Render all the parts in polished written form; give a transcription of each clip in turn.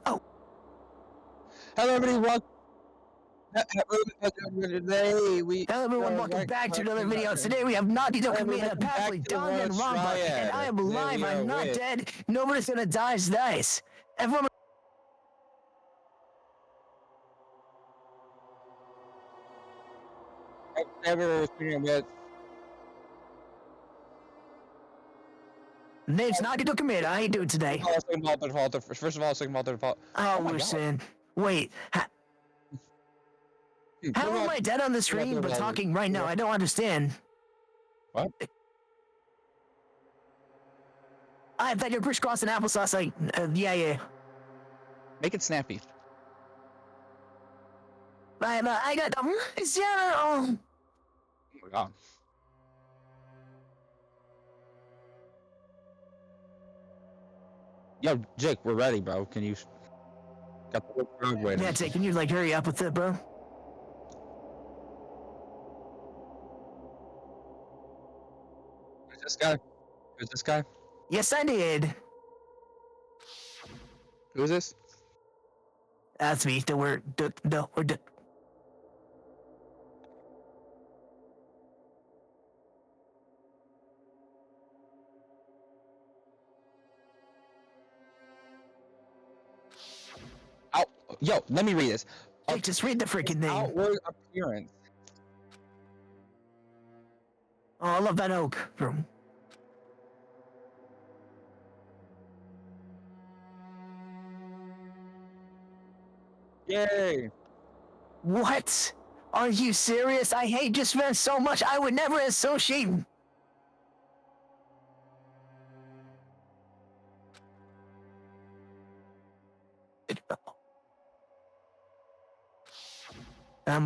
Oh. Hello, everybody. Hello everyone, welcome back to another video. Today we have NAGITO committed a pathway Danganronpa, and I am alive, I'm not dead, nobody's gonna die, it's nice. Everyone... Name's NAGITO committed, how you doing today? First of all, second fault. Oh, we're saying... Wait, how am I dead on the screen but talking right now? I don't understand. What? I thought you're crisscrossing applesauce, like, yeah. Make it snappy. I got... Oh my god. Yo, Jake, we're ready, bro. Can you... Got the road waiting. Yeah, Jake, can you, like, hurry up with it, bro? Who's this guy? Who's this guy? Yes, I did. Who is this? That's me. We're Oh, yo, let me read this. Jake, just read the freaking name. Outward appearance. Oh, I love that oak. Yay! What? Are you serious? I hate this man so much, I would never associate...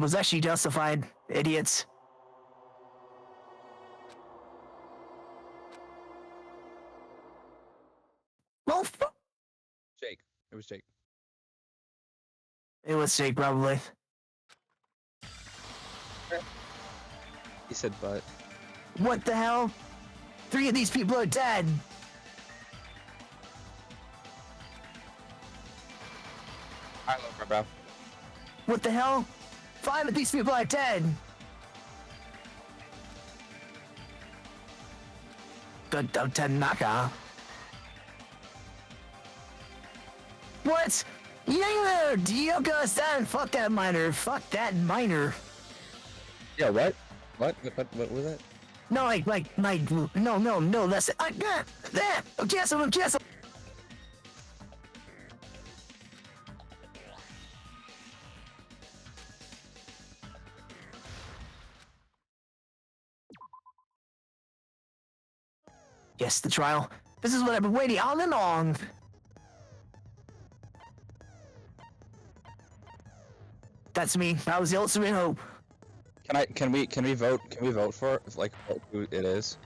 was actually justified, idiots. Well, Jake. It was Jake. it was Jake, probably. He said but. What the hell? 3 of these people are dead. I love her, bro. What the hell? 5 of these people are dead. Tanaka. What? Yeah, Dioka stand. Fuck that miner. Fuck that miner. Yeah, what? What was that? No, no, that's it. I'm canceling. Yes, the trial. This is what I've been waiting all along. That's me. That was the ultimate hope. Can we vote for it? Like who it is?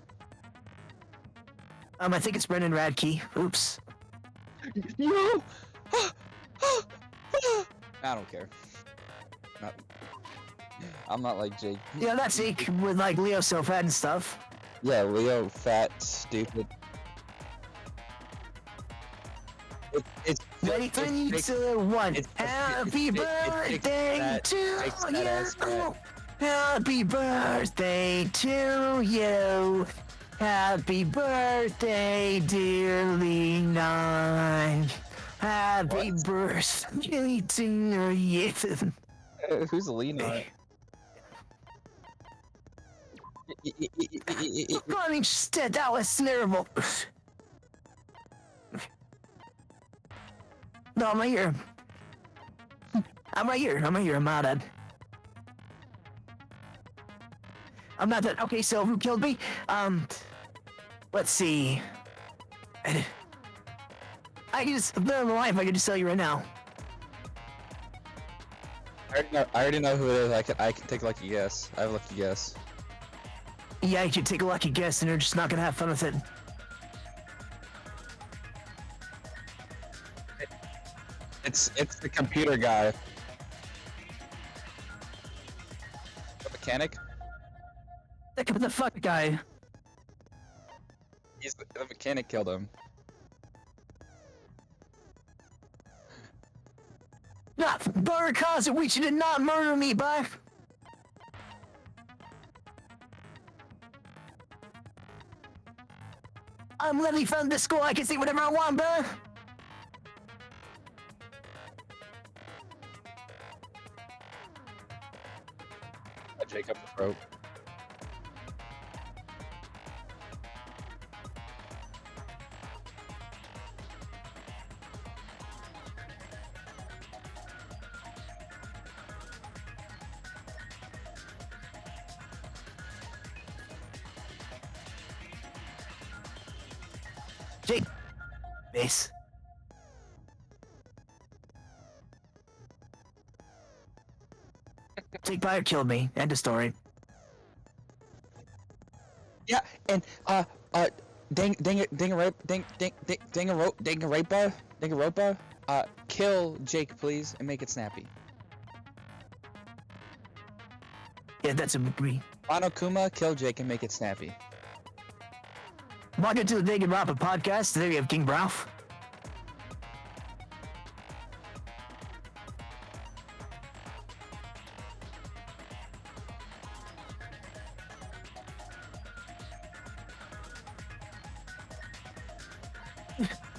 I think it's Brendan Radke. Oops. No. I don't care. I'm not like Jake. Yeah, that's Zeke with like Leo so fat and stuff. Yeah, Leo, fat, stupid. It's ready, 3, 2, 1. Happy birthday to you. Happy birthday to you. Happy birthday, dear Leon. Happy birthday to you. Who's Leon? God, instead, that was terrible. No, I'm right here. I'm not dead. I'm not dead. Okay, so who killed me? Let's see. I can just, if I'm alive, I can just tell you right now. I already know who it is. I can take a lucky guess. I have a lucky guess. Yeah, you can take a lucky guess and you're just not gonna have fun with it. It's the computer guy. The mechanic? The fuck guy. The mechanic killed him. Burger cause we should not murder me, bud. I'm literally from the school. I can say whatever I want, bro. Jacob the rope. Jake. Base. Jake Byer killed me. End of story. Yeah, and Danganronpa, kill Jake, please, and make it snappy. Yeah, that's a agree. Monokuma, kill Jake and make it snappy. Welcome to the Danganronpa podcast. Today we have King Browf.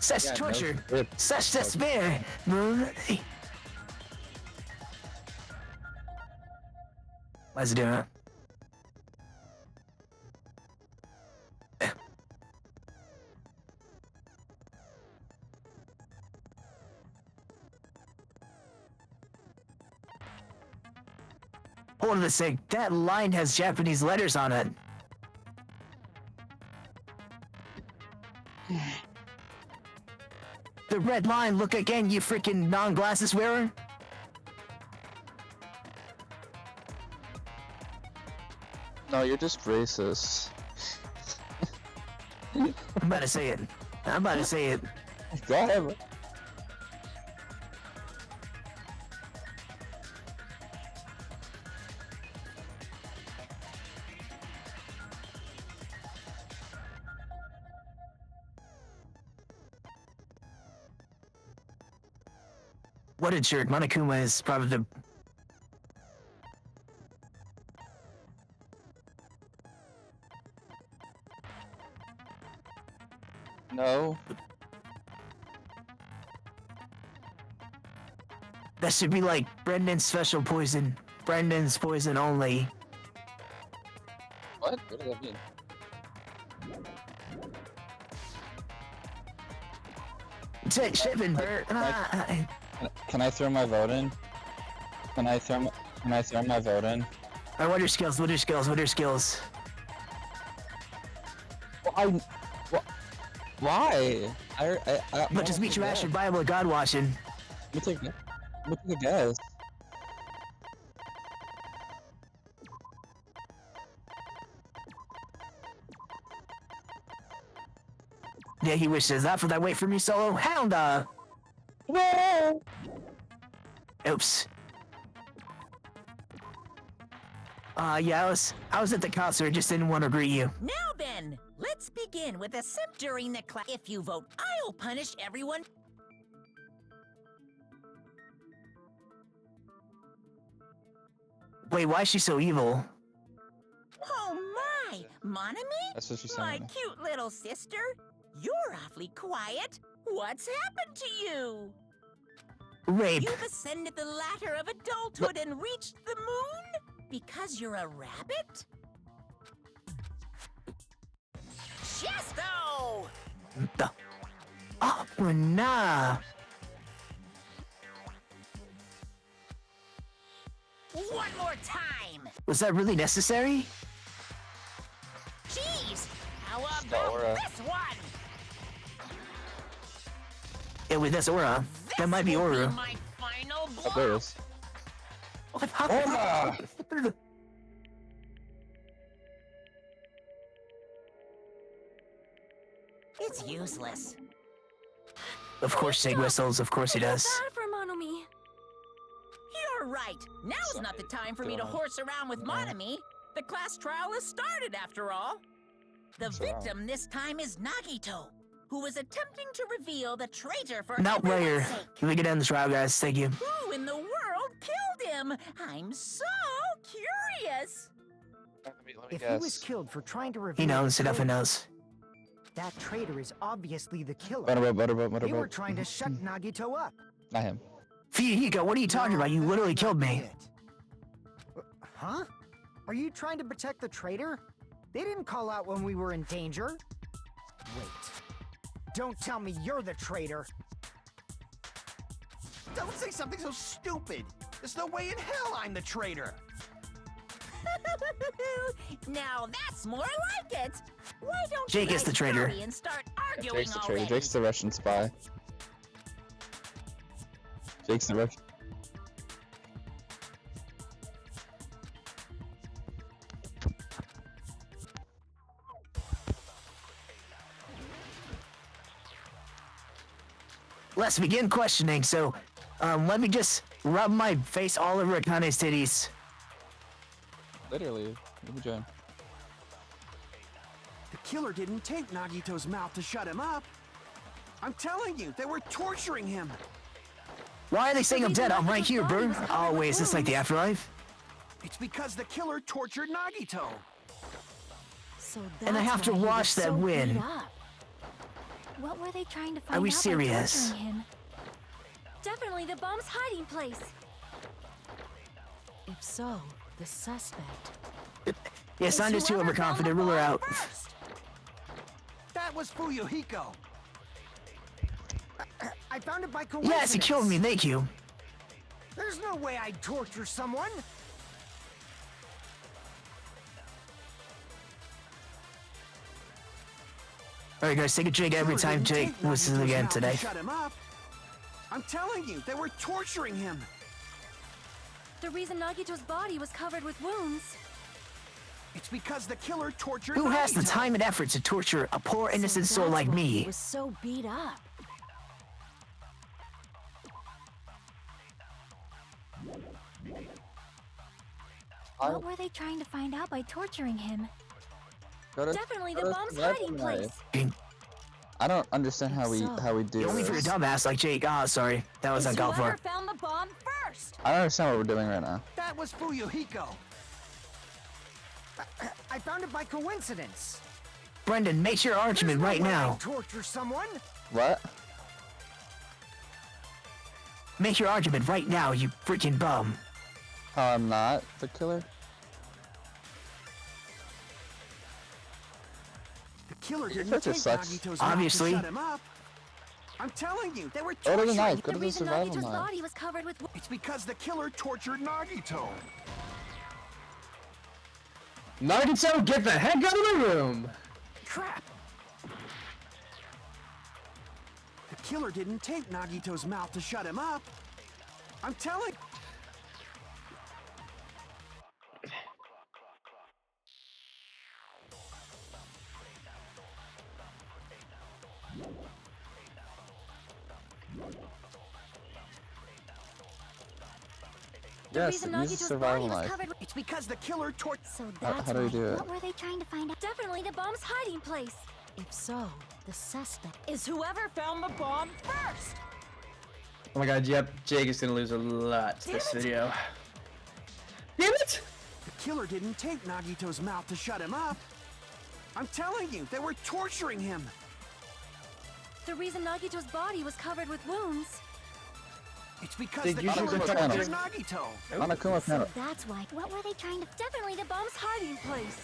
Such torture, such despair. Why's it doing it? Hold on a sec. That line has Japanese letters on it. The red line, look again, you freaking non-glasses wearer. No, you're just racist. I'm about to say it. I'm about to say it. Go ahead. What a jerk. Monokuma is probably the... No. That should be like Brendan's special poison. Brendan's poison only. What? What does that mean? Shipping, Bert. Can I throw my vote in? Can I throw my vote in? Alright, what are your skills? What are your skills? What are your skills? Why? But just meet your ass your Bible God watching. Let me take a guess. Yeah, he wishes that for that wait for me solo. Hound Whoa! Oops. Yeah, I was at the concert, just didn't want to greet you. Now then, let's begin with a sip during the class. If you vote, I'll punish everyone. Wait, why is she so evil? Oh my, Monami? That's what she's My saying. cute little sister? You're awfully quiet. What's happened to you? Rape. You've ascended the ladder of adulthood and reached the moon? Because you're a rabbit? Chesto! Oh, nah. One more time! Was that really necessary? Jeez! How Aura. about this one? Yeah, wait, that's Aura. That might be This will Aura. my final blow. Oh, there it is. What? Aura! It's useless. Of course, Sig whistles. Of course he does. Bad for Monomi. You're right. Now's not the time for me to horse around with Monami. The class trial has started, after all. The victim this time is Nagito, who is attempting to reveal the traitor for Not everyone's player. sake. Can we get down the trial, guys? Thank you. Who in the I'm so curious. Let me If guess. he was killed for trying to reveal He knows, the enough he traitor, knows. that traitor is obviously the killer. Butterboat. They were trying to shut Nagito up. Not him. Fuyuhiko, what are you talking about? You No, literally that killed might me. be it. Huh? Are you trying to protect the traitor? They didn't call out when we were in danger. Wait. Don't tell me you're the traitor. Don't say something so stupid. There's no way in hell I'm the traitor. Now that's more like it. Why don't Jake you is the guys traitor. hurry and start arguing Jake's the traitor. already? Jake's the Russian spy. Jake's the Russian. Let's begin questioning. So, let me just rub my face all over Akane's titties. Literally. Let me join. The killer didn't tape Nagito's mouth to shut him up. I'm telling you, they were torturing him. Why are they saying I'm dead? I'm right here, bro. Oh, wait, is this like the afterlife? It's because the killer tortured Nagito. So And I have to why he was watch them so beat win. up. What were they trying to find we out by serious? torturing him? Definitely the bomb's hiding place. If so, the suspect. Yes, I'm just too Whoever found the overconfident. Ruler bomb out. first. That was Fuyuhiko. I found it by coincidence. Yes, he killed me. Thank you. There's no way I'd torture someone. Alright, guys, take a drink every Killer time didn't Jake tape listens Nagito's again mouth to today. shut him up. I'm telling you, they were torturing him. The reason Nagito's body was covered with wounds. It's because the killer tortured Who has the Nagito. time and effort to torture a poor innocent So soul that's like why he me? was so beat up. What were they trying to find out by torturing him? Definitely the bomb's hiding place. I don't understand how we do Only for your this. dumbass like Jake. Ah, sorry. That was It's uncalled whoever for. found the bomb first. I don't understand what we're doing right now. That was Fuyuhiko. I found it by coincidence. Brendan, make your There's argument no right way now. I'd torture someone. What? Make your argument right now, you freaking bum. How I'm not the killer? The killer didn't That take just sucks. Nagito's Obviously. mouth to shut him up. I'm telling you, they were Go to the torturing knife. him. Go The to the reason survival Nagito's knife. body was covered with It's because the killer tortured Nagito. Nagito, get the heck out of the room! Crap! The killer didn't tape Nagito's mouth to shut him up. I'm telling. the Yes, reason use Nagito's survival body was knife. covered with. It's because the killer tortured. So How- that's how do we why. do it? What were they trying to find out? Definitely the bomb's hiding place. If so, the suspect. Is whoever found the bomb first. Oh my god, yep, Jake is gonna lose a lot to this video. Damn it! The killer didn't tape Nagito's mouth to shut him up. I'm telling you, they were torturing him. The reason Nagito's body was covered with wounds. It's because Did the you killer shoot the tortured panel? Nagito. Monokuma So panel. that's why. What were they trying to? Definitely the bomb's hiding place.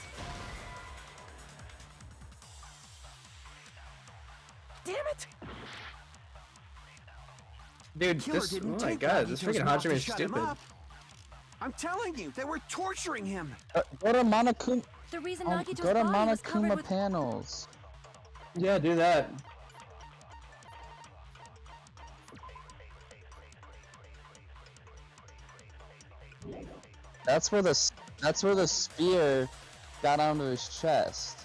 Damn it! Dude, Killer this, oh didn't my take god, this Nagito's freaking mouth to Hajime is shut him stupid. up. I'm telling you, they were torturing him. Go to Monokuma. The reason Oh, Nagito's go to body was covered Monokuma with. panels. Yeah, do that. That's where the spear got onto his chest.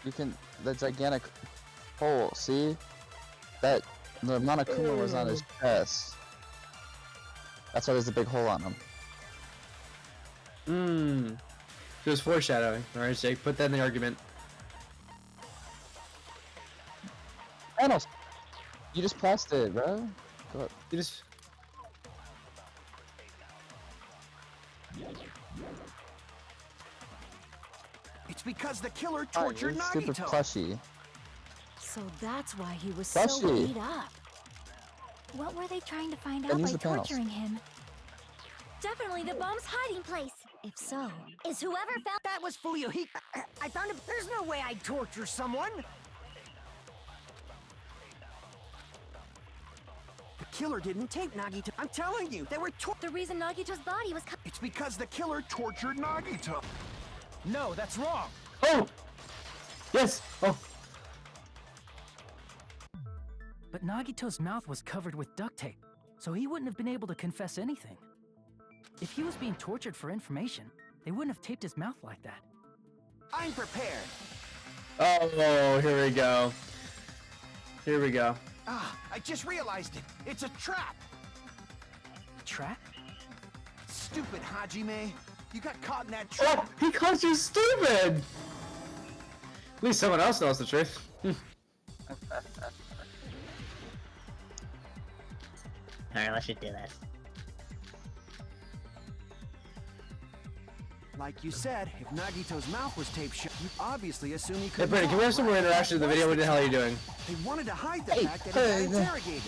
You can the gigantic hole. See that the Monokuma was on his chest. That's why there's a big hole on him. Mmm. Just foreshadowing. Alright, Jake, put that in the argument. Panels. You just pressed it, bro. Go up. You just... It's because the killer tortured Stupid Nagito. plushie. So that's why he was Bless so you. beat up. What were they trying to find Then out use by the panels. torturing him? Definitely the bomb's hiding place. If so, is whoever found That was Fulio. I found him. There's no way I'd torture someone. The killer didn't tape Nagito. I'm telling you, they were the reason Nagito's body was It's because the killer tortured Nagito. No, that's wrong. Oh! Yes! Oh! But Nagito's mouth was covered with duct tape, so he wouldn't have been able to confess anything. If he was being tortured for information, they wouldn't have taped his mouth like that. I'm prepared. Oh, here we go. Here we go. Ah, I just realized it. It's a trap. Trap? Stupid Hajime. You got caught in that trap. Oh, he calls you stupid! At least someone else knows the truth. Alright, let's just do this. Like you said, if Nagito's mouth was taped shut, you obviously assume he Hey, couldn't Brady, can we have some more interaction in the video? What the hell are you doing? They wanted to hide the fact that he got interrogated.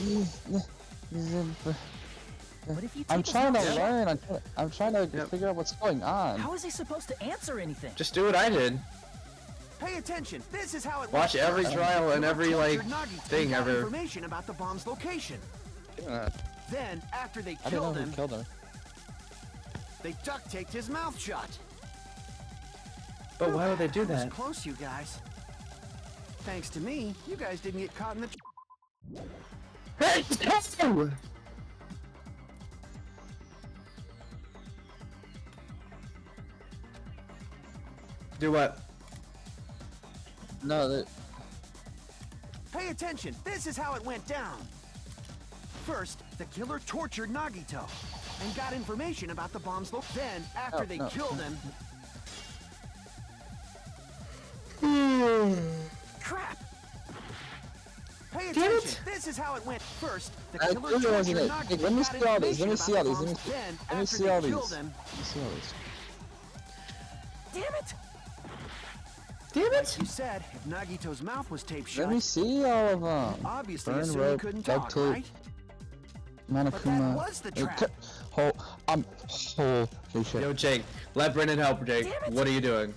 But if you I'm tape his trying to mouth shut, learn. I'm trying to figure out what's going on. how is he supposed to answer anything? Just do what I did. Pay attention. This is how it Watch went. every trial and every, like, Tortured Nagito thing and got ever. information about the bomb's location. Then, after they I didn't know killed who him, killed him. they duct taped his mouth shut. But why would they do That was that? close, you guys. Thanks to me, you guys didn't get caught in the... Hey! Do what? No, that. Pay attention. This is how it went down. First, the killer tortured Nagito and got information about the bomb's location. Then, after they killed him... Crap! Pay attention. This is how it went. First, the I killer really wasn't tortured it. Nagito Hey, let me got see all these. Let me information see all about these. the Let me bomb's- Then, let me after see they all these. killed him, Let me see all these. damn it! Damn Like it! you said, if Nagito's mouth was taped shut, Let me see all of them. obviously Burn assumed he rope, couldn't duct talk, tape, right? Monokuma. was the Hey, trap. Holy shit. Yo, Jake, let Brendan help, Jake. What are you doing?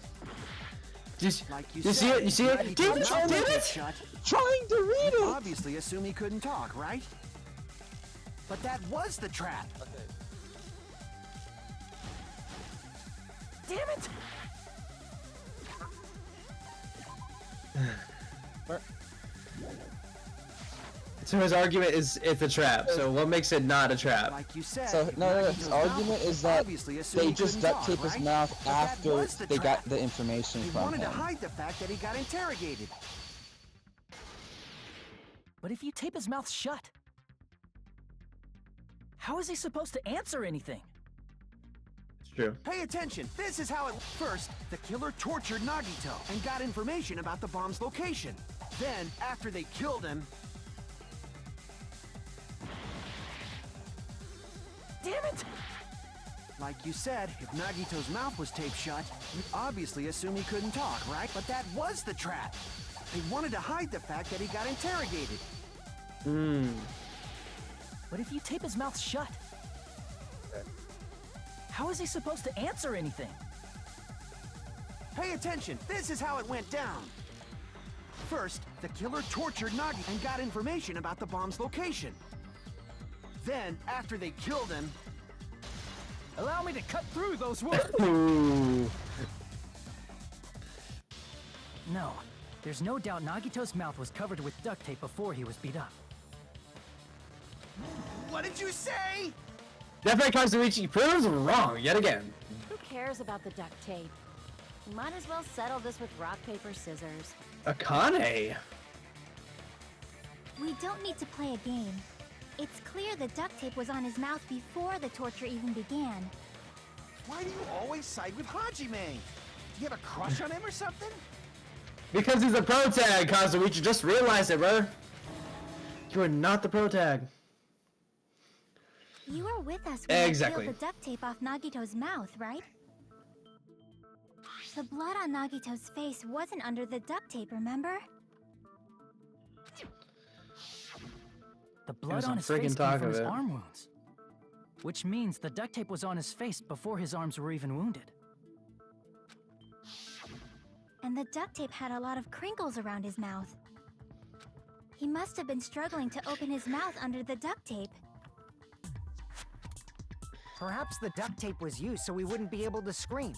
Like You see said, it? You see it? Nagito's Damn it! mouth Damn was it! taped shut, Trying to read it. obviously assume he couldn't talk, right? But that was the trap. Damn it! So his argument is it's a trap. So what makes it not a trap? Like you said, So if no, Nagito's his mouth argument was is that obviously assumed they he just couldn't duct talk, tape his right? mouth But that after was the they trap. got the information They from wanted to him. hide the fact that he got interrogated. But if you tape his mouth shut, how is he supposed to answer anything? It's true. Pay attention. This is how it... First, the killer tortured Nagito and got information about the bomb's location. Then, after they killed him... Damn it! Like you said, if Nagito's mouth was taped shut, you'd obviously assume he couldn't talk, right? But that was the trap. They wanted to hide the fact that he got interrogated. But if you tape his mouth shut, how is he supposed to answer anything? Pay attention. This is how it went down. First, the killer tortured Nagito and got information about the bomb's location. Then, after they killed him... Allow me to cut through those words. Ooh. No, there's no doubt Nagito's mouth was covered with duct tape before he was beat up. What did you say? Definitely Kazuichi proves wrong yet again. Who cares about the duct tape? We might as well settle this with rock, paper, scissors. Akane. We don't need to play a game. It's clear the duct tape was on his mouth before the torture even began. Why do you always side with Hajime? Do you have a crush on him or something? Because he's the pro tag, Kazuichi. Just realize it, bro. You are not the pro tag. You were with us when Exactly. I peeled the duct tape off Nagito's mouth, right? The blood on Nagito's face wasn't under the duct tape, remember? The blood was on on his face friggin' came talk from of his it. arm wounds. Which means the duct tape was on his face before his arms were even wounded. And the duct tape had a lot of crinkles around his mouth. He must have been struggling to open his mouth under the duct tape. Perhaps the duct tape was used so we wouldn't be able to scream.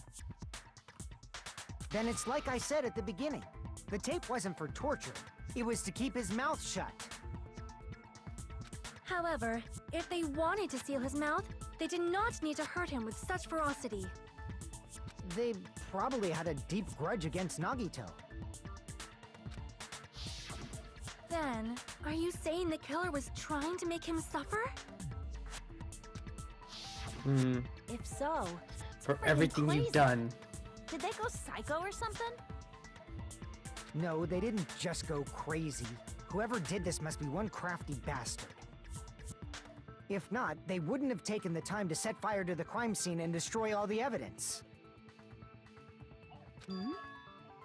Then it's like I said at the beginning. The tape wasn't for torture. It was to keep his mouth shut. However, if they wanted to seal his mouth, they did not need to hurt him with such ferocity. They probably had a deep grudge against Nagito. Then, are you saying the killer was trying to make him suffer? Hmm. If so, For really everything crazy. you've done. Did they go psycho or something? No, they didn't just go crazy. Whoever did this must be one crafty bastard. If not, they wouldn't have taken the time to set fire to the crime scene and destroy all the evidence. Hmm?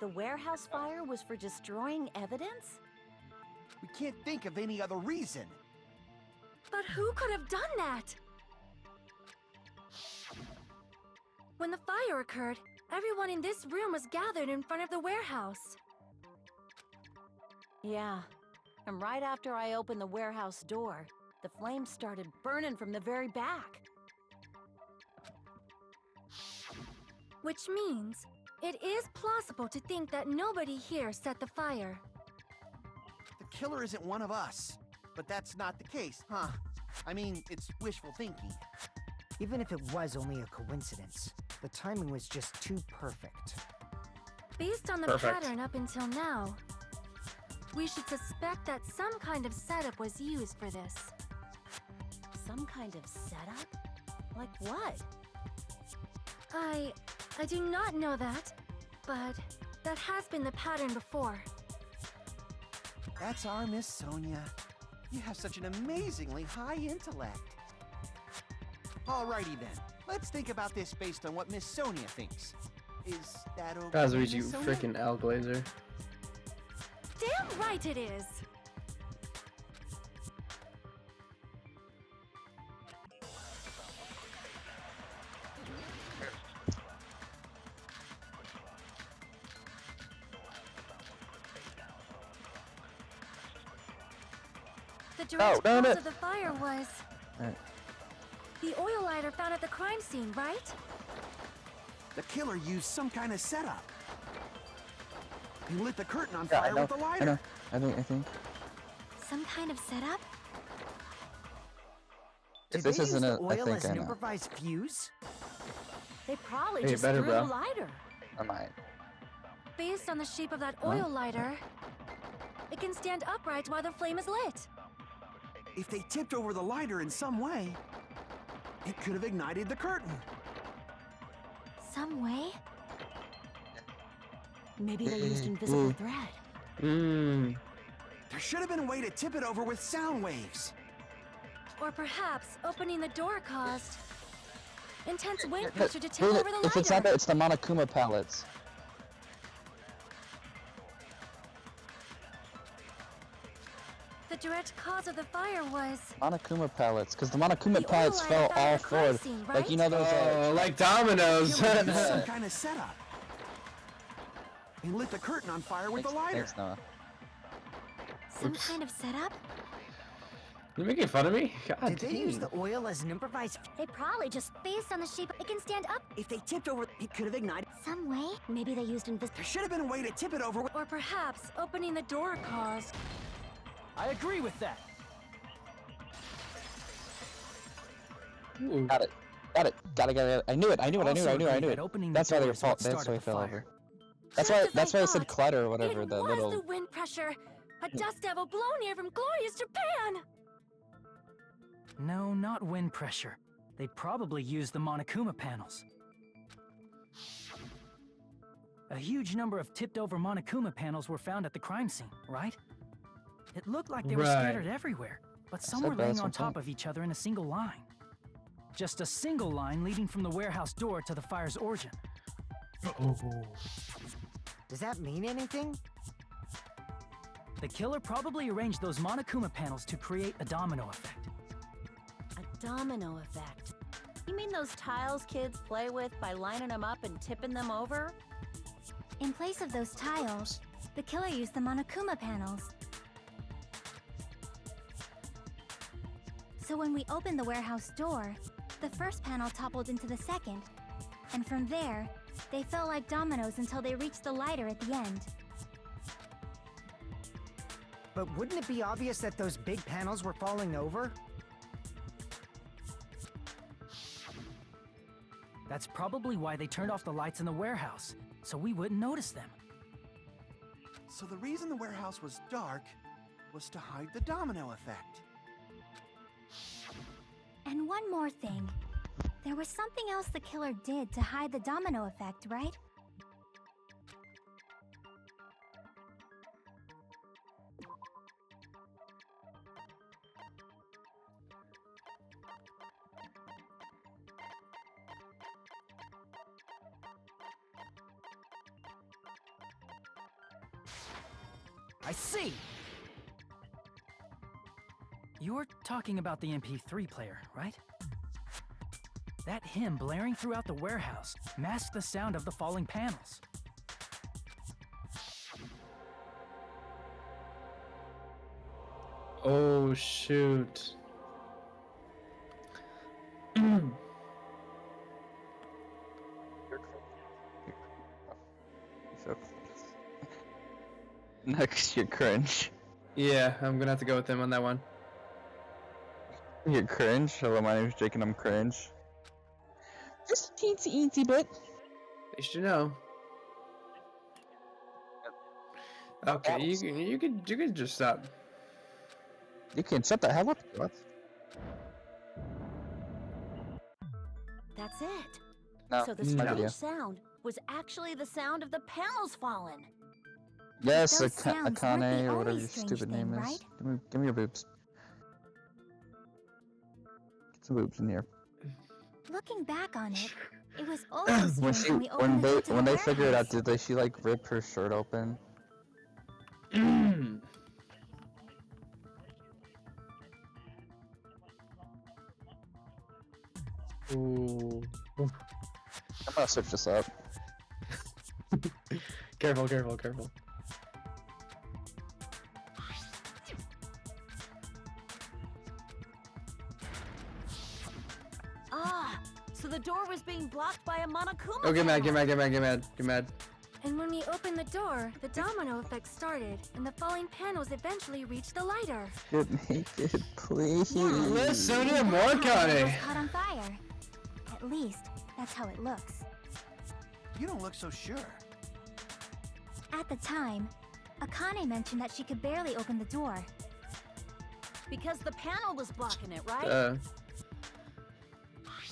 The warehouse fire was for destroying evidence? We can't think of any other reason. But who could have done that? When the fire occurred, everyone in this room was gathered in front of the warehouse. Yeah. And right after I opened the warehouse door, the flames started burning from the very back. Which means, it is plausible to think that nobody here set the fire. The killer isn't one of us. But that's not the case, huh? I mean, it's wishful thinking. Even if it was only a coincidence, the timing was just too perfect. Based on the Perfect. pattern up until now, we should suspect that some kind of setup was used for this. Some kind of setup? Like what? I do not know that, but that has been the pattern before. That's our Miss Sonia. You have such an amazingly high intellect. Alrighty then. Let's think about this based on what Miss Sonia thinks. Is that okay, Guys, Miss you Sonia? freaking L Glazer. Damn right it is! The direct no, cause no. of the fire was Alright. the oil lighter found at the crime scene, right? The killer used some kind of setup. He lit the curtain on Yeah, fire I know. with the I lighter. know. I think. Some kind of setup? Did If this they use isn't the it, I oil think as I an know. improvised fuse? They probably Hey, just better, threw bro. a lighter. I might. Based on the shape of that oil lighter, it can stand upright while the flame is lit. If they tipped over the lighter in some way, it could have ignited the curtain. Some way? Maybe they used invisible thread. Mmm. There should have been a way to tip it over with sound waves. Or perhaps opening the door caused intense wind pressure to tip over the If it's not lighter. that, it's the Monokuma pellets. The direct cause of the fire was Monokuma pellets, because the Monokuma The pellets oil fell lighter found all at the crime forward. scene, Like, you know right? those, Oh, like dominoes. Killer used some kind of setup. He lit the curtain on fire with the lighter. Thanks, Noah. Some Oops. kind of setup? You making fun of me? God Did they use dang. the oil as an improvised They probably just based on the shape. It can stand up If they tipped over, it could have ignited. some way. Maybe they used invisible. There should have been a way to tip it over with. Or perhaps opening the door caused. I agree with that. Ooh. Got it. Got it. I knew it. That opening the That's why they door were is fault. what That's why started he the fell fire. over. That's Just why. as That's why I said thought. clutter or whatever. It The was little. the wind pressure. A dust devil blown here from glorious Japan. No, not wind pressure. They probably used the Monokuma panels. A huge number of tipped-over Monokuma panels were found at the crime scene, right? It looked like they were Right. scattered everywhere, but some said were that, laying that's on what I'm top of each other in a single line. just a single line leading from the warehouse door to the fire's origin. Does that mean anything? The killer probably arranged those Monokuma panels to create a domino effect. A domino effect. You mean those tiles kids play with by lining them up and tipping them over? In place of those tiles, the killer used the Monokuma panels. So when we opened the warehouse door, the first panel toppled into the second, and from there, they fell like dominoes until they reached the lighter at the end. But wouldn't it be obvious that those big panels were falling over? That's probably why they turned off the lights in the warehouse, so we wouldn't notice them. So the reason the warehouse was dark was to hide the domino effect. And one more thing. There was something else the killer did to hide the domino effect, right? I see! You're talking about the MP3 player, right? That hymn blaring throughout the warehouse masked the sound of the falling panels. Oh, shoot. Next, you're cringe. Yeah, I'm gonna have to go with him on that one. You're cringe. Hello, my name is Jake and I'm cringe. Just a teensy bit. They should know. Okay, you can just stop. You can shut the hell up. What? That's it. No, So the it's my video. strange sound was actually the sound of the panels falling. Yes, Those sounds weren't the Akane, or whatever only your strange stupid thing, name is. right? Give me your boobs. Get some boobs in here. Looking back on it, it was also When strange when we opened the door to the when they figured it out, warehouse. did she like rip her shirt open? Ooh. I'm gonna search this up. Careful, careful, careful. Ah, so the door was being blocked by a Monokuma Oh, get mad, panel. get mad, get mad, get mad, get mad. And when we opened the door, the domino effect started, and the falling panels eventually reached the lighter. Get naked, please. Listen to The more, panel Connie. was caught on fire. At least, that's how it looks. You don't look so sure. At the time, Akane mentioned that she could barely open the door. Because the panel was blocking it, right?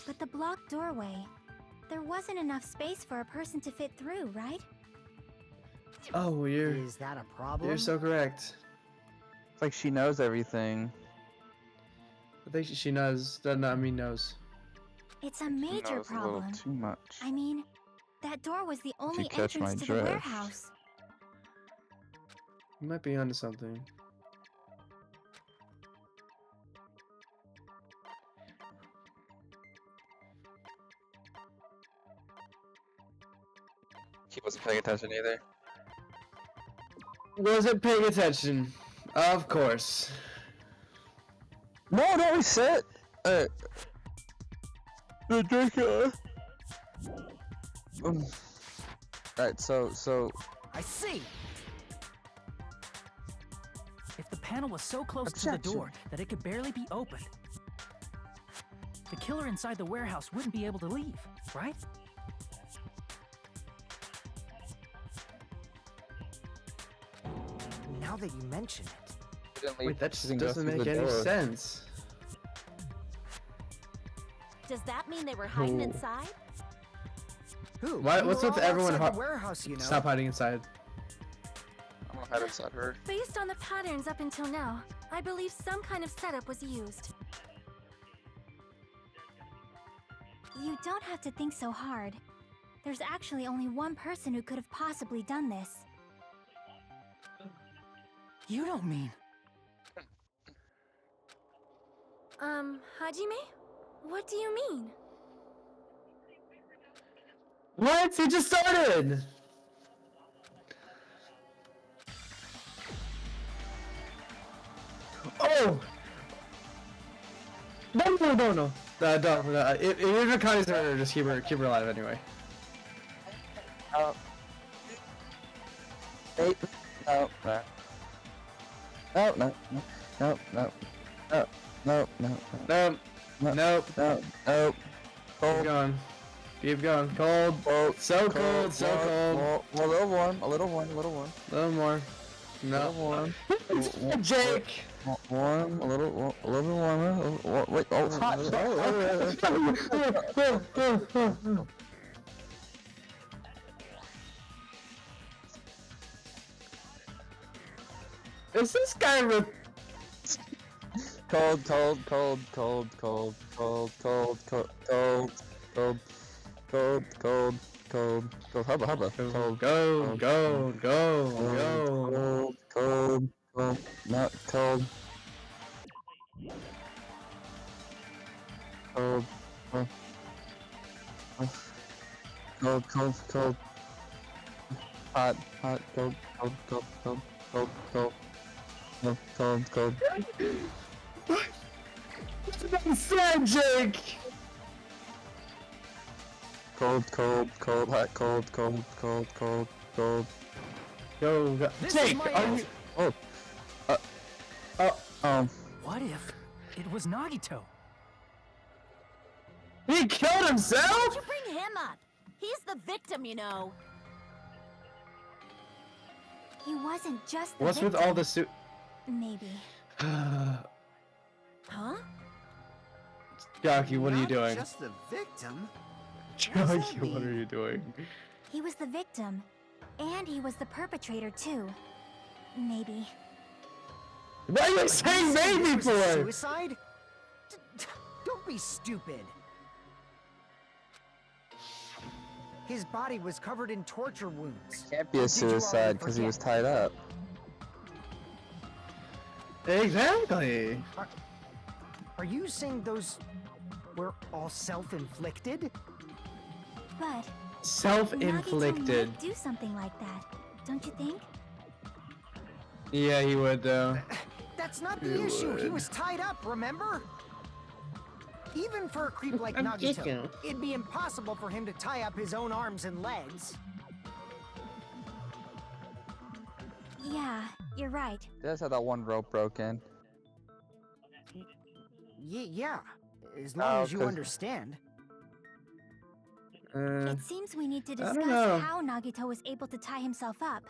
But the blocked doorway, there wasn't enough space for a person to fit through, right? Oh, Is that a problem? you're so correct. It's like she knows everything. I think she knows. Does not mean knows. It's a She major knows a little problem. too much. I mean, that door was the only catch my entrance to the drift. warehouse. You might be onto something. He wasn't paying attention either. Wasn't paying attention. Of course. No, no, reset. The Draco. Alright, so I see! If the panel was so close to the Objection. door that it could barely be opened, the killer inside the warehouse wouldn't be able to leave, right? Now that you mention it. Wait, that just She didn't go doesn't through make the any door. sense. Does that mean they were hiding Oh. inside? Who? Why- We what's were with all everyone outside ho- the warehouse, you know. Stop hiding inside. I'm gonna hide inside her. Based on the patterns up until now, I believe some kind of setup was used. You don't have to think so hard. There's actually only one person who could have possibly done this. You don't mean... Hajime? What do you mean? What? He just started! Oh! No. No. If Akani's murder, just keep her alive anyway. Hey, no. Keep going. Cold. So cold. A little warm. A little more. No. Warm. Jake! Warm. A little bit warmer. Wait. Oh, hot. Is this guy with... Cold. Hubba. Cold. Not cold. Cold. Hot. Cold. No, cold. What's that said, Jake? Cold, hot, cold. Yo, Jake, are you... What if it was Nagito? He killed himself? Why'd you bring him up? He's the victim, you know. He wasn't just the What's victim. with all the suit? Maybe. Huh? Jackie, what are you Not doing? Just the victim. Jackie, what are you doing? He was the victim, and he was the perpetrator too. Maybe. What are you saying maybe Was it for? suicide? Don't be stupid. His body was covered in torture wounds. Can't be a Or did you already suicide because he was forget? tied up. Exactly. Are you saying those were all self-inflicted? But Nagito Self-inflicted. might do something like that, don't you think? Yeah, he would though. That's not the He issue. He would. was tied up, remember? Even for a creep like I'm Nagito, kidding. it'd be impossible for him to tie up his own arms and legs. Yeah, you're right. They just had that one rope broken. Yeah, as long as you 'cause- understand. It seems we need to I don't discuss know. how Nagito was able to tie himself up.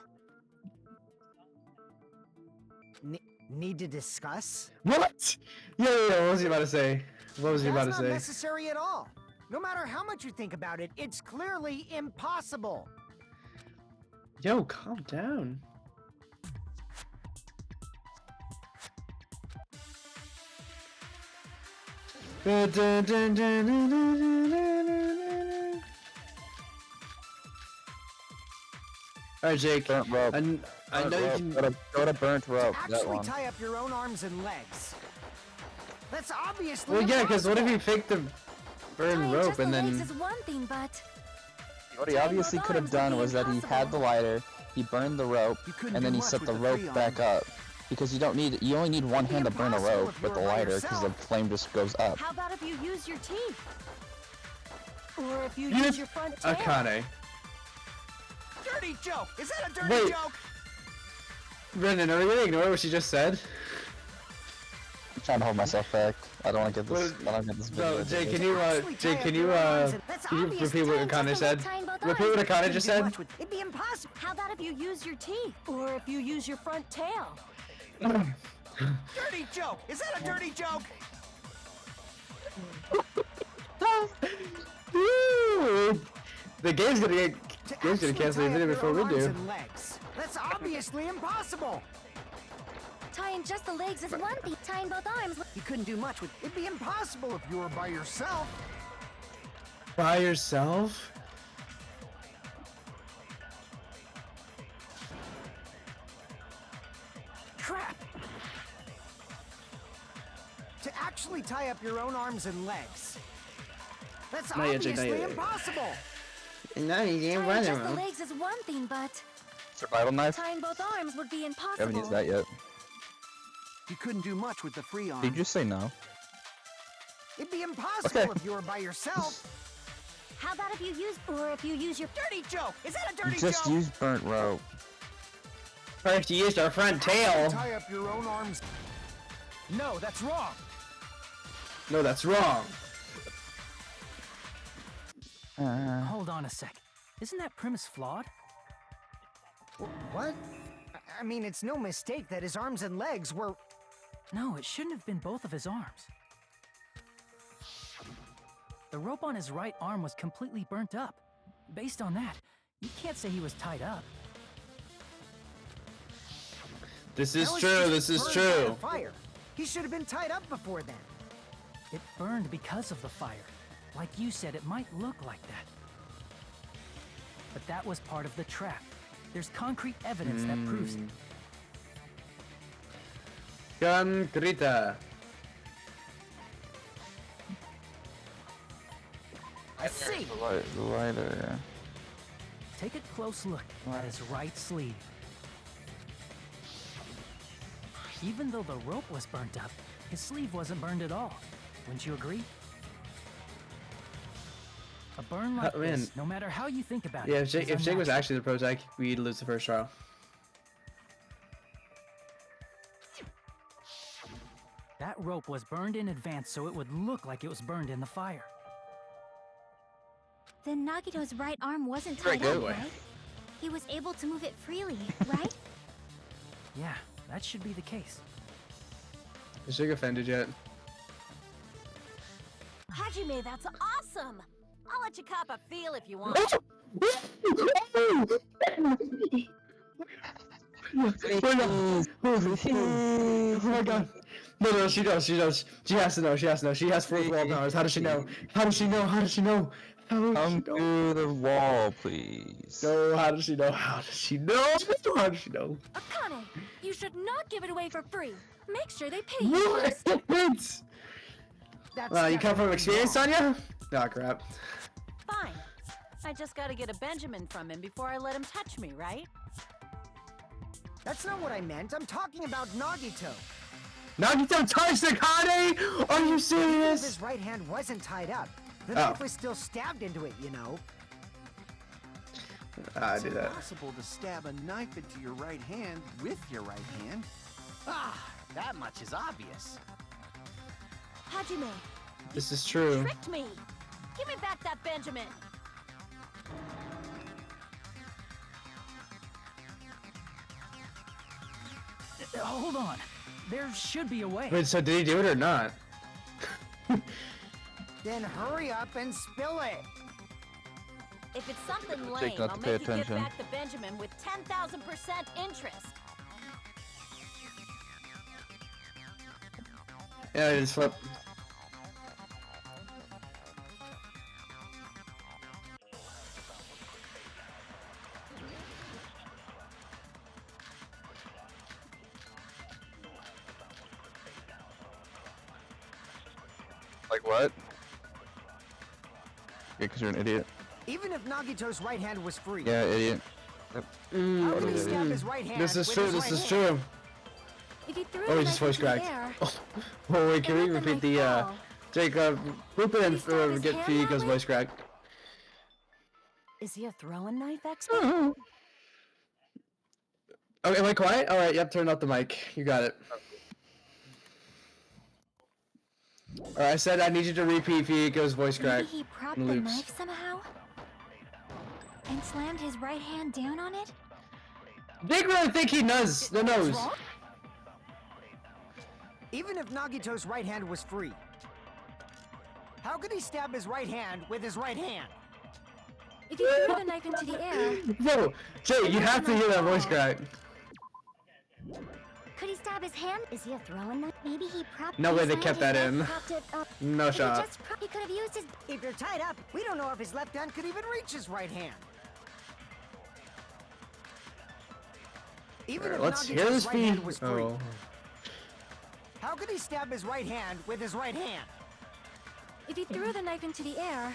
Need to discuss? What? Yeah, what was he about to say? What was he about to That's not say? necessary at all. No matter how much you think about it, it's clearly impossible. Yo, calm down. Alright, Jake. Burnt rope. I know you can. Go to burnt rope. To That actually one. tie up your own arms and legs. That's obviously Well, yeah, because what if impossible. he faked the burn Tying rope just and the legs then? is one thing, but What he obviously could have done was that he had the lighter, he burned the rope, You couldn't and then do he much set with the rope three back on. up. Because you only need one hand to burn a impossible rope if you with the were by lighter, because the yourself. flame just goes up. how about if you use your teeth? Or if you You- use your front tail? Akane. Dirty joke! Is that a dirty Wait. joke? Brendan, are we gonna ignore what she just said? I'm trying to hold myself back. I don't want to get this. Well, I don't get this video. No, Jake, can edited. you Actually tie up your arms and- That's can you obvious. repeat what Tying Akane just said? tying both Repeat what arms. Akane Couldn't just do said? much with- It'd be impossible. How about if you use your teeth? Or if you use your front tail? Dirty joke! Is that a dirty joke? Woo! The game's gonna get To game's gonna actually cancel the tie up video your before own we arms do. and legs. That's obviously impossible. Tying just the legs is one thing. Tying both arms. You couldn't do much with. It'd be impossible if you were by yourself. By yourself? Crap! To actually tie up your own arms and legs. That's No, Jake, obviously impossible! No, you didn't Tying just the legs is one thing, but Survival knife? tying both arms would be I impossible. haven't used that yet. You couldn't do much with the free arm. Did you just say no? It'd be impossible if you were by yourself. How about if you use your Dirty joke! Is that a You dirty just joke? used burnt rope. First, you used our front tail. Tie up your own arms. No, that's wrong. No, that's wrong. Hold on a sec. Isn't that premise flawed? What? I mean, it's no mistake that his arms and legs were... No, it shouldn't have been both of his arms. The rope on his right arm was completely burnt up. Based on that, you can't say he was tied up. This is That was true. just This is burned by true. the fire. He should have been tied up before then. It burned because of the fire. Like you said, it might look like that. But that was part of the trap. There's concrete evidence that proves it. Concreta. I see. The lighter, yeah. Take a close look at his right sleeve. Even though the rope was burnt up, his sleeve wasn't burned at all. Wouldn't you agree? A burn like man. this, no matter how you think about Yeah, it, if is Jake was unnatural. actually the pro tech, we'd lose the first trial. That rope was burned in advance so it would look like it was burned in the fire. Then Nagito's right arm wasn't Very tied good up, way. right? He was able to move it freely, right? Yeah, that should be the case. Is Jake offended yet? Hajime, that's awesome! I'll let you cop a feel if you want. Oh my god. No, she does. She has to know. She has fourth wall powers. How does she know? How does she know? Come through the wall, please. No, how does she know? How does she know? How does she know? Akane, you should not give it away for free. Make sure they pay you. What? That's You come from definitely experience, wrong. Sonya? Nah, crap. Fine. I just gotta get a Benjamin from him before I let him touch me, right? That's not what I meant. I'm talking about Nagito. Nagito touched Akane? Are you Even if serious? his right hand wasn't tied up, the Oh. knife was still stabbed into it, you know. I It's do that. impossible to stab a knife into your right hand with your right hand. Ah, that much is obvious. Hajime, This is true. Tricked me! Give me back that Benjamin! Hold on. There should be a way. Wait, so did he do it or not? Then hurry up and spill it. If it's something Jake, lame, not I'll to pay make you give attention. back the Benjamin with 10,000% interest. Yeah, I just flip. Like what? Yeah, because you're an idiot. Even if Nagito's right hand was free, Yeah, idiot. how could he Mm. stab his right hand This is with true. his This right is hand? true. if you threw Oh, the he just knife voice into the cracked. air, Oh, wait, can we and let the repeat the, knife fall, Jake, group it and Did he stab his get hand Fuyuko's that way? voice crack. Is he a throwing knife expert? Okay, am I quiet? Alright, yep, turn off the mic. You got it. Alright, I said I need you to repeat Fuyuko's voice crack. Maybe he propped in the loops. knife somehow? And slammed his right hand down on it? Jake really think he knows the nose. Even if Nagito's right hand was free, how could he stab his right hand with his right hand? if you threw the knife into the air, No, Jake, you have to hear that voice crack. Could he stab stab his hand? Is he a throwing knife? Maybe he propped. No way they his kept hand, that his in. left propped it up. No If he shot. just he could have used his. If you're tied up, we don't know if his left hand could even reach his right hand. Even if Let's hear Nagito's this right hand feed. was free, Oh. how could he stab his right hand with his right hand? If he threw the knife into the air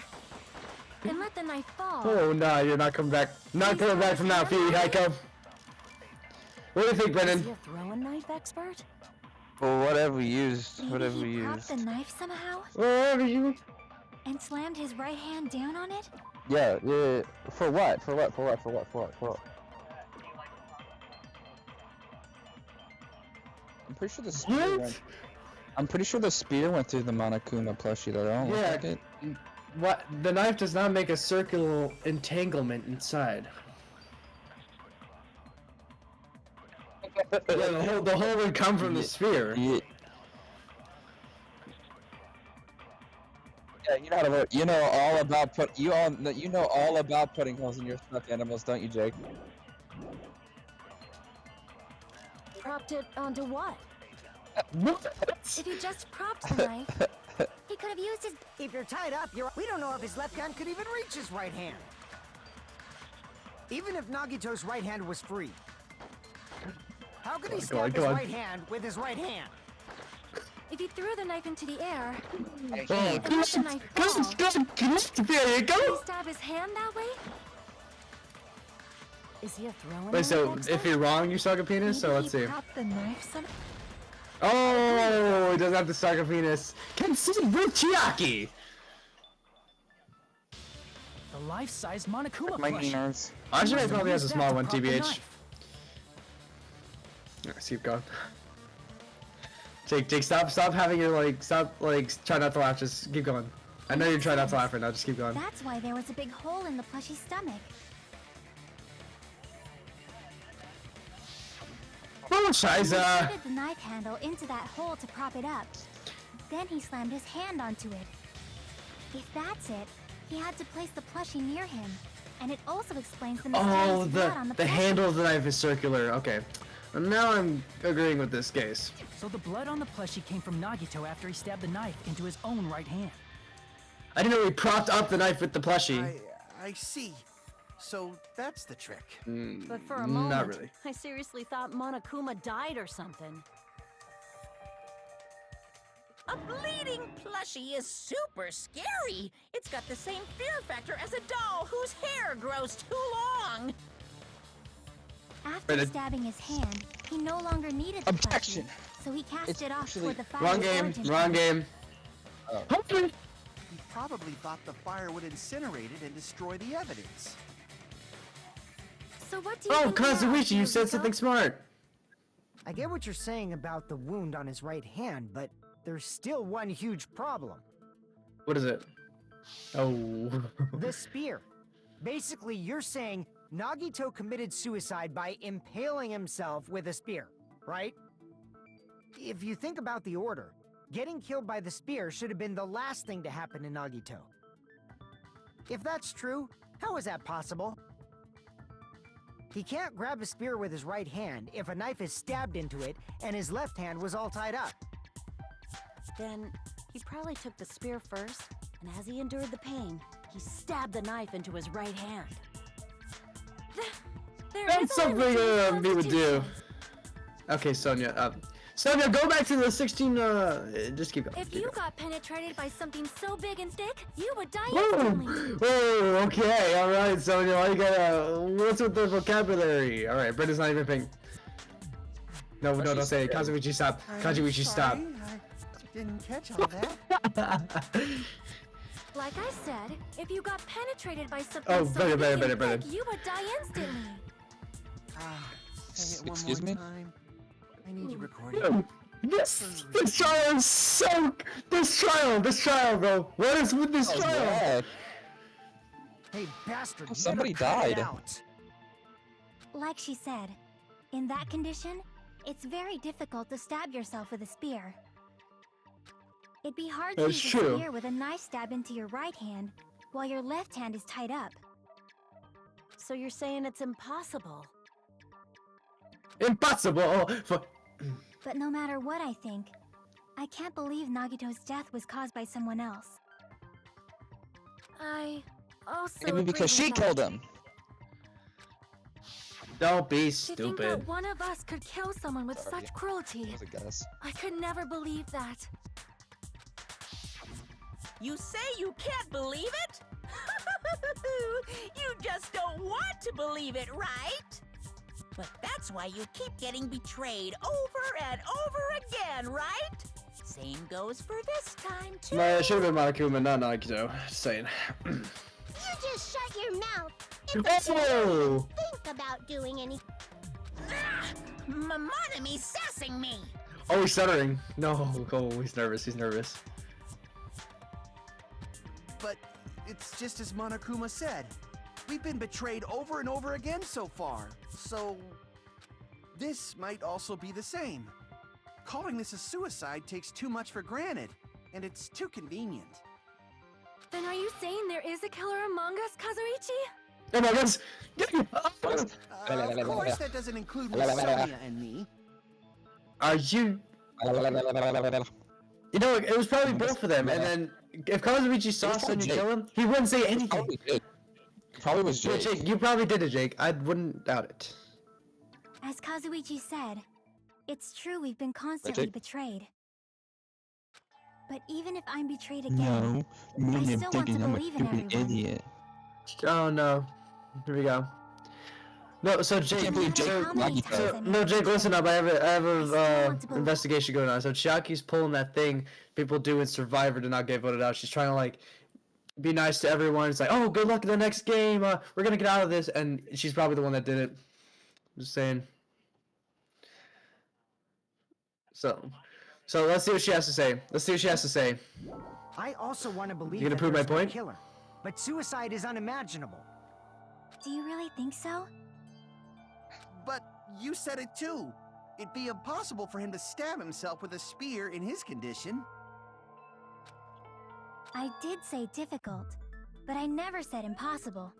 and let the knife fall, Oh no, you're not coming back. Not coming back from that feed, Heiko. What do you think, Is Brennan? he a throwing knife expert? Well, whatever we used, Maybe whatever we he propped used. the knife somehow Whatever you. and slammed his right hand down on it. Yeah, yeah. For what? For what? For what? For what? For what? For what? I'm pretty sure the spear What? went. I'm pretty sure the spear went through the Monokuma plushie though. Don't look Yeah. like it. What? The knife does not make a circular entanglement inside. Yeah, the hole would come from the sphere. Yeah. Yeah, you know how to work. You know all about you know all about putting holes in your stuffed animals, don't you, Jake? Propped it onto what? if he just propped the knife, He could have used his. If you're tied up, we don't know if his left hand could even reach his right hand. Even if Nagito's right hand was free, how could he stab his right hand with his right hand? if he threw the knife into the air Oh, and let the knife fall, there you could go. he stab his hand that way? Is he a throwing Wait, knife so expert? if you're wrong, you suck a penis. So Maybe let's he see. propped the knife some. Oh, he doesn't have to suck a penis. Consider Chiaki. The life-size Monokuma My plushie. nerves. Anjime probably has a Use that small to one, prop the TBH. knife. Let's keep going. Jake, stop having your try not to laugh. Just keep going. I know you're trying not to laugh right now. Just keep going. That's why there was a big hole in the plushie's stomach. Oh, He Shiza. inserted the knife handle into that hole to prop it up. Then he slammed his hand onto it. If that's it, he had to place the plushie near him. And it also explains the mysterious Oh, blood on the the plushie. handle of the knife is circular. Okay. And now I'm agreeing with this case. So the blood on the plushie came from Nagito after he stabbed the knife into his own right hand. I didn't know he propped up the knife with the plushie. I see. So that's the trick. But for a Not moment, really. I seriously thought Monokuma died or something. A bleeding plushie is super scary. It's got the same fear factor as a doll whose hair grows too long. After Wait, stabbing his hand, he no longer needed the Objection. plushie, so he cast It's it off actually- toward the fire. Wrong game. Wrong game. Hopefully. He probably thought the fire would incinerate it and destroy the evidence. So what do you Oh, think now, Kazuichi, you said Yuzaka? something smart. I get what you're saying about the wound on his right hand, but there's still one huge problem. What is it? Oh. The spear. Basically, you're saying Nagito committed suicide by impaling himself with a spear, right? If you think about the order, getting killed by the spear should have been the last thing to happen to Nagito. If that's true, how is that possible? He can't grab a spear with his right hand if a knife is stabbed into it and his left hand was all tied up. Then he probably took the spear first, and as he endured the pain, he stabbed the knife into his right hand. There That's is a limit something to his me would do. constitutions. Okay, Sonia. Sonia, go back to the 16. Just keep going. If you got penetrated by something so big and thick, you would die Whoa! instantly. Whoa! Okay, all right, Sonia. Why you gotta? What's with the vocabulary? All right, Brenda's not even paying. No, don't say it. Kazuichi, stop. Kazuichi, stop. I didn't catch all that. Like I said, if you got penetrated by something Oh, so better, big better, and better. thick, you would die instantly. Say it one Excuse more me? time. I need you recording. This trial is so. This trial, bro. What is with this Oh, trial? yeah. Hey, bastard! you Somebody better cut it died. out. Like she said, in that condition, it's very difficult to stab yourself with a spear. It'd be hard to That's use true. a spear with a knife stab into your right hand while your left hand is tied up. So you're saying it's impossible? Impossible. But no matter what I think, I can't believe Nagito's death was caused by someone else. I also Maybe because she killed him. Don't be To think stupid. that one of us could kill someone with such cruelty. That was a guess. I could never believe that. You say you can't believe it? You just don't want to believe it, right? But that's why you keep getting betrayed over and over again, right? Same goes for this time, too. No, it should have been Monokuma, not Nagito. Just saying. You just shut your mouth. Oh! Think about doing anything. Monami sassing me. Oh, he's stuttering. No, oh, he's nervous. He's nervous. But it's just as Monokuma said. We've been betrayed over and over again so far. So this might also be the same. Calling this a suicide takes too much for granted, and it's too convenient. Then are you saying there is a killer among us, Kazuichi? Oh my goodness! Of course, that doesn't include Miss Sonia and me. Are you? You know, it was probably both of them. And then, if Kazuichi saw Sonya kill him, he wouldn't say anything. Probably did. Probably was Yeah, Jake. Jake, you probably did it, Jake. I wouldn't doubt it. As Kazuichi said, it's true we've been constantly betrayed. But even if I'm betrayed again, I still want to believe in everyone. idiot. Oh no. Here we go. No, so Jake, can't believe Jake no, Jake, listen up. I have a investigation going on. So Chiaki's pulling that thing people do in Survivor to not get voted out. She's trying to like be nice to everyone. It's like, oh, good luck in the next game. We're gonna get out of this, and she's probably the one that did it. Just saying. So let's see what she has to say. Let's see what she has to say. I also want to believe You gonna that prove my there's no point? killer, but suicide is unimaginable. Do you really think so? But you said it too. It'd be impossible for him to stab himself with a spear in his condition. I did say difficult, but I never said impossible.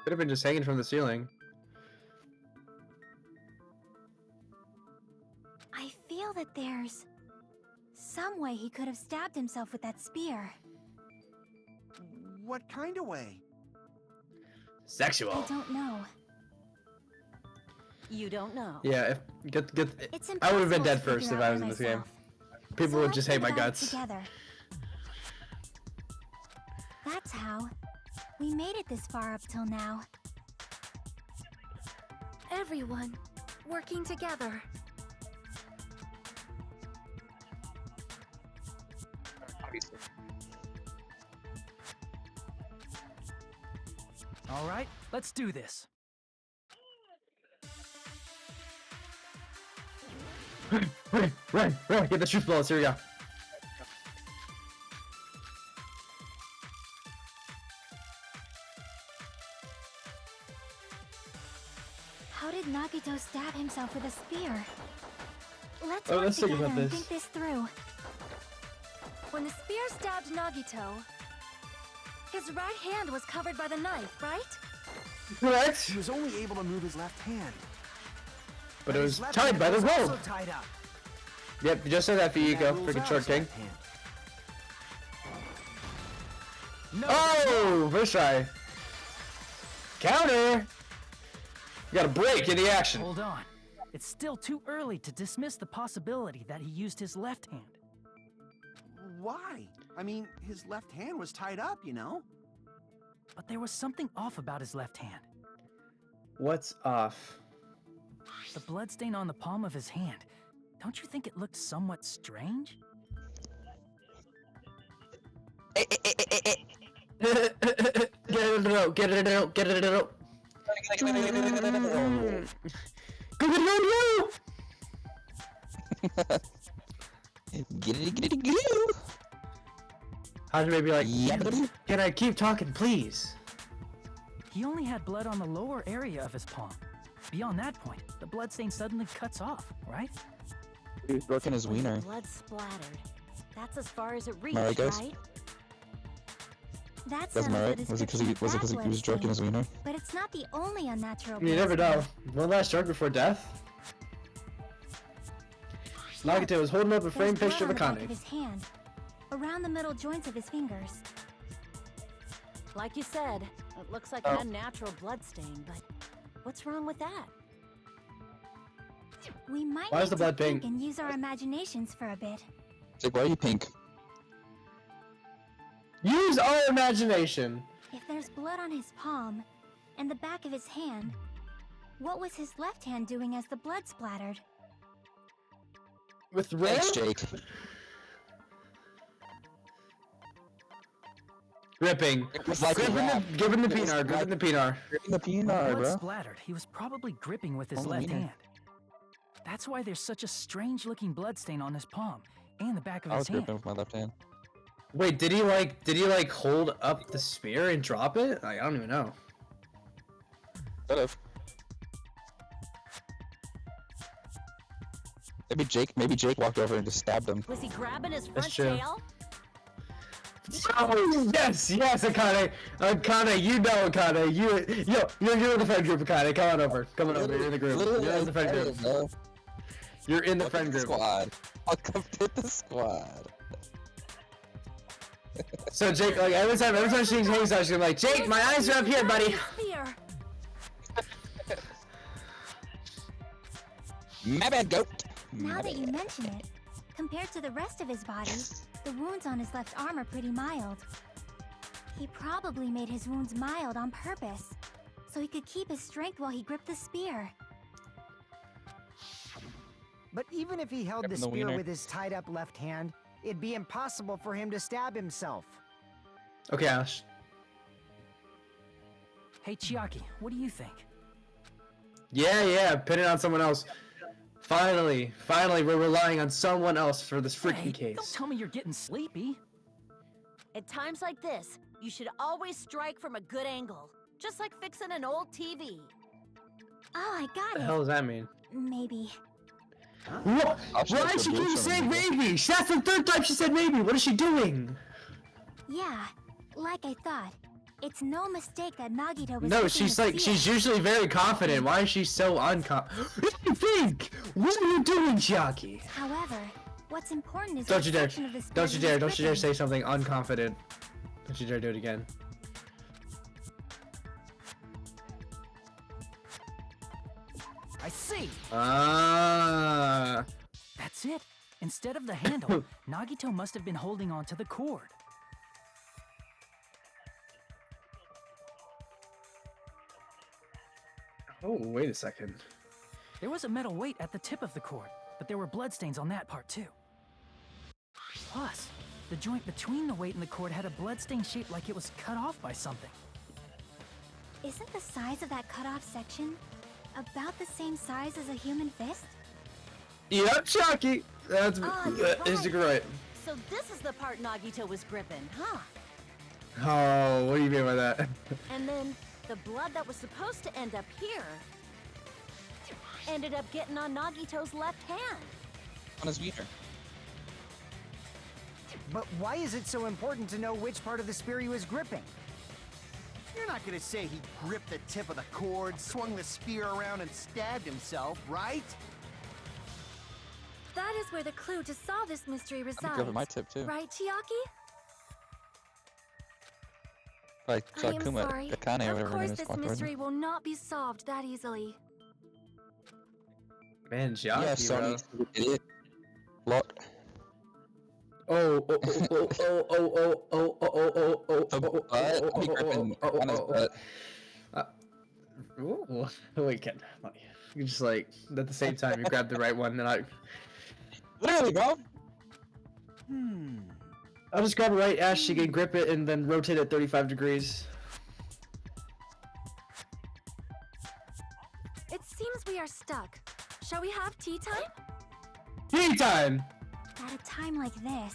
Could have been just hanging from the ceiling. I feel that there's some way he could have stabbed himself with that spear. What kind of way? Sexual. I don't know. You don't know. Yeah, if It's I would have been impossible dead to first figure if I out was by in this game. myself. People So would let's just hate think my about it guts. together. That's how we made it this far up till now. Everyone working together. All right, let's do this. Run! Get the truth bullets. Here we go. How did Nagito stab himself with a spear? Let's Oh, work let's think together about and this. think this through. When the spear stabbed Nagito, his right hand was covered by the knife, right? Correct. He was only able to move his left hand. But it was His left tied hand by the was also rope. tied up. Yep, you just said that for you, That go rules freaking out short his king. left hand. No, Oh, first try. Counter. You got a break in the action. Hold on. It's still too early to dismiss the possibility that he used his left hand. Why? I mean, his left hand was tied up, you know? But there was something off about his left hand. What's off? The bloodstain on the palm of his hand. Don't you think it looked somewhat strange? Get it out. Get it out. Get it out. Go. Get it. How'd you maybe like? Yeah, buddy. Can I keep talking, please? He only had blood on the lower area of his palm. Beyond that point, the bloodstain suddenly cuts off, right? He's broken his wiener. Blood splattered. That's as far as it Am reached, I right, guys? right? That That's sounds my like a right. Was it because description he was stroking his wiener? but it's not the only unnatural You never bloodstain. know. One last stroke before death. Nagito was holding up a There's framed blood picture of on the back Akane. of his hand, around the middle joints of his fingers. Like you said, it looks like an unnatural blood stain, but what's wrong with that? We might Why is need the blood to think pink? and use our imaginations for a bit. Jake, why are you pink? Use our imagination. If there's blood on his palm and the back of his hand, what was his left hand doing as the blood splattered? With red? Thanks, Jake. Gripping. Gripping the pinar. Gripping the pinar. Gripping the pinar, Blood bro. splattered. He was probably gripping with his Oh, left yeah. hand. That's why there's such a strange-looking blood stain on his palm and the back of I his was hand. gripping with my left hand. Wait, did he like hold up the spear and drop it? Like, I don't even know. Could've. Maybe Jake walked over and just stabbed him. Was he grabbing his That's front true. tail? Oh, yes, Akane. Akane, you know Akane. You're in the friend group, Akane. Come on over. You're in the group. You're in the friend group. You're in the friend group. Squad. I'll come to the squad. So Jake, like every time she hangs out, she's gonna be like, Jake, my eyes are up here, buddy. Spear. My bad, goat. Now that you mention it, compared to the rest of his body, the wounds on his left arm are pretty mild. He probably made his wounds mild on purpose, so he could keep his strength while he gripped the spear. But even if he held the Grabbing the spear wiener. with his tied up left hand, it'd be impossible for him to stab himself. Okay, Ash. Hey, Chiaki, what do you think? Yeah, pin it on someone else. Finally, we're relying on someone else for this freaking Hey, don't case. tell me you're getting sleepy. At times like this, you should always strike from a good angle. Just like fixing an old TV. Oh, I got What the it. hell does that mean? Maybe. What? I'll show Why you is she the keep blue saying film. maybe? That's the third time she said maybe. What is she doing? Yeah, like I thought. It's no mistake that Nagito was No, gripping she's the like, spear. she's usually very confident. Why is she so unconfident? Think! What are you doing, Chiaki? However, what's important is Don't what you dare. section of the spear Don't you he dare. was Don't you dare gripping. say something unconfident. Don't you dare do it again. I see. Ah. That's it. Instead of the handle, Nagito must have been holding on to the cord. Oh, wait a second. There was a metal weight at the tip of the cord, but there were bloodstains on that part too. Plus, the joint between the weight and the cord had a bloodstain shaped like it was cut off by something. Isn't the size of that cut-off section about the same size as a human fist? Yep, Chiaki. That's is right. So this is the part Nagito was gripping, huh? Oh, what do you mean by that? And then the blood that was supposed to end up here ended up getting on Nagito's left hand. On his wiener. But why is it so important to know which part of the spear he was gripping? You're not gonna say he gripped the tip of the cord, swung the spear around, and stabbed himself, right? That is where the clue to solve this mystery I'm resides. gripping my tip too. Right, Chiaki? Like I am Kuma, sorry. Akane, or Of whatever her course, name is. this walked towards me. mystery will not be solved that easily. Man, Chiaki, Yeah, bro. Sony, you idiot. Look. Oh, I'll be gripping on his butt. Ooh, wait, Ken. You just like at the same time you grab the right one, and Literally, bro. I'll just grab it right, Ash. She can grip it and then rotate it 35 degrees. It seems we are stuck. Shall we have tea time? Tea time. At a time like this,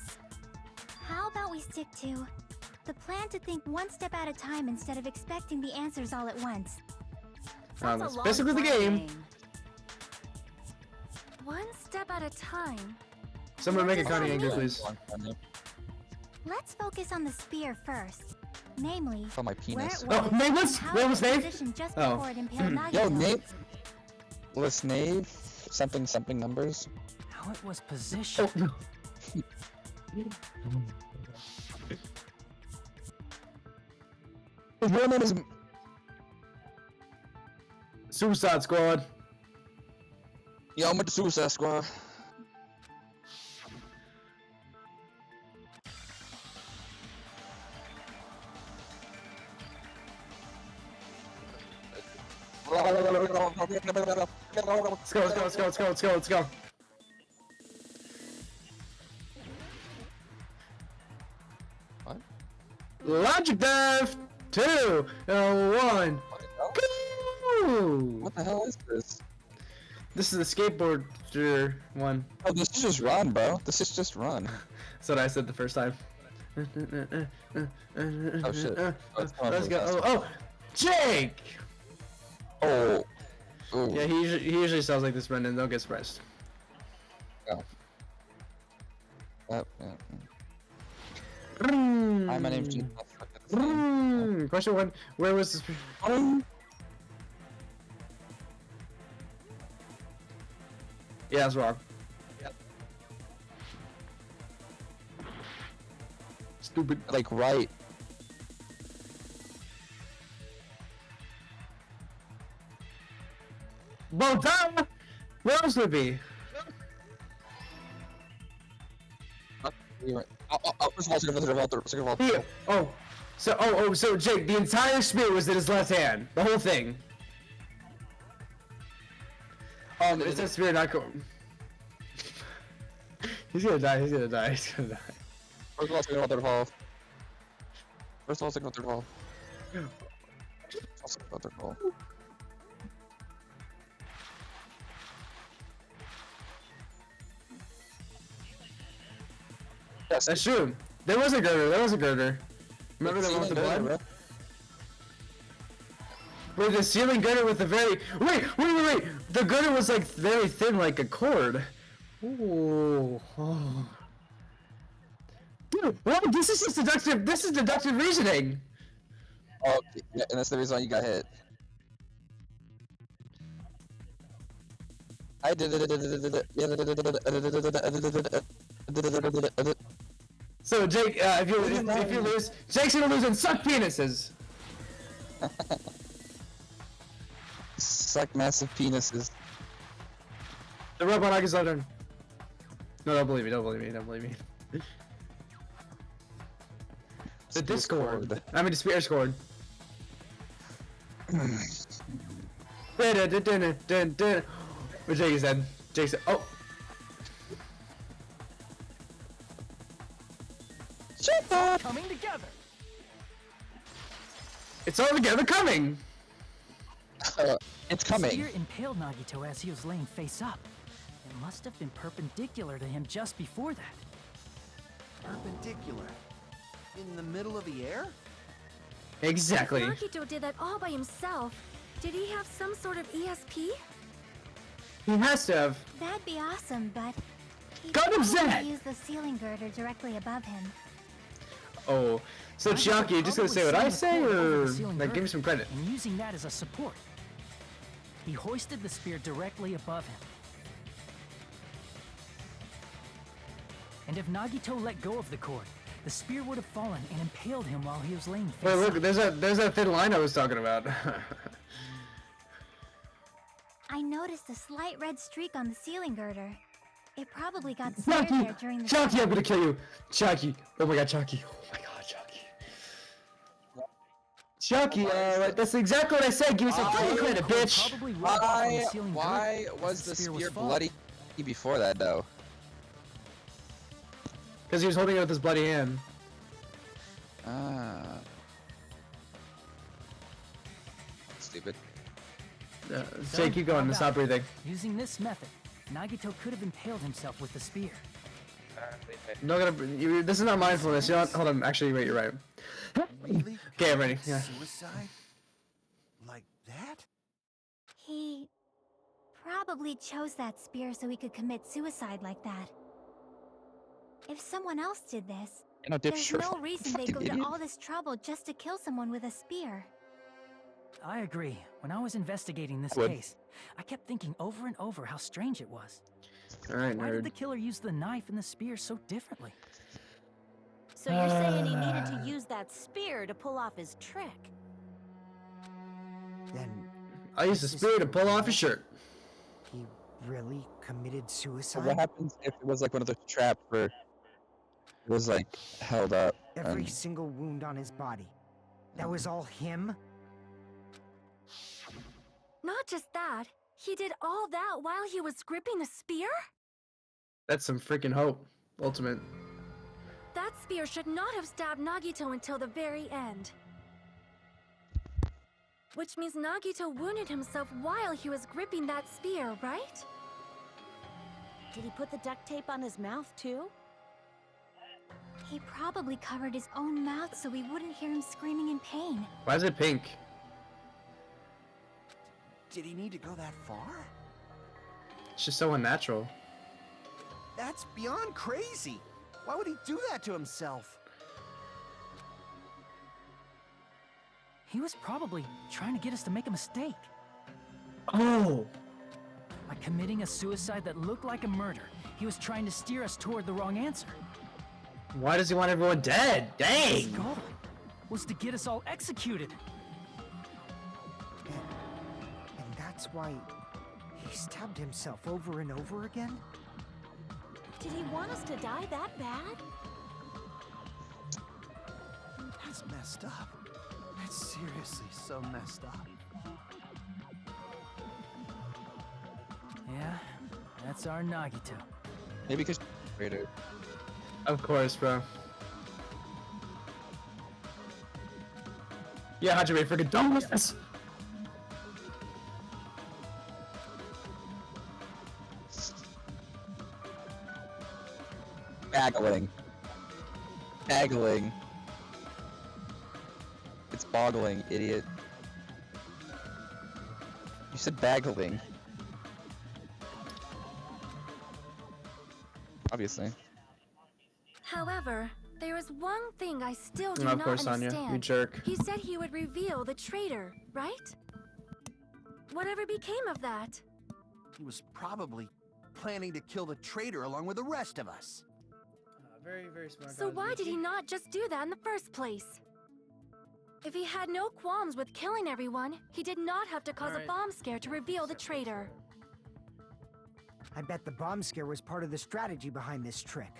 how about we stick to the plan to think one step at a time instead of expecting the answers all at once? That's basically the game. One step at a time. Someone make a Connie angry, mean? please. Let's focus on the spear first. Namely, Oh, my where penis. it was Oh, Nate, and how what it was Nate? positioned just Oh. before it impaled Nagito. Yo, Nate. List Nave. Something numbers. How it was positioned. His real name is Suicide Squad. Yeah, I'm with the Suicide Squad. Let's go. What? Logic dive! 2, 1. Go! What the hell is this? This is the skateboarder one. Oh, this is just run, bro. This is just run. That's what I said the first time. Oh shit. Let's go. Oh, Jake! Oh. Ooh. Yeah, he usually sounds like this, Brendan. Don't get surprised. Oh. Yeah. Hi, Hi, my name's Jake. Question 1. Where was this? Yeah, that's wrong. Yep. Stupid. Like, right. Well done! Where else would it be? First of all, Here. Oh. So Jake, the entire spear was in his left hand. The whole thing. It's a spear, not go. He's gonna die. First of all, second of all, third of all. First of all, second of all, third of all. Second of all, third of all. Yes, That's true. There was a girder. Remember the one with the blood? Wait, the ceiling girder with the very... Wait! The girder was like very thin, like a cord. Ooh. Oh. Dude, what? This is just deductive. This is deductive reasoning. Oh, yeah, and that's the reason why you got hit. I did it. So Jake, if you lose, Jake's gonna lose and suck penises. Suck massive penises. The robot is done. No, don't believe me. The Discord. I mean, the spear scored. What Jake said. Oh. Shut up! Coming together. It's all together coming. It's coming. Spear impaled Nagito as he was laying face up. It must have been perpendicular to him just before that. Perpendicular? In the middle of the air? Exactly. Nagito did that all by himself. Did he have some sort of ESP? He has to have. That'd be awesome, but he God of Zed! probably used the ceiling girder directly above him. Oh, so Chiaki, you just gonna say what I say, or like give me some credit? And using that as a support. He hoisted the spear directly above him. And if Nagito let go of the cord, the spear would have fallen and impaled him while he was laying face Wait, look, up. there's that thin line I was talking about. I noticed a slight red streak on the ceiling girder. It probably got snared there during the Chucky, I'm struggle. gonna kill you. Chucky. Oh my god, Chucky. Oh my god, Chucky. Chucky, that's exactly what I said. Give me some fucking credit, bitch. Probably rolled off on the ceiling Why girder was as the spear spear falling. bloody before that, though? Because he was holding it with his bloody hand. Ah. Stupid. Jake, keep going. Stop breathing. Using this method, Nagito could have impaled himself with the spear. Not gonna. This is not mindfulness. You know what? Hold on. Actually, wait. You're right. Really? Okay, I'm ready. Yeah. Suicide? Like that? He probably chose that spear so he could commit suicide like that. If someone else did this, there's no reason they'd go to all this trouble just to kill someone with a spear. I agree. When I was investigating this Would. case, I kept thinking over and over how strange it was. All right, Why did nerd. the killer use the knife and the spear so differently? So you're saying he needed to use that spear to pull off his trick? Then I used the spear to pull off his shirt. he really committed So suicide? what happens if it was like one of those traps where it was like held up? Every and- single wound on his body. That was all him? Not just that, he did all that while he was gripping the spear? That's some freaking hope. Ultimate. That spear should not have stabbed Nagito until the very end. Which means Nagito wounded himself while he was gripping that spear, right? Did he put the duct tape on his mouth too? He probably covered his own mouth so we wouldn't hear him screaming in pain. Why is it pink? Did he need to go that far? It's just so unnatural. That's beyond crazy. Why would he do that to himself? He was probably trying to get us to make a mistake. Oh. By committing a suicide that looked like a murder, he was trying to steer us toward the wrong answer. Why does he want everyone dead? His Dang. goal was to get us all executed. And that's why he stabbed himself over and over again? Did he want us to die that bad? That's messed up. That's seriously so messed up. Yeah, that's our Nagito. Maybe because traitor. Of course, bro. Yeah, Hajime, freaking done with this. Bagling. Bagling. It's boggling, idiot. You said bagling. Obviously. However, there is one thing I still do Of not course, Anya, understand. you jerk. He said he would reveal the traitor, right? Whatever became of that? He was probably planning to kill the traitor along with the rest of us. Very, very smart. So why did he not just do that in the first place? If he had no qualms with killing everyone, he did not have to cause a bomb scare to reveal the traitor. I bet the bomb scare was part of the strategy behind this trick.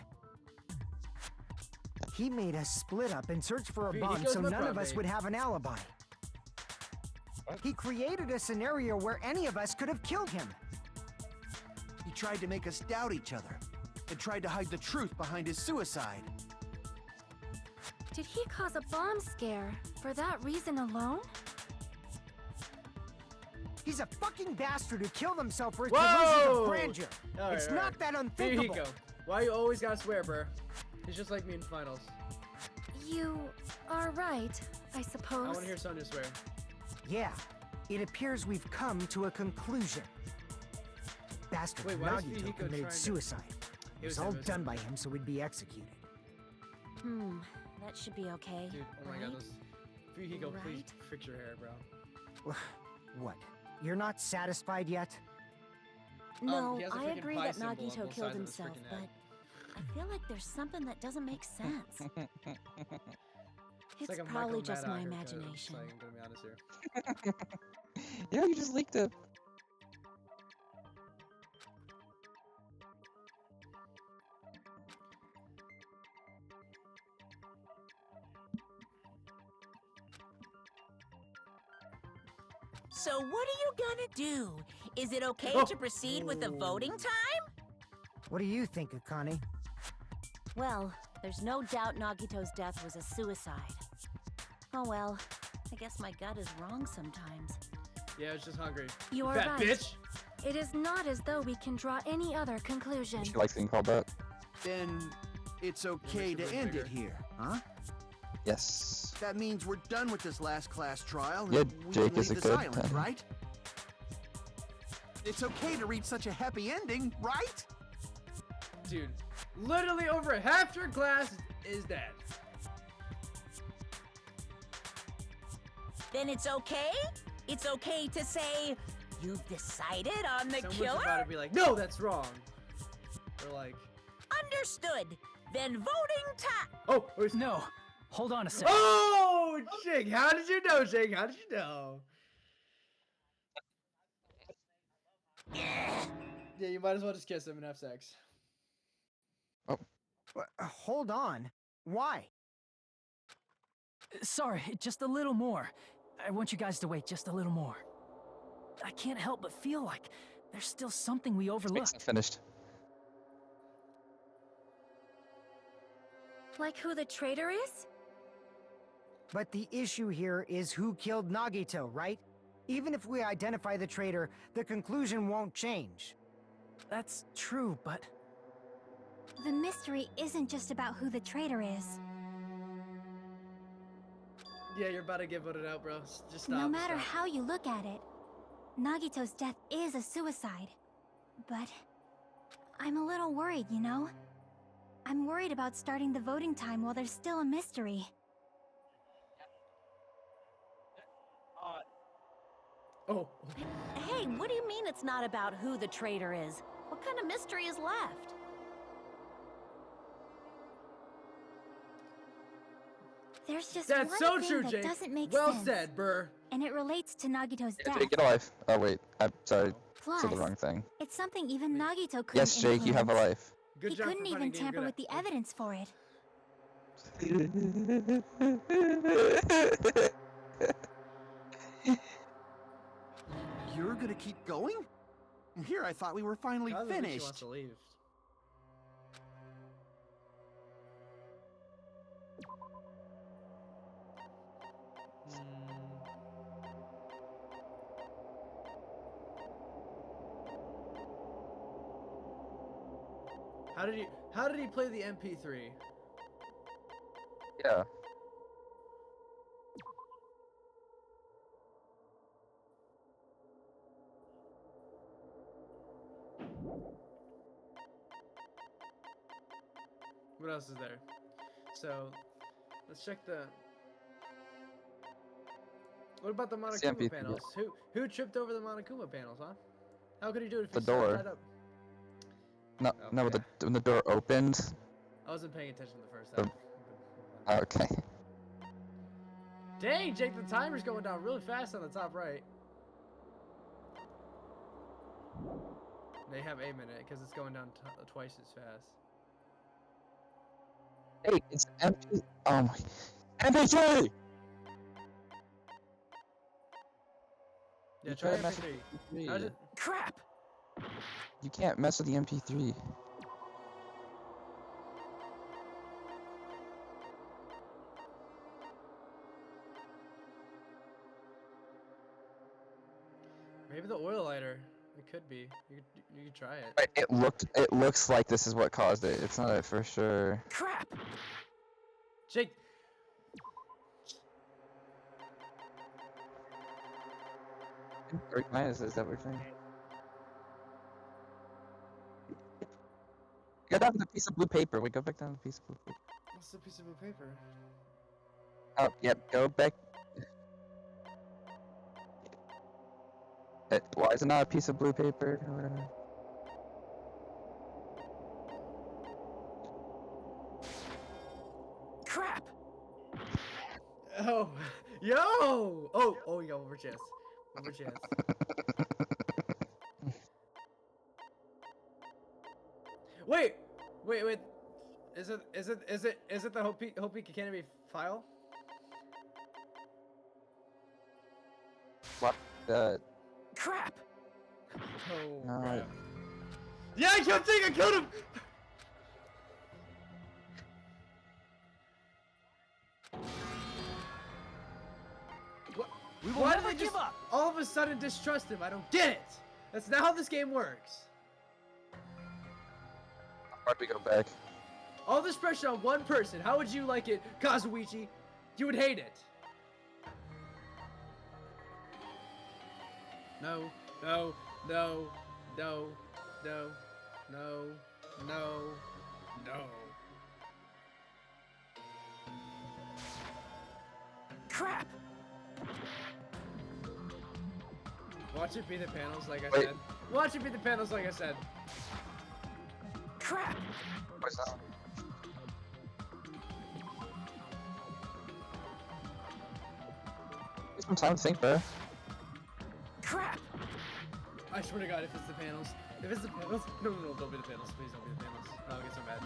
He made us split up and search for a bomb so none of us would have an alibi. He created a scenario where any of us could have killed him. He tried to make us doubt each other and tried to hide the truth behind his suicide. Did he cause a bomb scare for that reason alone? He's a fucking bastard who killed himself for his Whoa! delusions of grandeur. It's not that unthinkable. Here you go. Why you always gotta swear, bro? He's just like me in finals. You are right, I suppose. I want to hear Sonya swear. Yeah, it appears we've come to a conclusion. Bastard Wait, why is Nagito Fihiko trying committed to- suicide. It was all him, done by him so he'd be executed. That should be okay. Dude, oh my right? god, this. Fihiko, please Right? fix your hair, bro. What? You're not satisfied yet? No, he has a I freaking agree pie that symbol on Nagito both killed sides of his himself, freaking but head. I feel like there's something that doesn't make sense. It's like a probably Michael just Maddow my haircut, imagination. Like, I'm gonna be honest here. Yeah, you just leaked it. So what are you gonna do? Is it okay to proceed with the voting time? What do you think, Akane? Well, there's no doubt Nagito's death was a suicide. Oh well, I guess my gut is wrong sometimes. Yeah, it's just hungry. You are Fat right. bitch. It is not as though we can draw any other conclusion. She likes being called that. Then it's okay to end it here, huh? Yes. That means we're done with this last class trial and Yeah, we Jake can is leave a this good island, time. right? It's okay to reach such a happy ending, right? Dude, literally over half your class is dead. Then it's okay? It's okay to say, you've decided on the Someone's killer? about to be like, no, that's wrong. Or like... Understood. Then voting time. Oh, where's... No. Hold on a second. Oh, Jake, how did you know, Jake? How did you know? Yeah, you might as well just kiss him and have sex. Oh. Hold on. Why? Sorry, just a little more. I want you guys to wait just a little more. I can't help but feel like there's still something we overlooked. Finished. Like who the traitor is? But the issue here is who killed Nagito, right? Even if we identify the traitor, the conclusion won't change. That's true, but... The mystery isn't just about who the traitor is. Yeah, you're about to get voted out, bro. Just stop. No matter stop. how you look at it, Nagito's death is a suicide. But I'm a little worried, you know? I'm worried about starting the voting time while there's still a mystery. Oh. Hey, what do you mean it's not about who the traitor is? What kind of mystery is left? There's just That's one so thing true, that Jake. doesn't make Well sense. said, Burr. And it relates to Nagito's Yeah, death. Jake, get a life. Oh wait, I'm sorry. Plus, Said the wrong thing. it's something even Nagito couldn't Yes, Jake, you have a influence. life. Good He job couldn't for even finding game. tamper Good with the evidence for it. You're gonna keep going? Here, I thought we were finally Kyle looks like she finished. wants to leave. How did he play the MP3? Yeah. What else is there? So, let's check the... What about the Monokuma MP3. panels? Who tripped over the Monokuma panels, huh? How could he do it if The he started door. right up? No, no, Okay. when the door opened. I wasn't paying attention the first The- time. Okay. Dang, Jake, the timer's going down really fast on the top right. They have a minute because it's going down twice as fast. Hey, it's MP. Oh my. MP3! Yeah, You try tried messing MP3. with the How's MP3. it? Crap! You can't mess with the MP3. Maybe the oil lighter. It could be. You could try it. Wait, it looks like this is what caused it. It's not it for sure. Crap! Jake. Minus is that what you're saying? Go down to the piece of blue paper. We go back down to the piece of blue paper. What's the piece of blue paper? Oh, yep. Go back. Why is it not a piece of blue paper? Crap! Oh, yo! Oh, you got one more chance. One more chance. Wait. Is it the Hopi Academy file? What? Crap! Oh, No. crap. Yeah, I killed Jake! I killed him! We will Why never did they give just up! all of a sudden distrust him? I don't get it! That's not how this game works. Why'd we go back? All this pressure on one person. How would you like it, Kazuichi? You would hate it. No, no, no, no, no, no, no, no. Crap! Watch it be the panels like I Wait. said. Watch it be the panels like I said. Crap! Where's that? Give some time to think, bro. Crap! I swear to God, if it's the panels. If it's the panels. No, don't be the panels. Please don't be the panels. Oh, it gets so bad.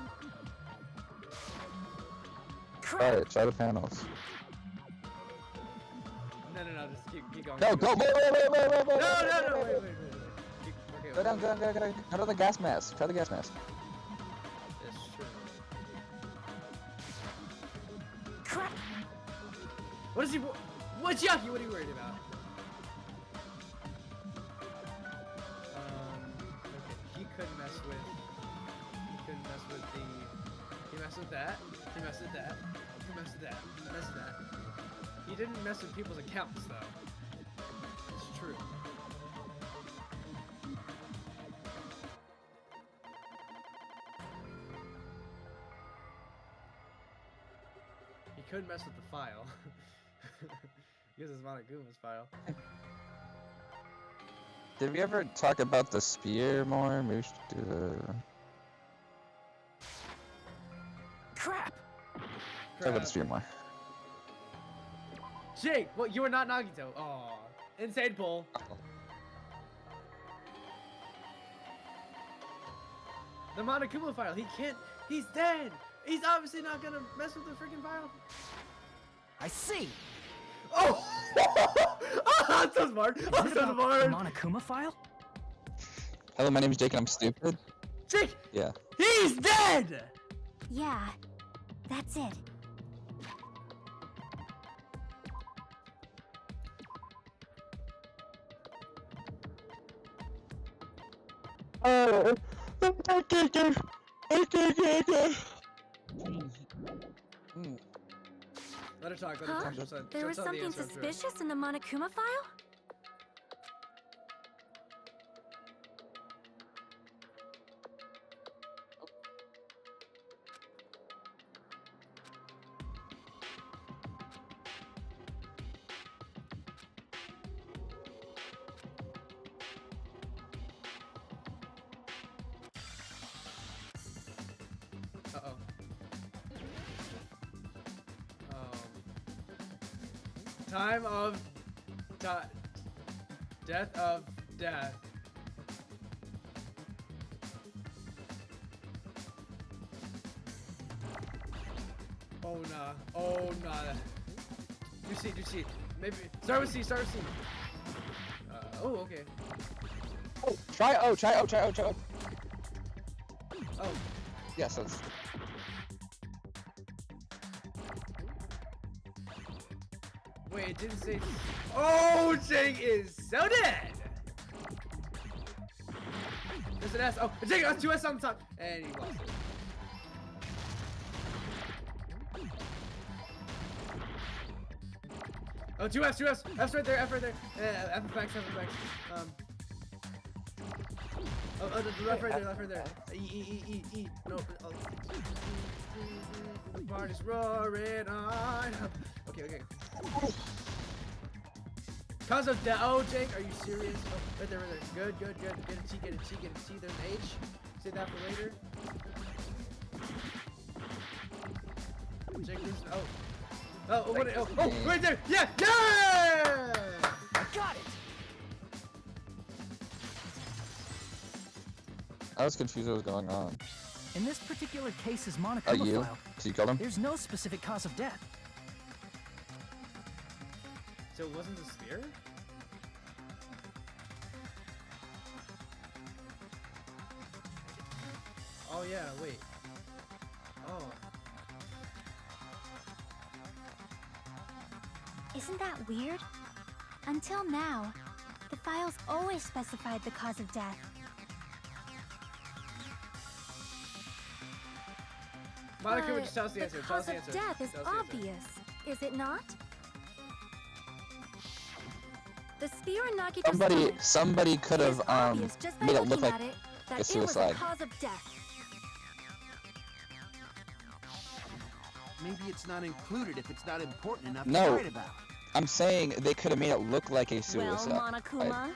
Alright, try the panels. No, just keep going. No, go, wait. No, wait. Go down. Go to the gas mask. Try the gas mask. It's true. Crap! What is he? What's Yucky? What are you worried about? Okay, he couldn't mess with. He couldn't mess with the. He messed with that. He messed with that. He messed with that. He messed with that. He didn't mess with people's accounts though. It's true. He couldn't mess with the file. Because it's Monoguma's file. Did we ever talk about the spear more? Maybe we should do the... Crap! Talk about the spear more. Jake, well, you are not Nagito. Aw. Insane pull. The Monokuma file. He can't. He's dead. He's obviously not gonna mess with the freaking file. I see! Oh! Oh, that's so smart. That's so smart. The Monokuma file? Hello, my name is Jake and I'm stupid. Jake! Yeah. He's dead! Yeah, that's it. Oh. Let her talk. Let her Huh? talk. She'll There was tell the something answer, I'm sure. suspicious in the Monokuma file? Uh-oh. Time of... Death of death. Oh, nah. Oh, nah. Do C. Maybe... Start with C. Oh, okay. Try O. Oh. Yes, that's... Wait, it didn't say... Oh, Jake is so dead! There's an S. Oh, Jake has 2 S on the top. And he lost it. Oh, 2 F's. F's right there, F right there. F effects. Oh, the left right there. E. No. Oh. The party's roaring on. Okay. Cause of death. Oh, Jake, are you serious? Oh, right there. Good. Get a T. There's an H. Save that for later. Jake, this. Oh, what? Oh, right there. Yeah. I got it! I was confused what was going on. In this particular case's Monokuma You? file, So you killed him? there's no specific cause of death. So it wasn't the spear? Oh yeah, wait. Oh. Isn't that weird? Until now, the files always specified the cause of death. Monica, just tell us the answer. The cause of death is obvious, is it not? The spear in Nagito's stomach Somebody could is have obvious just by made it look looking like at it that a it was suicide. a cause of death. Maybe it's not included if it's not important enough No. to write about. I'm saying they could have made it look like a suicide. Well, Monokuma,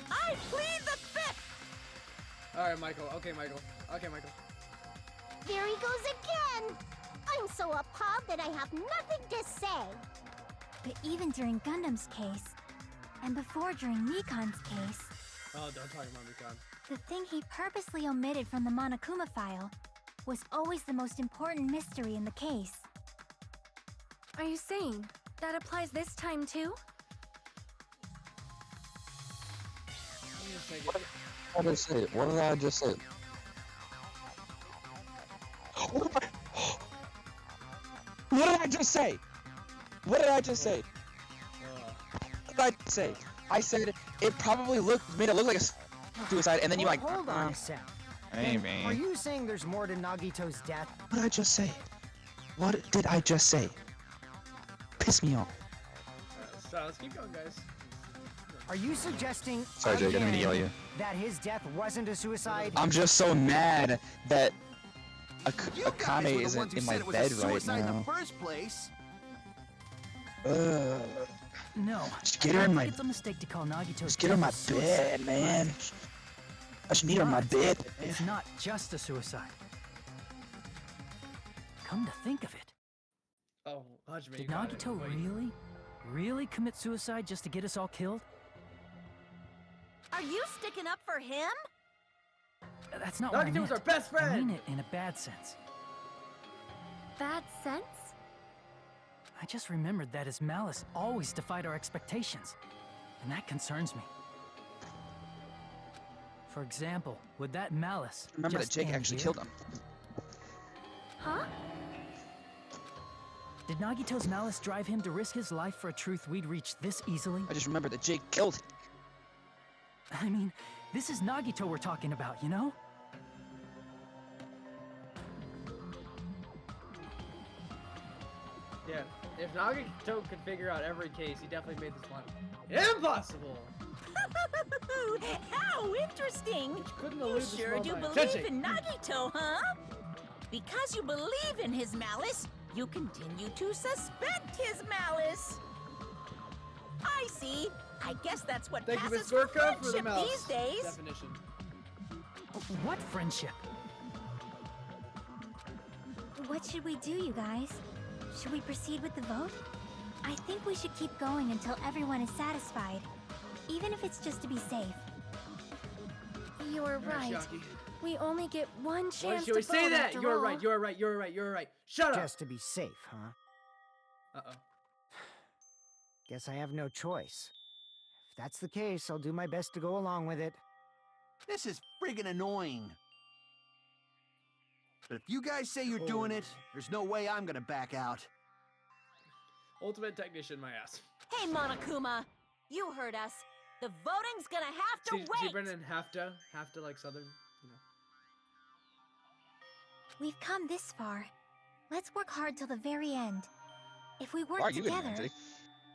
I plead the fifth! Alright, Michael. Okay, Michael. Okay, Michael. There he goes again! I'm so appalled that I have nothing to say. But even during Gundam's case, and before during Nikon's case, Oh, don't talk about Mikon. the thing he purposely omitted from the Monokuma file was always the most important mystery in the case. Are you saying that applies this time too? What did I say? What did I just say? What did I just say? What did I just say? What did I just say? I said it probably made it look like a suicide, and then you like. Hold on a sec. Hey, Then, man. Are you saying there's more to Nagito's death? What did I just say? What did I just say? Piss me off. So let's keep going, guys. Are you suggesting Sorry, Jake, I didn't mean to yell at you. that his death wasn't a suicide? I'm just so mad that You Akame guys were the isn't ones who in said my it was bed a right suicide in now. the first place. No. Just get her in my. It's a mistake to call Nagito's Just get her in my death a suicide. bed, man. I just need her in my bed. It's not just a suicide. Come to think of it, Oh, Hajime. did Nagito really commit suicide just to get us all killed? Are you sticking up for him? That's not what I Nagito meant. was our best I friend! mean it in a bad sense. Bad sense? I just remembered that his malice always defied our expectations, and that concerns me. For example, would that malice Remember that just Jake end actually here? killed him. Huh? Did Nagito's malice drive him to risk his life for a truth we'd reach this easily? I just remember that Jake killed him. I mean, this is Nagito we're talking about, you know? Yeah, if Nagito could figure out every case, he definitely made this one impossible! How interesting! Couldn't You elude this sure do moment. believe Touching. in Nagito, huh? Because you believe in his malice, you continue to suspect his malice. I see. I guess that's what Thank you, passes Miss for Gorka, for the friendship mouse these days. definition. What friendship? What should we do, you guys? Should we proceed with the vote? I think we should keep going until everyone is satisfied, even if it's just to be safe. You're right. Shaki. We only get one Why chance should to we say vote that? after You're all. right, you're right, you're right, you're right. Shut up! Just to be safe, huh? Uh-oh. Guess I have no choice. If that's the case, I'll do my best to go along with it. This is friggin' annoying. But if you guys say you're doing it, there's no way I'm gonna back out. Ultimate technician, my ass. Hey, Monokuma. You heard us. The voting's gonna have to See, wait. Brendan, have to like Southern, you know. We've come this far. Let's work hard till the very end. If we Why work are you in together, there, Jake?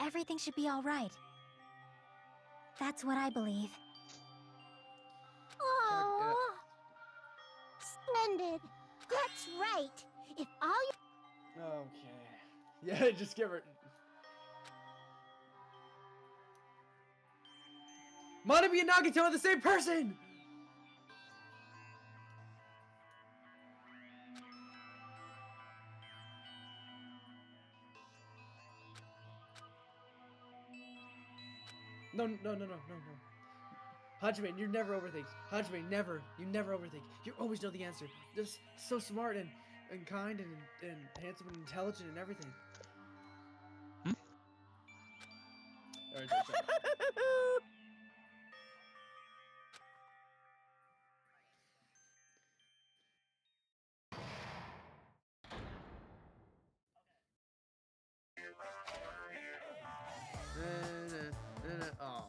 everything should be all right. That's what I believe. Oh, splendid. That's right. If all you... Okay. Yeah, just give her. Monobi and Nagito are the same person! No. Hajime, you never overthink. Hajime, never. You never overthink. You always know the answer. Just so smart and kind and handsome and intelligent and everything. Alright, shut up. Oh.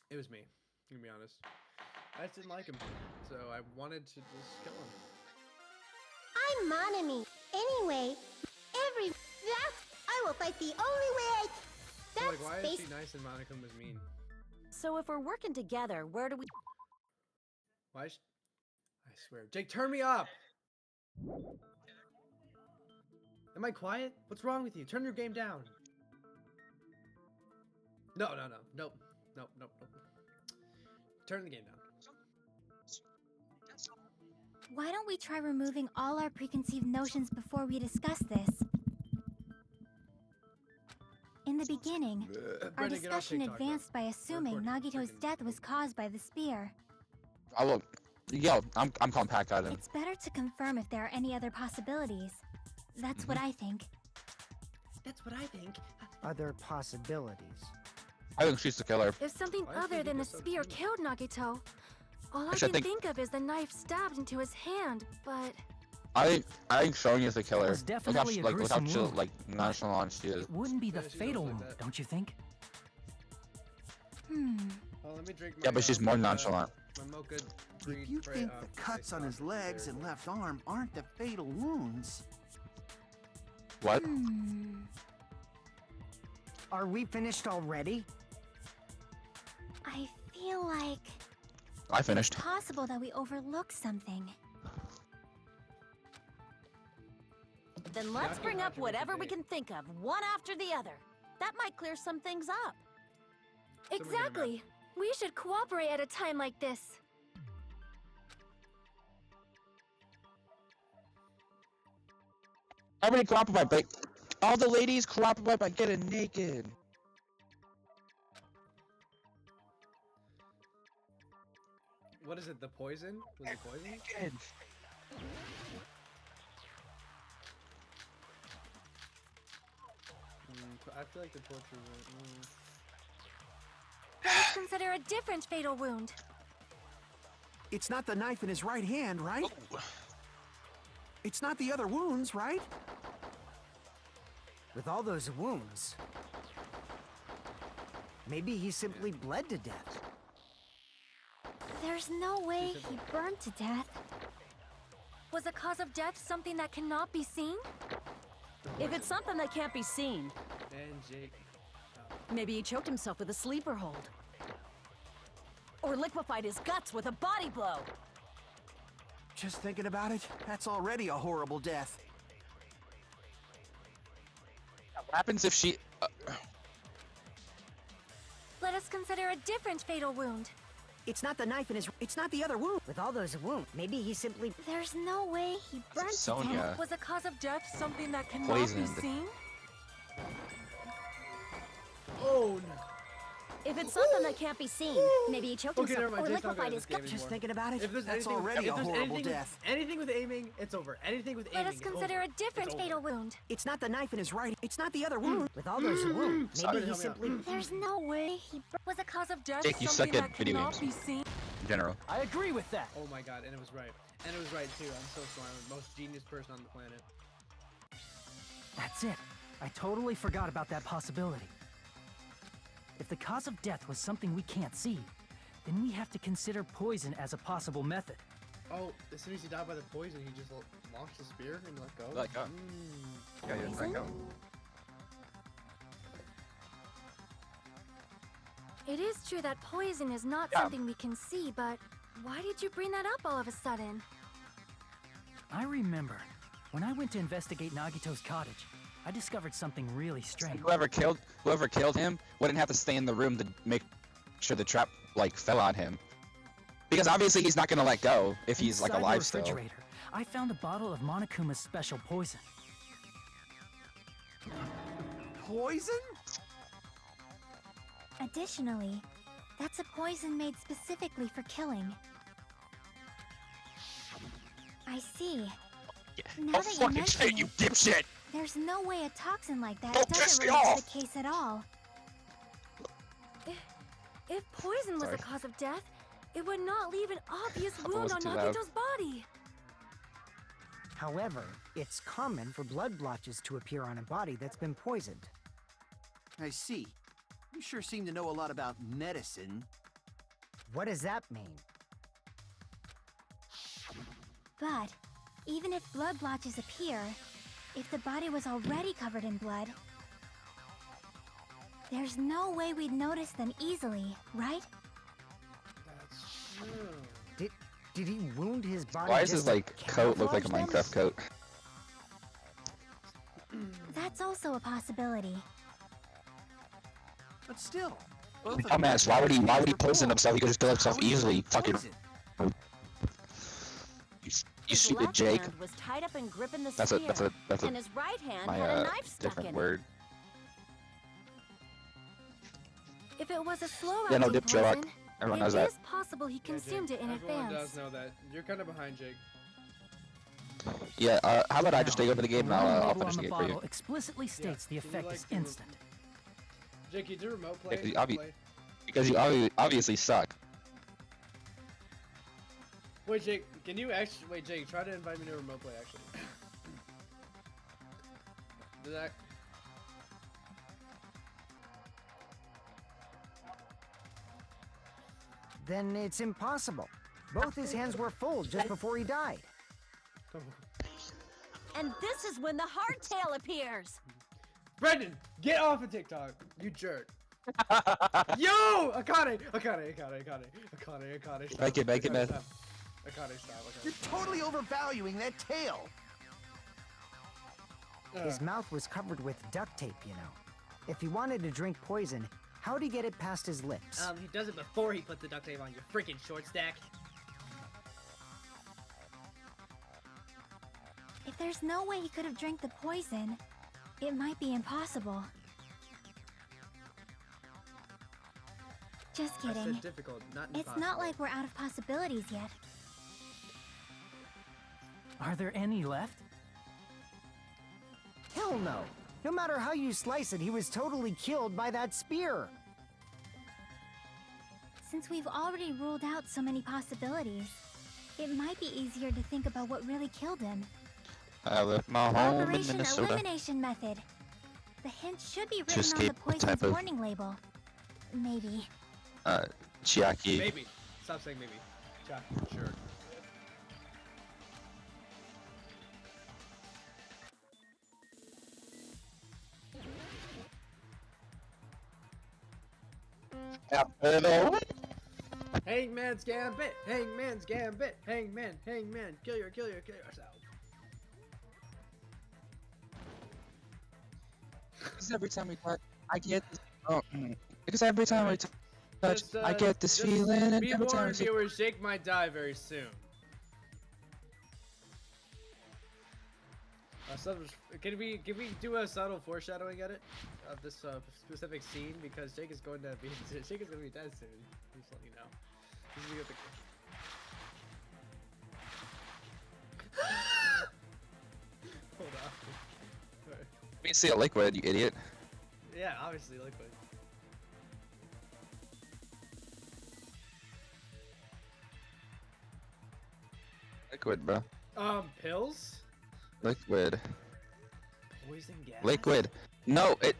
It was me, to be honest. I just didn't like him, so I wanted to just kill him. I'm Monami. Anyway, I will fight the only way I can. So, That's like, why is basic. she nice and Monica was mean? So if we're working together, where do we... Why is swear. Jake, turn me up! Am I quiet? What's wrong with you? Turn your game down. No. Nope. Turn the game down. Why don't we try removing all our preconceived notions before we discuss this? In the beginning, our Brandon, get off discussion TikTok, bro. advanced by assuming recording. Nagito's death was caused by the spear. I will. Yo, I'm calling Pat out. It's better to confirm if there are any other possibilities. That's what I think. That's what I think. Other possibilities. I think she's the killer. If something Why is other he than a so spear cute? killed Nagito, all I Actually, I can think- think of is the knife stabbed into his hand, but... I think Sonya's the killer. was definitely a look how gruesome she, wound. like nonchalant she is. It wouldn't be the Yeah, she fatal looks like wound, that. don't you think? Oh, let me drink my, Yeah, but she's more nonchalant. My mocha If you think the cuts on his legs and left arm aren't the fatal wounds, What? Are we finished already? I feel like I finished. it's possible that we overlooked something. Then let's bring up whatever we can think of, one after the other. That might clear some things up. Exactly! We should cooperate at a time like this. Everybody cooperate by all the ladies cooperate by getting naked. What is it? The poison? Was it poison? I feel like the torture was. Let's consider a different fatal wound. it's not the knife in his right hand, right? It's not the other wounds, right? With all those wounds, maybe he simply bled to death. There's no way he burned to death. Was the cause of death something that cannot be seen? If it's something that can't be seen, And Jake. maybe he choked himself with a sleeper hold. Or liquefied his guts with a body blow. Just thinking about it, that's already a horrible death. What happens if she? Let us consider a different fatal wound. It's not the knife in his. It's not the other wound. With all those wounds, maybe he simply. There's no way he burned to Sonya. death. Was the cause of death something that cannot Poisoned. be seen? Oh no. If it's something that can't be seen, maybe he choked Okay, never himself mind. or Jake's not good liquefied at his this game guts. Just anymore. thinking about it, If there's that's anything, already if a there's horrible anything death. With, anything with aiming, it's over. Anything with aiming. Let us is consider over. a different It's fatal over. wound. It's not the knife in his right. It's not the other wound. With all those wounds, Stop maybe it, he help me out. simply. There's no way he Was the cause of death Jake, you something suck at that video cannot games. be seen? In general. I agree with that. Oh my god, and it was right. And it was right too. I'm so smart. I'm the most genius person on the planet. That's it. I totally forgot about that possibility. If the cause of death was something we can't see, then we have to consider poison as a possible method. Oh, as soon as he died by the poison, he just launched the spear and let go. Let go. Yeah, you didn't let go. It is true that poison is not Yeah. something we can see, but why did you bring that up all of a sudden? I remember, when I went to investigate Nagito's cottage, I discovered something really strange. Whoever killed him wouldn't have to stay in the room to make sure the trap like fell on him. Because obviously he's not gonna let go if he's like Inside the alive still. refrigerator, I found a bottle of Monokuma's special poison. Poison? Additionally, that's a poison made specifically for killing. I see. Now Oh that you fucking mention shit, you it, dipshit! there's no way a toxin like that Don't piss doesn't me relate to off! the case at all. If poison was Sorry. the cause of death, it would not leave an obvious That wound was on too loud. Nagito's body. However, it's common for blood blotches to appear on a body that's been poisoned. I see. You sure seem to know a lot about medicine. What does that mean? But even if blood blotches appear, if the body was already covered in blood, there's no way we'd notice them easily, right? That's true. Did he wound his body? Why does just his to like coat look like a camouflage Minecraft coat? That's also a possibility. But still. Dumbass, why would he poison himself? He could just kill himself easily. Fucking. You His stupid left Jake. hand was tied up and gripping the That's a spear, that's and a his right hand my had a knife stuck different in word. If it was a slow Yeah, no, acting dip Sherlock. poison, Everyone it knows that. is possible he consumed it in Everyone advance. does know that. You're kind of behind, Jake. Yeah, how about I just take over the game and warning I'll label finish on the the game for you. bottle explicitly states the Can you, effect like, is do- instant. Jake, you do remote play? Yeah, because you obviously suck. Wait, Jake, can you actually... Wait, Jake, try to invite me to remote play, actually. Did that... Then it's impossible. Both his hands were full just before he died. And this is when the hardtail appears. Brendan, get off of TikTok, you jerk. Yo! Akane, stop. Make it, man. Akane, stop. You're totally overvaluing that tail. His mouth was covered with duct tape, you know. If he wanted to drink poison, how'd he get it past his lips? He does it before he puts the duct tape on your freaking short stack. If there's no way he could have drank the poison, it might be impossible. Just I kidding. said difficult, not impossible. It's not like we're out of possibilities yet. Are there any left? Hell no. No matter how you slice it, he was totally killed by that spear. Since we've already ruled out so many possibilities, it might be easier to think about what really killed him. I left my home in Operation Minnesota. Elimination Method. The hint should be To written on the escape what poison's type of- warning label. Maybe. Chiaki. Maybe. Stop saying maybe. Jack, sure. Hangman's Gambit! Hangman's Gambit! Hangman! Kill yourself. Because every time we touch, I get this. Because every time we touch, I get this feeling, and Be every time warned, viewers, Jake might die very soon. Can we do a subtle foreshadowing edit of this specific scene, because Jake is going to be dead soon. Just let you know. This is Hold on. Alright. We see a liquid, you idiot. Yeah, obviously liquid. Liquid, bro. Pills? Liquid. Poison gas? Liquid. No, it.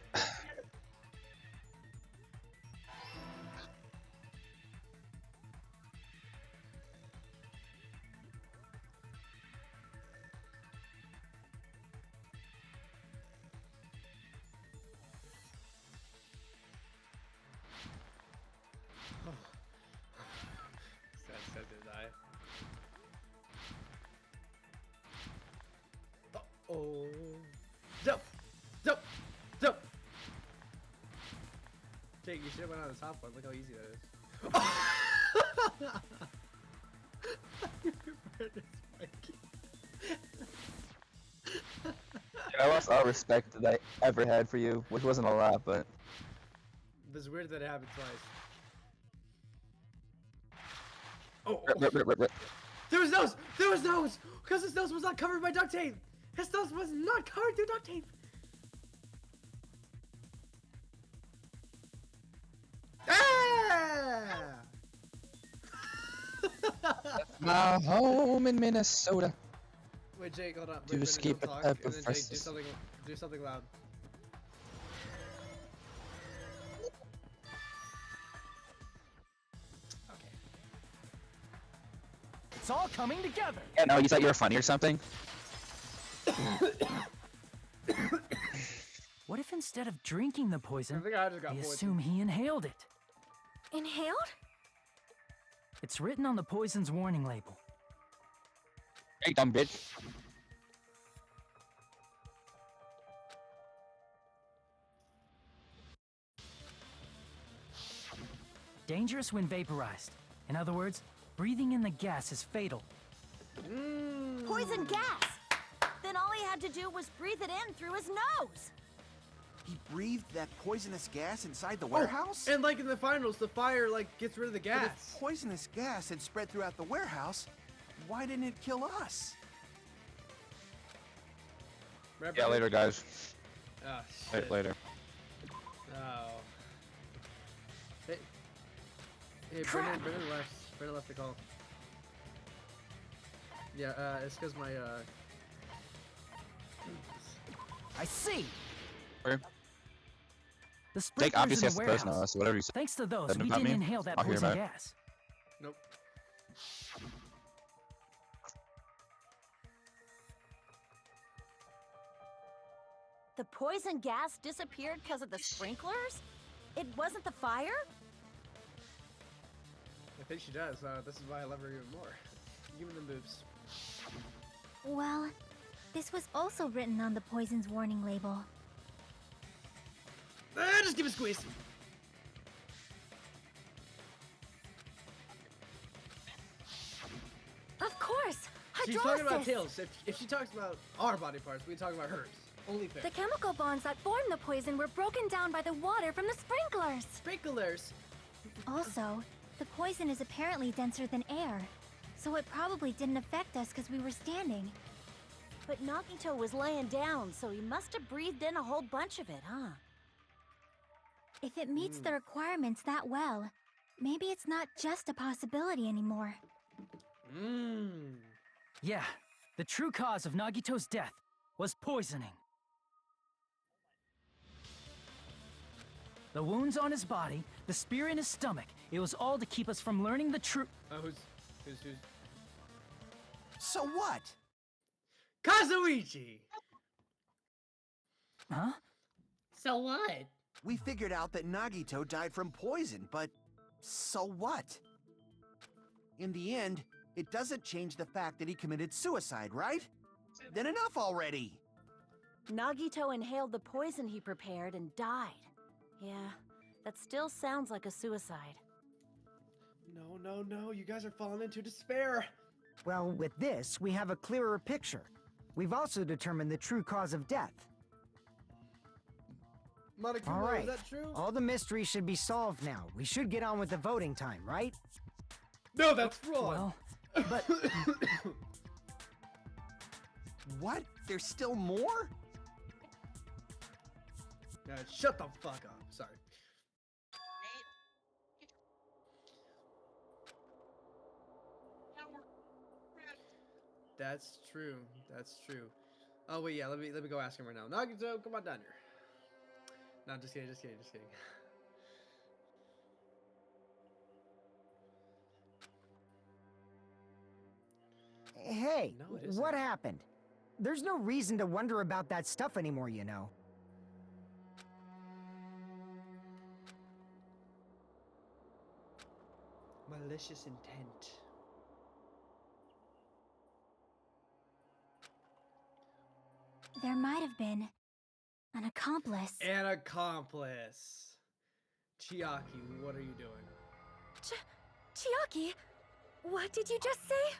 Sad to die. Oh. Jump! Jake, you should have went on the top one. Look how easy that is. I lost all respect that I ever had for you, which wasn't a lot, but. It's weird that it happened twice. Rip. There was nose! Because his nose was not covered by duct tape! His nose was not covered through duct tape! Ah! My home in Minnesota. Wait, Jake, hold on. To escape a talk, type and of then Jake, crisis. do something loud. It's all coming together. Yeah, no, you thought you were funny or something? What if instead of drinking the poison, I think I just got we poisoned. assume he inhaled it? Inhaled? It's written on the poison's warning label. Hey, dumb bitch. Dangerous when vaporized. In other words, breathing in the gas is fatal. Poison gas! Then all he had to do was breathe it in through his nose! He breathed that poisonous gas inside the warehouse? And like in the finals, the fire like gets rid of the But gas. if poisonous gas had spread throughout the warehouse, why didn't it kill us? Right, Yeah, later, guys. Oh, shit. Later. Oh. Hey, Brennan left. Brennan left the call. Yeah, it's because my, I see. Where? The Jake sprinklers obviously in has the to post now, warehouse. so whatever you say. Thanks to those, Doesn't we about didn't me. inhale that I'll hear poison about it. gas. Nope. The poison gas disappeared because of the sprinklers? It wasn't the fire? I think she does. This is why I love her even more. Give me them boobs. Well, this was also written on the poison's warning label. Just give it a squeeze. Of course! She's talking about Hydrolysis! Tails. If she talks about our body parts, we talk about hers. Only fair. The chemical bonds that formed the poison were broken down by the water from the sprinklers! Sprinklers! Also, the poison is apparently denser than air, so it probably didn't affect us because we were standing. But Nagito was laying down, so he must have breathed in a whole bunch of it, huh? If it meets the requirements that well, maybe it's not just a possibility anymore. Yeah, the true cause of Nagito's death was poisoning. The wounds on his body, the spear in his stomach, it was all to keep us from learning the truth. Who's? So what? Kazuichi! Huh? So what? We figured out that Nagito died from poison, but so what? In the end, it doesn't change the fact that he committed suicide, right? Then enough already! Nagito inhaled the poison he prepared and died. Yeah, that still sounds like a suicide. No, you guys are falling into despair. Well, with this, we have a clearer picture. We've also determined the true cause of death. Monokuma, All right, is that true? all the mysteries should be solved now. We should get on with the voting time, right? No, that's wrong. Well, but What? There's still more? Shut the fuck up. Sorry. That's true. That's true. Oh wait, yeah. Let me go ask him right now. Nagito, come on down here. No, just kidding. Hey, No, it isn't. what happened? There's no reason to wonder about that stuff anymore, you know. Malicious intent. There might have been an accomplice. An accomplice. Chiaki, what are you doing? Chiaki, what did you just say?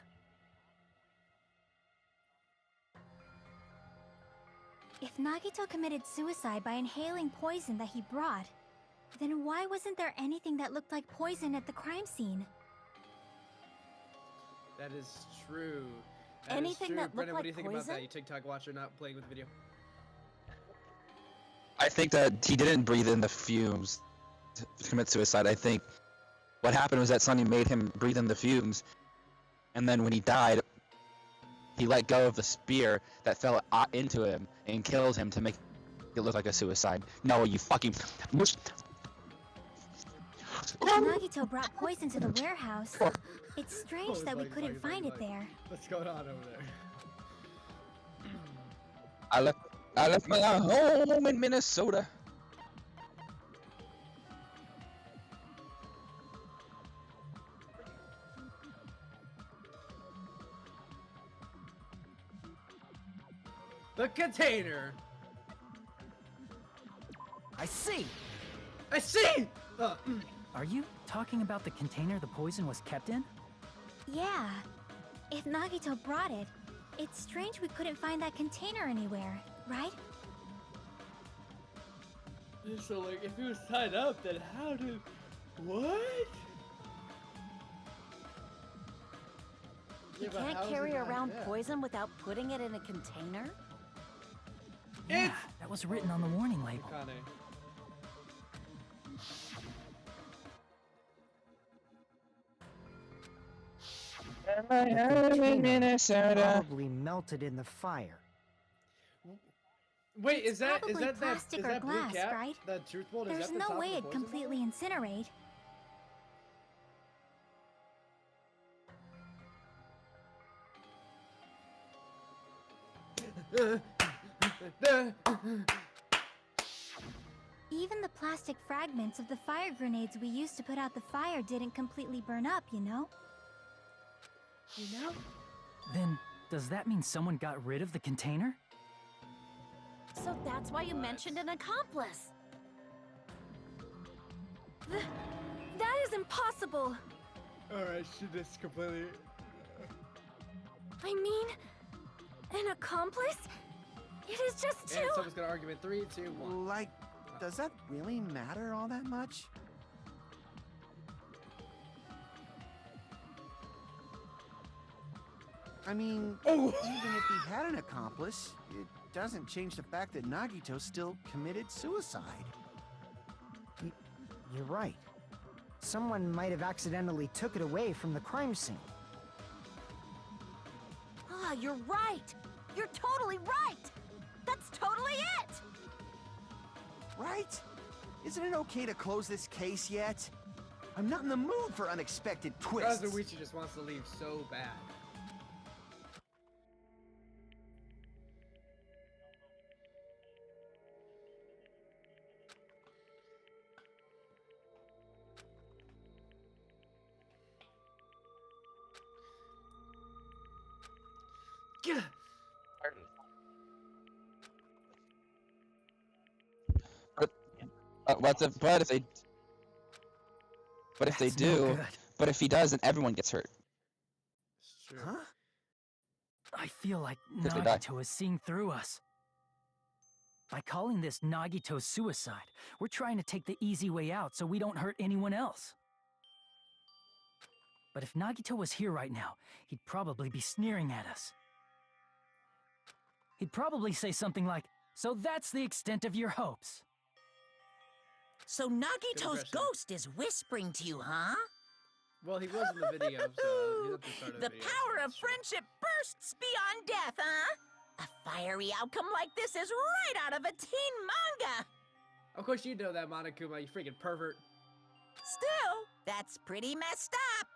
If Nagito committed suicide by inhaling poison that he brought, then why wasn't there anything that looked like poison at the crime scene? That is true. That is Anything true. that looked Brennan, what do you like think about poison? that? You TikTok watcher not playing with the video? I think that he didn't breathe in the fumes to commit suicide. I think what happened was that Sunny made him breathe in the fumes, and then when he died, he let go of the spear that fell into him and killed him to make it look like a suicide. No, you fucking... Nagito brought poison to the warehouse. It's strange that we couldn't find it there. What's going on over there? I left my home in Minnesota. The container. I see. I see. Are you talking about the container the poison was kept in? Yeah. If Nagito brought it, it's strange we couldn't find that container anywhere, right? So, like, if he was tied up, then how did... What? You can't carry around poison without putting it in a container? Yeah, that was written on the warning label. Probably melted in the fire. Wait, is that Probably plastic or blue glass, cap? right? That truth bolt? There's no way it'd completely incinerate. Even the plastic fragments of the fire grenades we used to put out the fire didn't completely burn up, you know? You know? Then, does that mean someone got rid of the container? So that's why you mentioned an accomplice. That is impossible! Alright, she just completely... I mean, an accomplice? It is just too... And someone's gonna argument 3, 2, 1. Like, does that really matter all that much? I mean, even if he had an accomplice, it doesn't change the fact that Nagito still committed suicide. You're right. Someone might have accidentally took it away from the crime scene. Ah, you're right! You're totally right! That's totally it! Right? Isn't it okay to close this case yet? I'm not in the mood for unexpected twists. Kazuichi just wants to leave so bad. But if they do, but if he does, then everyone gets hurt. Huh? I feel like If they die. Nagito is seeing through us. By calling this Nagito's suicide, we're trying to take the easy way out so we don't hurt anyone else. But if Nagito was here right now, he'd probably be sneering at us. He'd probably say something like, "So that's the extent of your hopes." So Nagito's ghost is whispering to you, huh? Well, he was in the video, so he's at the start of the The video. power of friendship bursts beyond death, huh? A fiery outcome like this is right out of a teen manga. Of course you know that, Monokuma, you freaking pervert. Still, that's pretty messed up.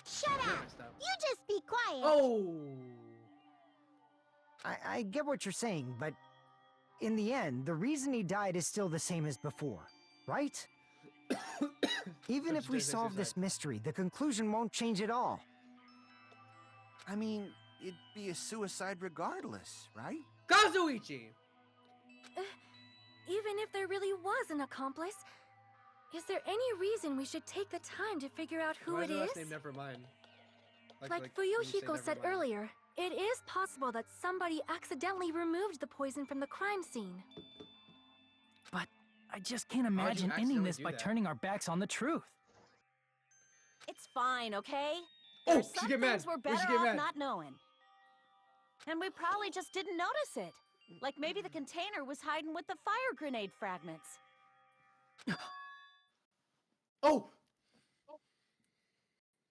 Shut up! You just be quiet! Oh! I get what you're saying, but in the end, the reason he died is still the same as before, right? Even if we solve this mystery, the conclusion won't change at all. I mean, it'd be a suicide regardless, right? Kazuichi! Even if there really was an accomplice, is there any reason we should take the time to figure out who Why it is the last is? name never mind? Like when you say Fuyuhiko never said mind. earlier, it is possible that somebody accidentally removed the poison from the crime scene. But I just can't imagine ending accidentally this do by that? turning our backs on the truth. It's fine, okay? Oh, There's she some get mad. things we're Where'd better she get off mad? not knowing. And we probably just didn't notice it. Like maybe the container was hiding with the fire grenade fragments. Oh!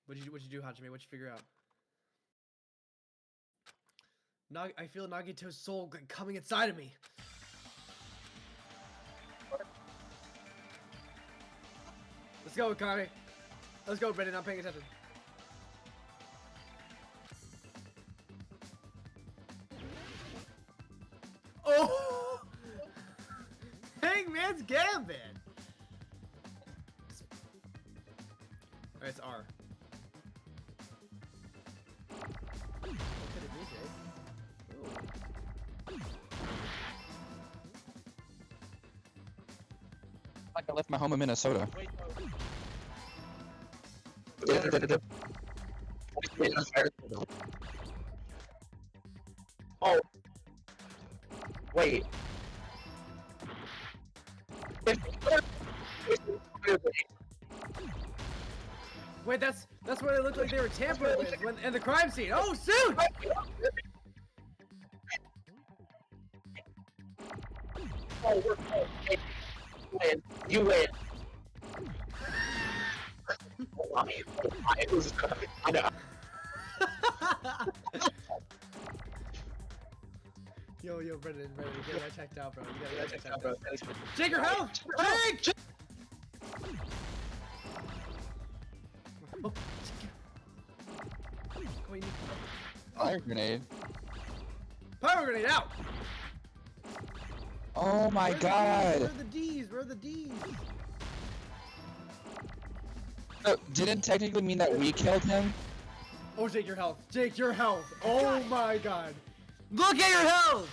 What'd you do, Hajime? What'd you figure out? I feel Nagito's soul coming inside of me. Let's go, Akane. Let's go, Brendan. I'm paying attention. Oh! Hangman's Gambit! Alright, it's R. What could it be, Jake? Ooh. Like I left my home in Minnesota. Oh. Wait. Wait, that's where they looked like they were tampering with when in the crime scene. Oh, shoot! You win. Yo, Brendan, get that checked out, bro. You gotta get that checked out, bro. Jake, your health! Jake! Fire grenade. Power grenade out! Oh my god! Where are the D's? Where are the D's? So, didn't technically mean that we killed him? Oh, Jake, your health. Jake, your health. Oh my god. Look at your health!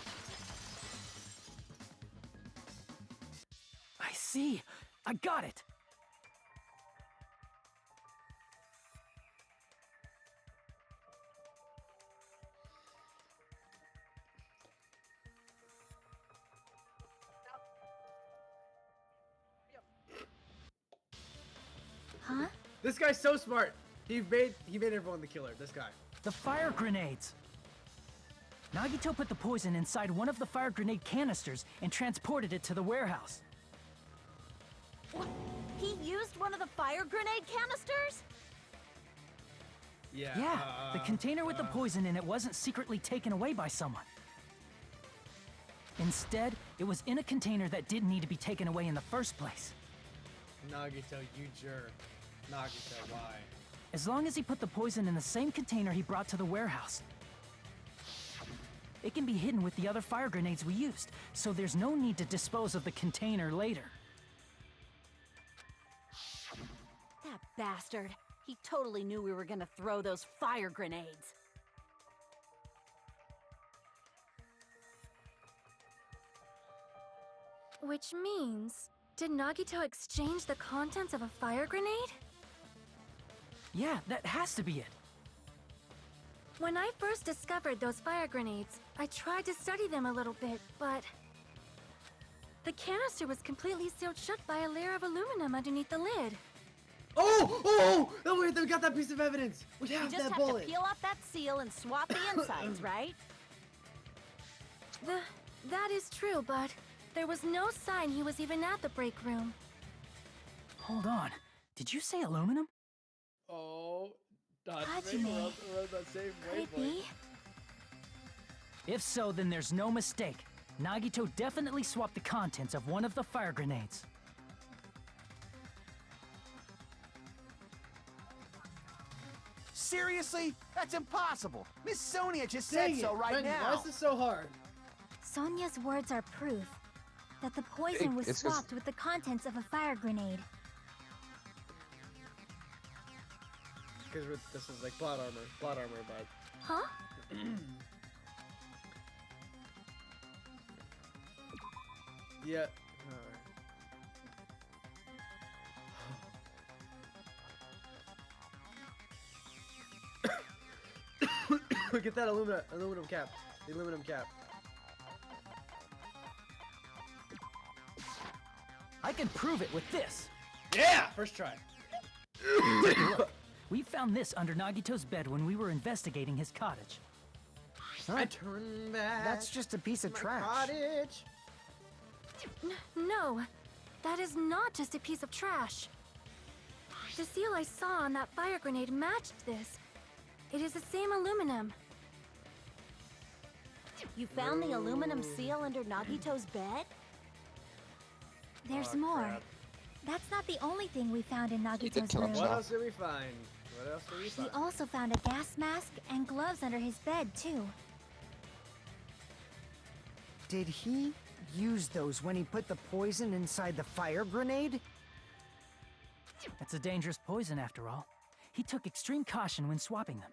I see. I got it. Huh? This guy's so smart. He made everyone the killer. This guy. The fire grenades. Nagito put the poison inside one of the fire grenade canisters and transported it to the warehouse. What? He used one of the fire grenade canisters? Yeah, the container with the poison in it wasn't secretly taken away by someone. Instead, it was in a container that didn't need to be taken away in the first place. Nagito, you jerk. Nagito, why? As long as he put the poison in the same container he brought to the warehouse. It can be hidden with the other fire grenades we used, so there's no need to dispose of the container later. That bastard. He totally knew we were gonna throw those fire grenades. Which means, did Nagito exchange the contents of a fire grenade? Yeah, that has to be it. When I first discovered those fire grenades, I tried to study them a little bit, but the canister was completely sealed shut by a layer of aluminum underneath the lid. Oh, wait, we got that piece of evidence. We You have just that have bullet. to peel off that seal and swap the insides, right? That is true, but there was no sign he was even at the break room. Hold on. Did you say aluminum? Oh, Hajime. we're on that same Could it wavelength. be? If so, then there's no mistake. Nagito definitely swapped the contents of one of the fire grenades. Seriously? That's impossible. Miss Sonia just said so right Brendan, now. why is this so hard? Sonia's words are proof that the poison was It's 'cause- swapped with the contents of a fire grenade. Because this is like plot armor, but Huh? yeah. Get that aluminum cap. The aluminum cap. I can prove it with this. Yeah! First try. Look, we found this under Nagito's bed when we were investigating his cottage. I turn back. That's just a piece of my trash. cottage. No, that is not just a piece of trash. The seal I saw on that fire grenade matched this. It is the same aluminum. You found the aluminum seal under Nagito's bed? There's Oh, more. crap. That's not the only thing we found in did Nagito's kill room. himself. What else did we find? What else did we He find? also found a gas mask and gloves under his bed, too. Did he use those when he put the poison inside the fire grenade? It's a dangerous poison after all. He took extreme caution when swapping them.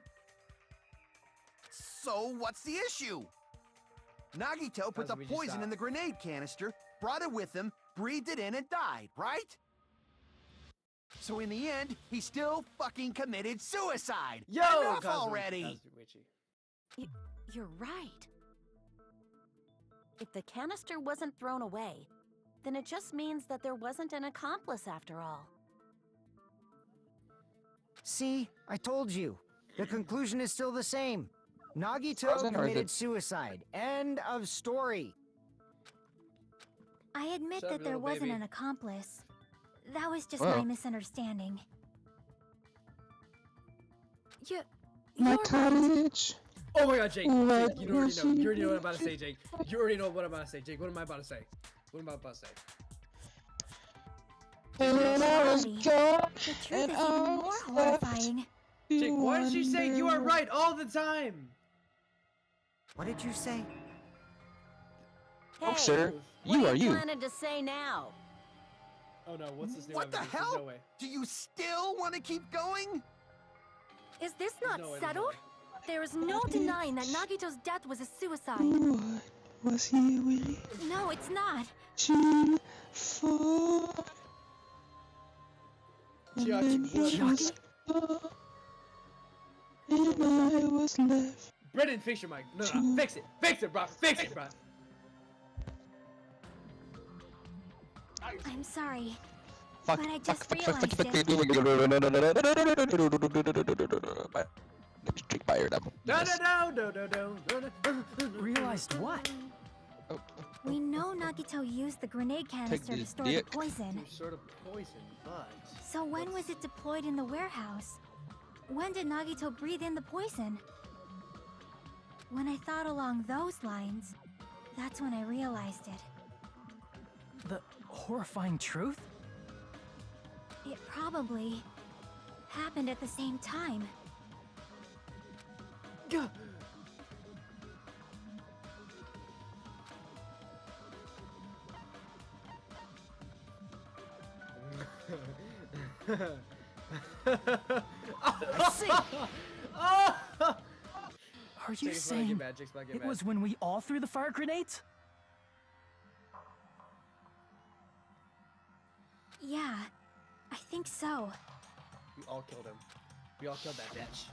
So what's the issue? Nagito put the poison in the grenade canister, brought it with him, breathed it in, and died, right? So in the end, he still fucking committed suicide. Yo, Enough already. You're right. If the canister wasn't thrown away, then it just means that there wasn't an accomplice after all. See, I told you. The conclusion is still the same. Nagito committed suicide. End of story. I admit that there wasn't an accomplice. That was just my misunderstanding. My cottage. Oh my god, Jake. Jake, you already know. You already know what I'm about to say, Jake. You already know what I'm about to say, Jake. What am I about to say? What am I about to say? The truth is even more horrifying. Jake, why did you say you are right all the time? What did you say? Hey, sir. What You are are you you. planning to say now? Oh no, what's this new What the evidence? There's hell? no way. Do you still want to keep going? Is this not no way, settled? There is no denying that Nagito's death was a suicide. What was he waiting No, it's not. for? Chiaki, And I was left. Brendan, fix your mic. No, fix it. Fix it, bro. Fix it, bro. I'm sorry. Fuck, But I just fuck, realized fuck, it. Streak fired up. No. Realized what? We know Nagito used the grenade canister to this store the dick. poison. Some sort of poison, but... So when was it deployed in the warehouse? When did Nagito breathe in the poison? When I thought along those lines, that's when I realized it. The horrifying truth? It probably happened at the same time. Are you saying it was when we all threw the fire grenades? Yeah, I think so. We all killed him. We all killed that bitch.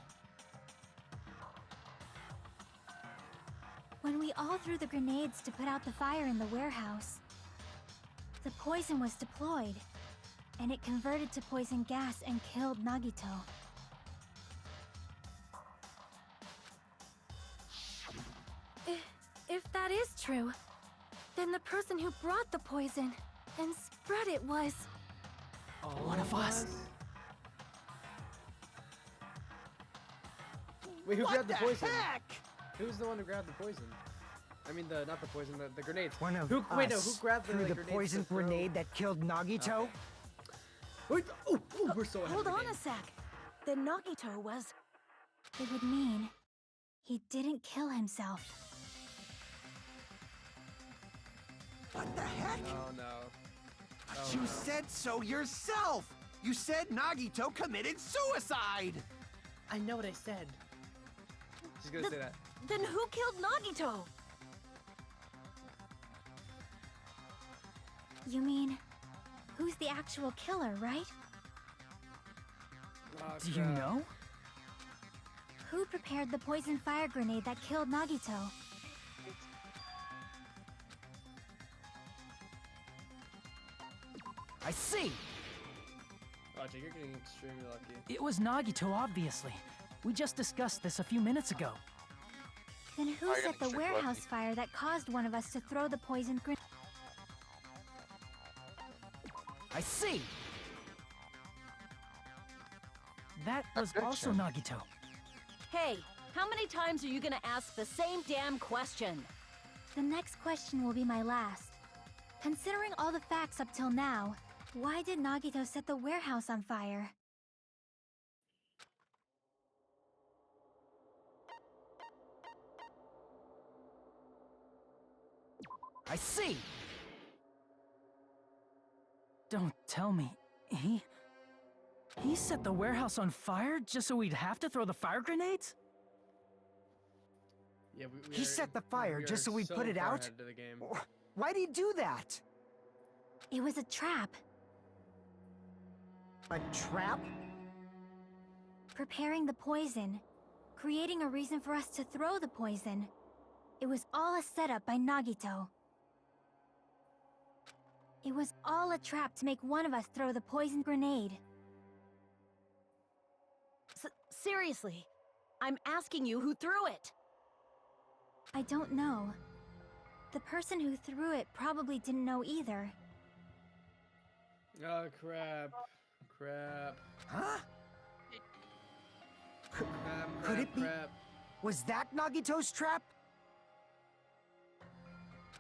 When we all threw the grenades to put out the fire in the warehouse, the poison was deployed, and it converted to poison gas and killed Nagito. If that is true, then the person who brought the poison and spread it was... One of us. Wait, who grabbed the poison? Heck? Who's the one who grabbed the poison? I mean, not the poison, the grenades. One of Wait, no, us who grabbed the threw the grenades poison to throw? grenade that killed Nagito? Wait, we're so ahead Hold of the on game. a sec. Then Nagito was... It would mean he didn't kill himself. What the heck? Oh no. But you said so yourself! You said Nagito committed suicide! I know what I said. She's gonna say that. Then who killed Nagito? You mean, who's the actual killer, right? Oh, Do you know? Who prepared the poison fire grenade that killed Nagito? I see! Oh, Jake, you're getting extremely lucky. It was Nagito, obviously. We just discussed this a few minutes ago. Then who set the warehouse fire that caused one of us to throw the poison grenade? I see! That was also Nagito. Hey, how many times are you gonna ask the same damn question? The next question will be my last. Considering all the facts up till now, why did Nagito set the warehouse on fire? I see! Don't tell me. He set the warehouse on fire just so we'd have to throw the fire grenades? Yeah, He set the fire just so we put it far out? ahead of the game. Why'd he do that? It was a trap. A trap? Preparing the poison. Creating a reason for us to throw the poison. It was all a setup by Nagito. It was all a trap to make one of us throw the poison grenade. Seriously, I'm asking you who threw it. I don't know. The person who threw it probably didn't know either. Oh, crap. Crap. Huh? Crap, Could it be? crap. Was that Nagito's trap?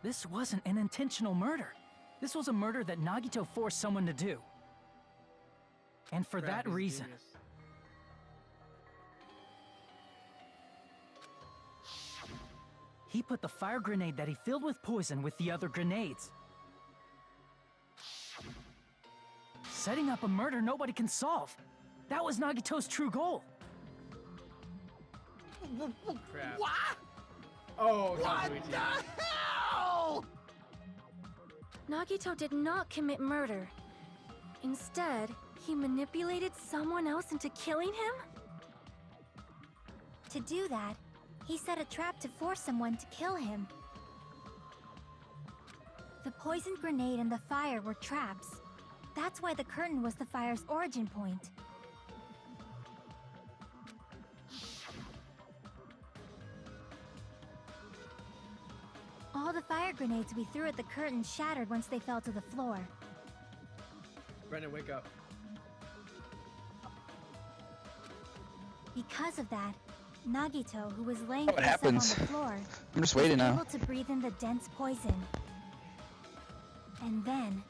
This wasn't an intentional murder. This was a murder that Nagito forced someone to do. And for Crap, that he's a reason, genius. he put the fire grenade that he filled with poison with the other grenades. Setting up a murder nobody can solve. That was Nagito's true goal. Crap. What? Oh, What Kazuichi. the hell? Nagito did not commit murder. Instead, he manipulated someone else into killing him? To do that, he set a trap to force someone to kill him. The poison grenade and the fire were traps. That's why the curtain was the fire's origin point. All the fire grenades we threw at the curtain shattered once they fell to the floor. Brendan, wake up. Because of that, Nagito, who was laying What face up happens? on the floor, I'm just was waiting now. able to breathe in the dense poison. And then,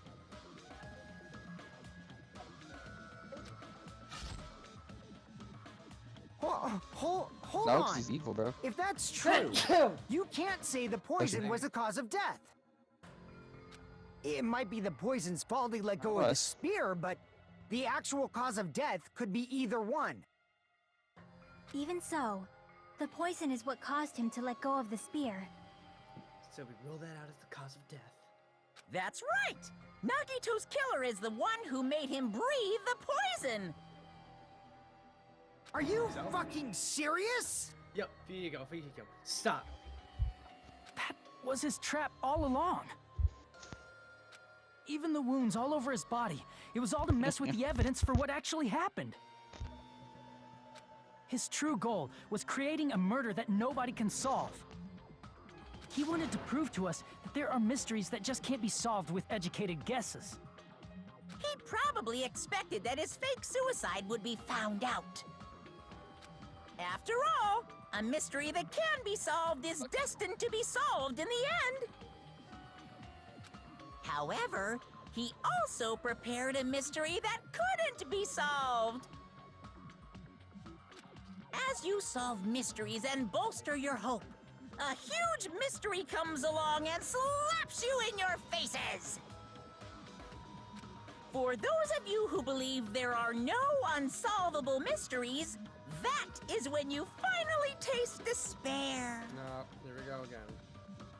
Hold No, on. 'cause he's evil, bro. If that's true, you can't say the poison was the cause of death. It might be the poison's fault he let go of the Was. spear, but the actual cause of death could be either one. even so, the poison is what caused him to let go of the spear. So we rule that out as the cause of death. That's right! Nagito's killer is the one who made him breathe the poison! Are you fucking serious? Yep, Figo. Stop. That was his trap all along. Even the wounds all over his body, it was all to mess with the evidence for what actually happened. His true goal was creating a murder that nobody can solve. He wanted to prove to us that there are mysteries that just can't be solved with educated guesses. He probably expected that his fake suicide would be found out. After all, a mystery that can be solved is destined to be solved in the end. However, he also prepared a mystery that couldn't be solved. As you solve mysteries and bolster your hope, a huge mystery comes along and slaps you in your faces. For those of you who believe there are no unsolvable mysteries, that is when you finally taste despair. No, here we go again.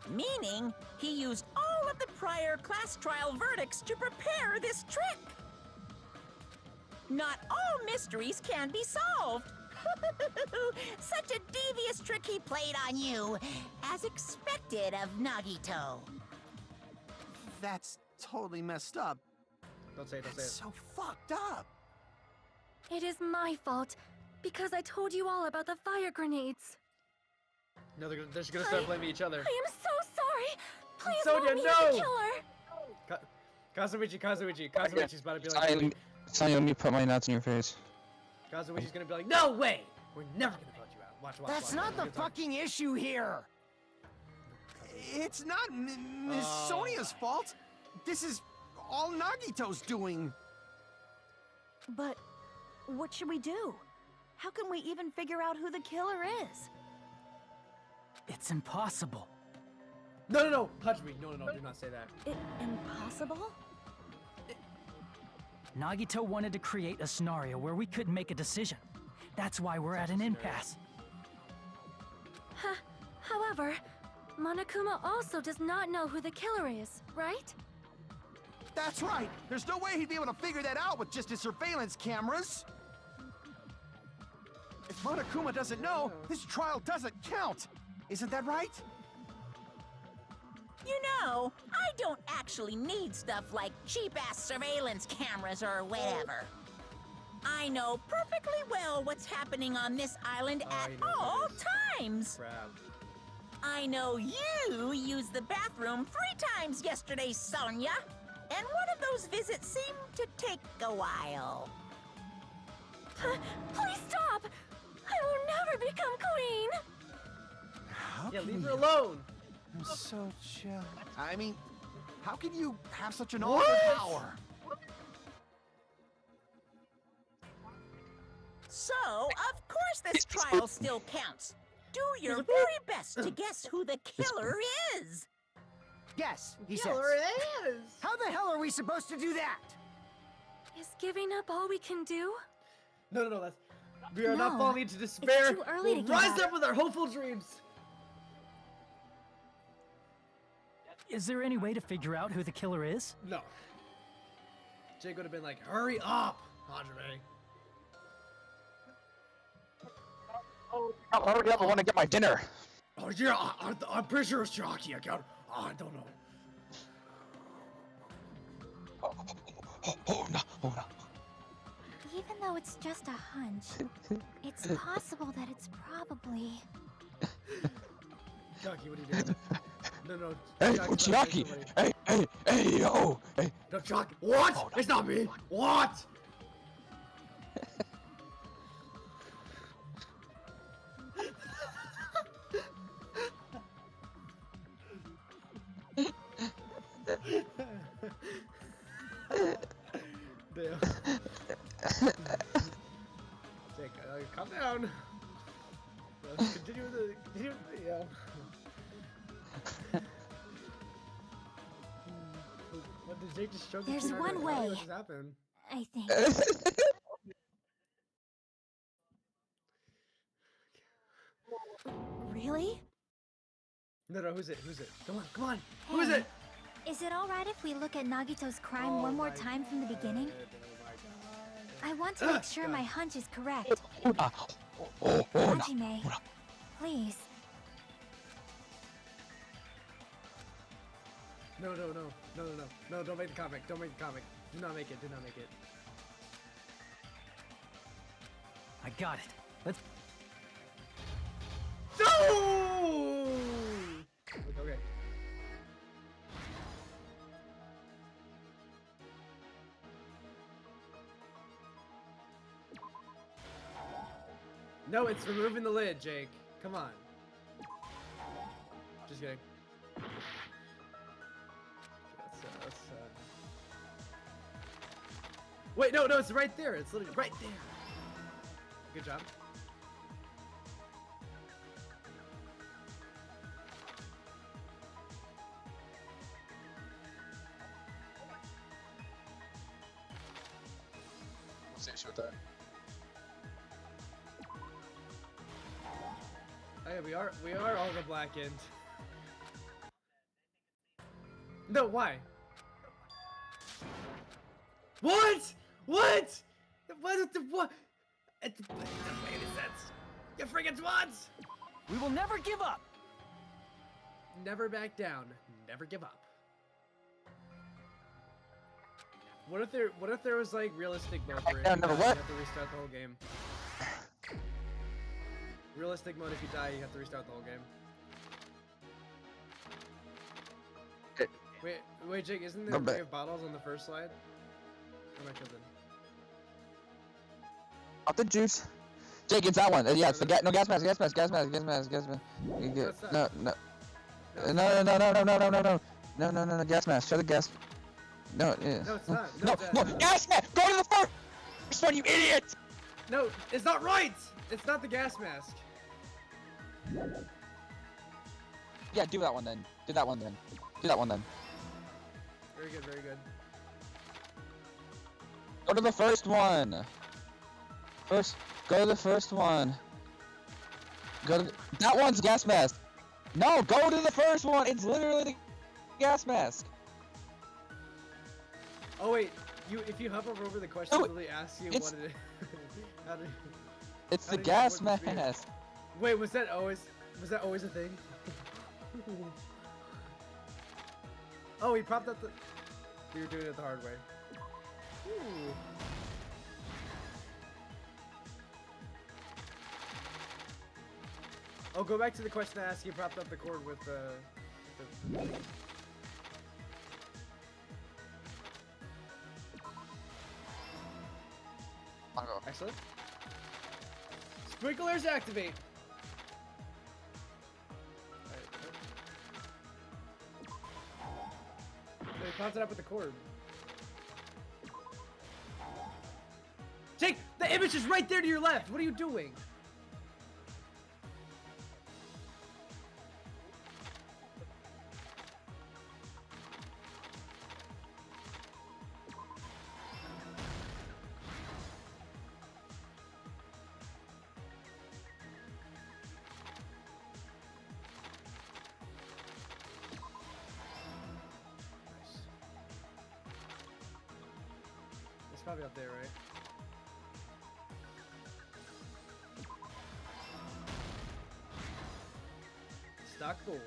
Meaning, he used all of the prior class trial verdicts to prepare this trick. Not all mysteries can be solved. Such a devious trick he played on you, as expected of Nagito. That's totally messed up. Don't say it, don't say That's it. so fucked up. It is my fault, because I told you all about the fire grenades. No, they're just gonna start blaming each other. I am so sorry! Please Sonia, let me no! the killer! Kazuichi's about to be like, Sonny, let me put my nuts in your face. Kazuichi's gonna be like, no way! We're never gonna vote you out. Watch, That's watch. not We're the gonna talk- fucking issue here. It's not Miss Oh. Sonia's fault. This is all Nagito's doing. But what should we do? How can we even figure out who the killer is? It's impossible. No, touch me. No, do not say that. Impossible? Nagito wanted to create a scenario where we couldn't make a decision. That's why we're at an impasse. However, Monokuma also does not know who the killer is, right? That's right! There's no way he'd be able to figure that out with just his surveillance cameras! If Monokuma doesn't know, this trial doesn't count! Isn't that right? You know, I don't actually need stuff like cheap-ass surveillance cameras or whatever. I know perfectly well what's happening on this island at all times. Crap. I know you used the bathroom 3 times yesterday, Sonia. And one of those visits seemed to take a while. Please stop! I will never become queen! Yeah, leave her alone. I'm so jealous. I mean, how can you have such an awful power? So, of course this trial still counts. Do your very best to guess who the killer is. Guess, he says. Killer is. How the hell are we supposed to do that? Is giving up all we can do? No, that's. We are No, not falling into despair. too early We'll to give rise up. up with our hopeful dreams. Is there any way to figure out who the killer is? No. Jake would have been like, "Hurry up, Hajime." Oh, hurry up! I want to get my dinner. Oh yeah, I'm pretty sure it's Jockey. I don't know. Oh no! Even though it's just a hunch, it's possible that it's probably... Jockey, what are you doing? No. Hey, Jockey's Chiaki! not Hey, yo! Hey! No, Jockey. What? Oh, no. It's not me. What? Damn. Jake, calm down. Continue with the video. What did Jake just show the There's kid one already? way. What just happened? I think. Really? No, who's it? Come on. Who is it? Is it alright if we look at Nagito's crime one more time from the beginning? I want to make sure my hunch is correct. Hajime, please. No, don't make the comic. Don't make the comic. Do not make it. I got it. Let's... No! Okay. No, it's removing the lid, Jake. Come on. Just kidding. Wait, no, it's right there. It's literally right there. Good job. What's the issue with that? Oh yeah, we are all the blackened. No, why? What? What the what? It doesn't make any sense. You friggin' twats! We will never give up! Never back down. Never give up. What if there was like realistic mode where if you die, you have to restart the whole game? Realistic mode, if you die, you have to restart the whole game. Wait, Jake, isn't there a bag of bottles on the first slide? Or am I tripping? Out the juice. Jake, it's that one. Yeah, it's the no gas mask. No, gas mask. Show the gas. No, yeah. No, it's not. No, gas mask. Go to the first one, you idiot. No, it's not right. It's not the gas mask. Yeah, do that one then. Very good. Go to the first one. Go to the first one. That one's gas mask. No, go to the first one. It's literally the gas mask. Oh wait, if you hover over the question, it really asks you what it is. How do, it's how the do you gas support the spear? mask. Wait, was that always a thing? Oh, he propped up the. We were doing it the hard way. Ooh. Oh, go back to the question I asked you. Propped up the cord with the Excellent. Sprinklers activate. He popped it up with the cord. Jake, the image is right there to your left. What are you doing? It's probably up there, right? Stock door.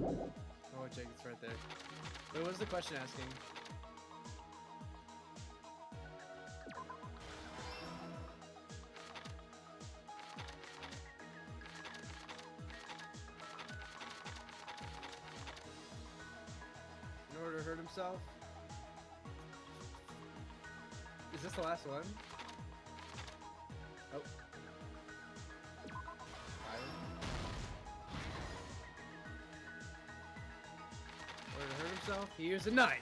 Oh, Jake, it's right there. Wait, what was the question asking? In order to hurt himself? Is this the last one? Oh. Fire. In order to hurt himself, he used a knife.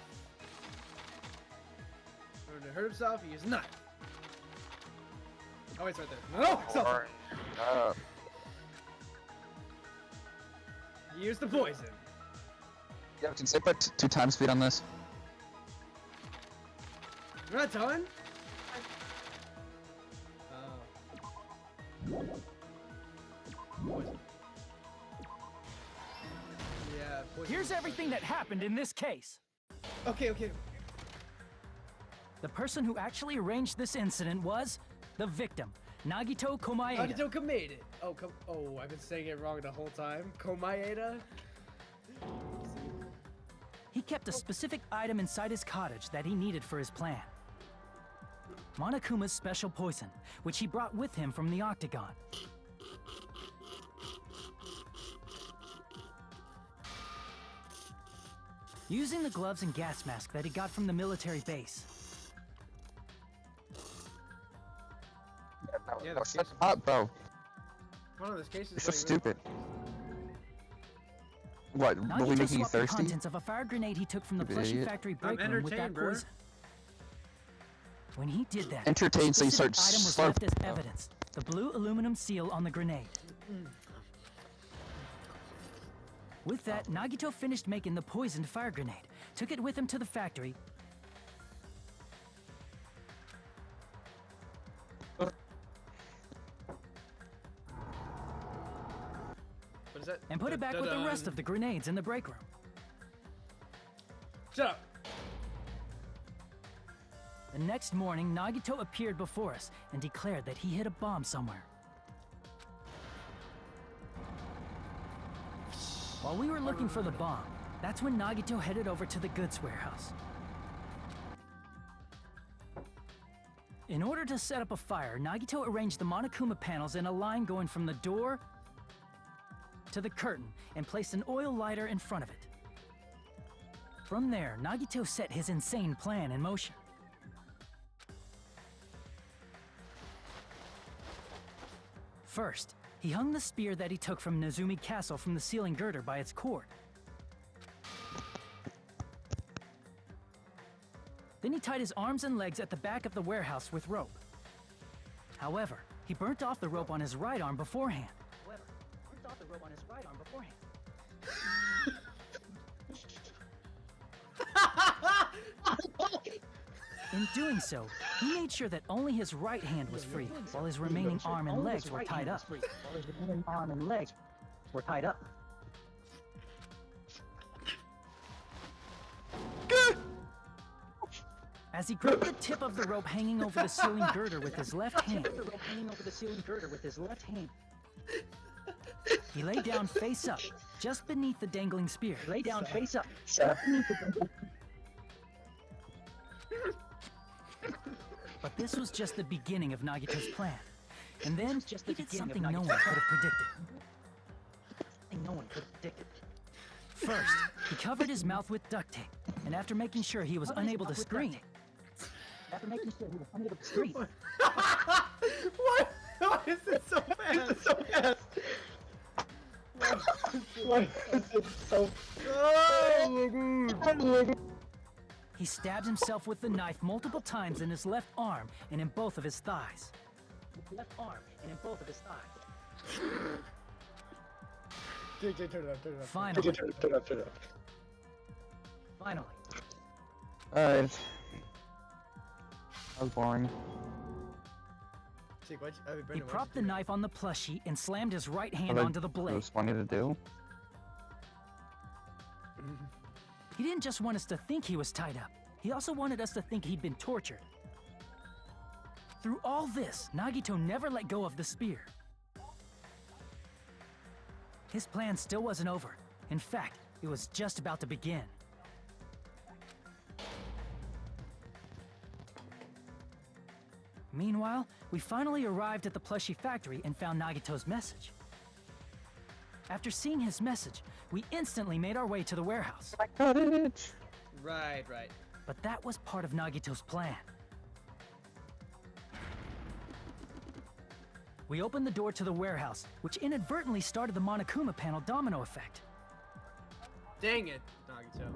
In order to hurt himself, he used a knife. Oh, it's right there. No! Stop. He used the poison. Yeah, can say put 2 times speed on this. We're not done? Poison. Yeah, poison. Here's everything that happened in this case. Okay. The person who actually arranged this incident was the victim, Nagito Komaeda. Nagito Komaeda. Oh, I've been saying it wrong the whole time. Komaeda? He kept a specific item inside his cottage that he needed for his plan. Monokuma's special poison, which he brought with him from the Octagon. Using the gloves and gas mask that he got from the military base. Yeah, No, shut up, bro. One of those cases. You're so stupid. What? Will we Nagito make you swapped the thirsty? contents of a fire grenade he took from the Stupid plushie idiot. factory break room with that bro. poison. When he did that, Entertained, so a you specific start item was slurp- left as evidence. The blue aluminum seal on the grenade. With that, Nagito finished making the poisoned fire grenade, took it with him to the factory, What is that? and put it back with the rest of the grenades in the break room. Shut up! The next morning, Nagito appeared before us and declared that he hid a bomb somewhere. While we were looking for the bomb, that's when Nagito headed over to the goods warehouse. In order to set up a fire, Nagito arranged the Monokuma panels in a line going from the door to the curtain and placed an oil lighter in front of it. From there, Nagito set his insane plan in motion. First, he hung the spear that he took from Nezumi Castle from the ceiling girder by its cord. Then he tied his arms and legs at the back of the warehouse with rope. However, he burnt off the rope on his right arm beforehand. In doing so, he made sure that only his right hand was free, while his remaining arm and legs were tied up. As he gripped the tip of the rope hanging over the ceiling girder with his left hand, he lay down face up, just beneath the dangling spear. But this was just the beginning of Nagito's plan. And then he did something no one could have predicted. First, he covered his mouth with duct tape, and after making sure he was unable to scream, What? Why is it so fast? Why is it so he stabbed himself with the knife multiple times in his left arm and in both of his thighs. JJ, turn it up. Finally. JJ, turn it up. Alright. That was boring. He propped the knife on the plushie and slammed his right hand onto the blade. It was funny to do. He didn't just want us to think he was tied up. He also wanted us to think he'd been tortured. Through all this, Nagito never let go of the spear. His plan still wasn't over. In fact, it was just about to begin. Meanwhile, we finally arrived at the plushie factory and found Nagito's message. After seeing his message, we instantly made our way to the warehouse. Right. But that was part of Nagito's plan. We opened the door to the warehouse, which inadvertently started the Monokuma panel domino effect. Dang it, Nagito.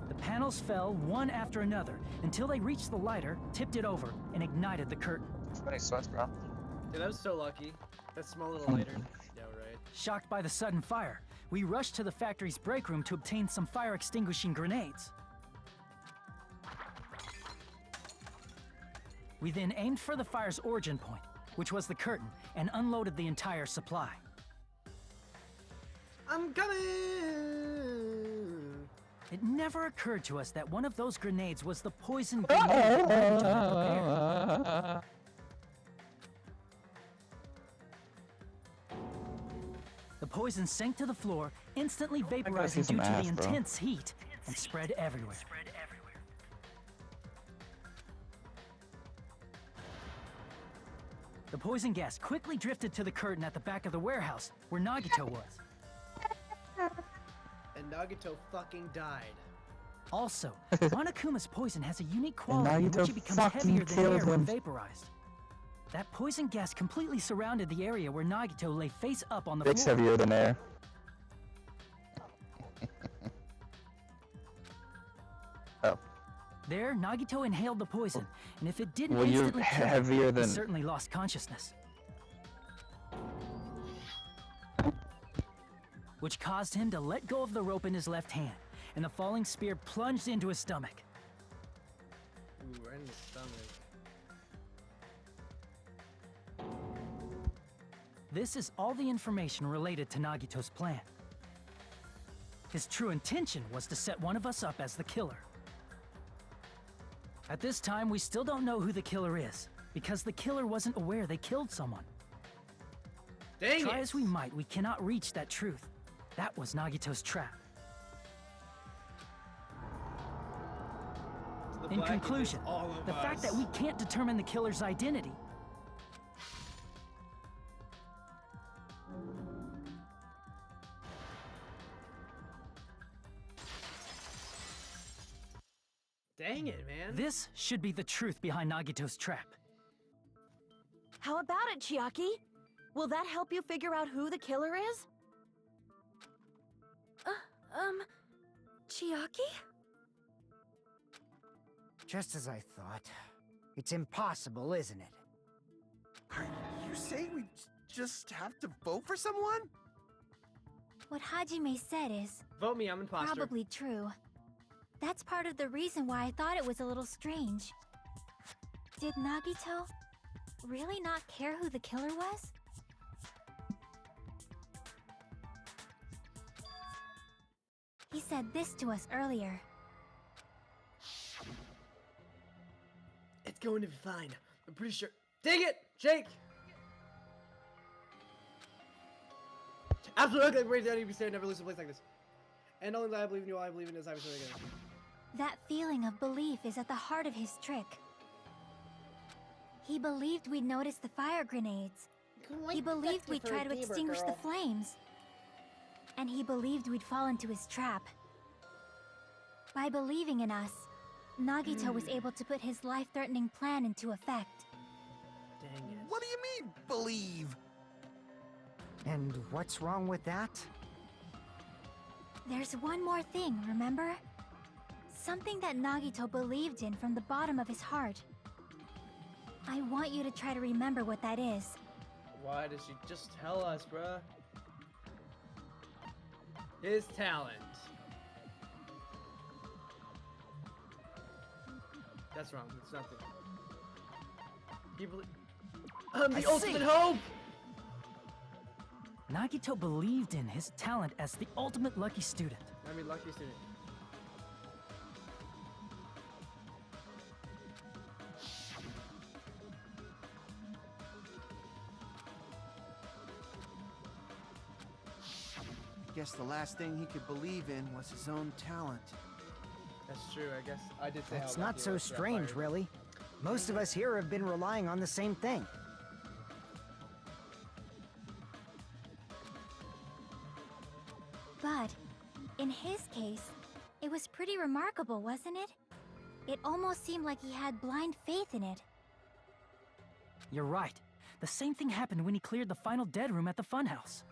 The panels fell one after another until they reached the lighter, tipped it over, and ignited the curtain. Sweaty sweats, bro. Dude, that was so lucky. That small little lighter. Yeah, right. Shocked by the sudden fire, we rushed to the factory's break room to obtain some fire-extinguishing grenades. We then aimed for the fire's origin point, which was the curtain, and unloaded the entire supply. I'm coming! It never occurred to us that one of those grenades was the poison grenade that Nagito had prepared. The poison sank to the floor, instantly vaporizing due to the intense heat, and spread everywhere. The poison gas quickly drifted to the curtain at the back of the warehouse, where Nagito was. And Nagito fucking died. Also, Monokuma's poison has a unique quality in which it becomes fucking heavier than air killed when him. vaporized. That poison gas completely surrounded the area where Nagito lay face up on the It's floor. heavier than air. Oh. There, Nagito inhaled the poison, and if it didn't Well, you're instantly kill heavier him, he than- certainly lost consciousness. Which caused him to let go of the rope in his left hand, and the falling spear plunged into his stomach. Ooh, right in the stomach. This is all the information related to Nagito's plan. His true intention was to set one of us up as the killer. At this time, we still don't know who the killer is, because the killer wasn't aware they killed someone. Dang Try it! as we might, we cannot reach that truth. That was Nagito's trap. In conclusion, the fact that we can't determine the killer's identity Dang it, man. This should be the truth behind Nagito's trap. How about it, Chiaki? Will that help you figure out who the killer is? Chiaki? Just as I thought. It's impossible, isn't it? Are you saying we just have to vote for someone? What Hajime said is Vote me, I'm imposter. probably true. That's part of the reason why I thought it was a little strange. Did Nagito really not care who the killer was? He said this to us earlier. It's going to be fine. I'm pretty sure. Dang it, Jake! Absolutely, great daddy, be never lose a place like this. And only that I believe in you, all I believe in is I was again. That feeling of belief is at the heart of his trick. He believed we'd notice the fire grenades. He believed we'd try to extinguish the flames. And he believed we'd fall into his trap. By believing in us, Nagito was able to put his life-threatening plan into effect. Dang it. What do you mean, believe? And what's wrong with that? There's one more thing, remember? Something that Nagito believed in from the bottom of his heart. I want you to try to remember what that is. Why did she just tell us, bruh? His talent. That's wrong. It's nothing. He the ultimate hope! Nagito believed in his talent as the ultimate lucky student. I mean, lucky student. I guess the last thing he could believe in was his own talent. That's true, I guess. I did say That's how not lucky so he was to get strange, fired. really. Most of us here have been relying on the same thing. But, in his case, it was pretty remarkable, wasn't it? It almost seemed like he had blind faith in it. You're right. The same thing happened when he cleared the final dead room at the funhouse.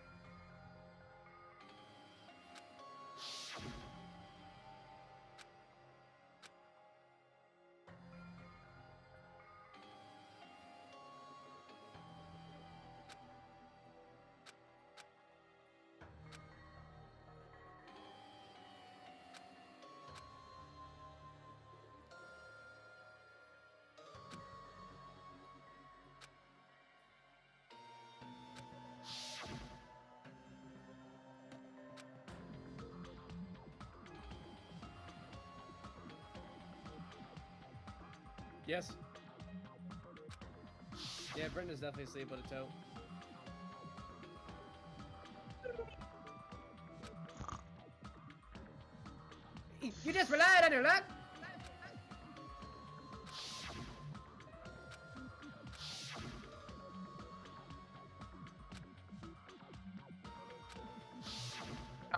Yes. Yeah, Brenda's definitely asleep with a toe. You just relied on your luck?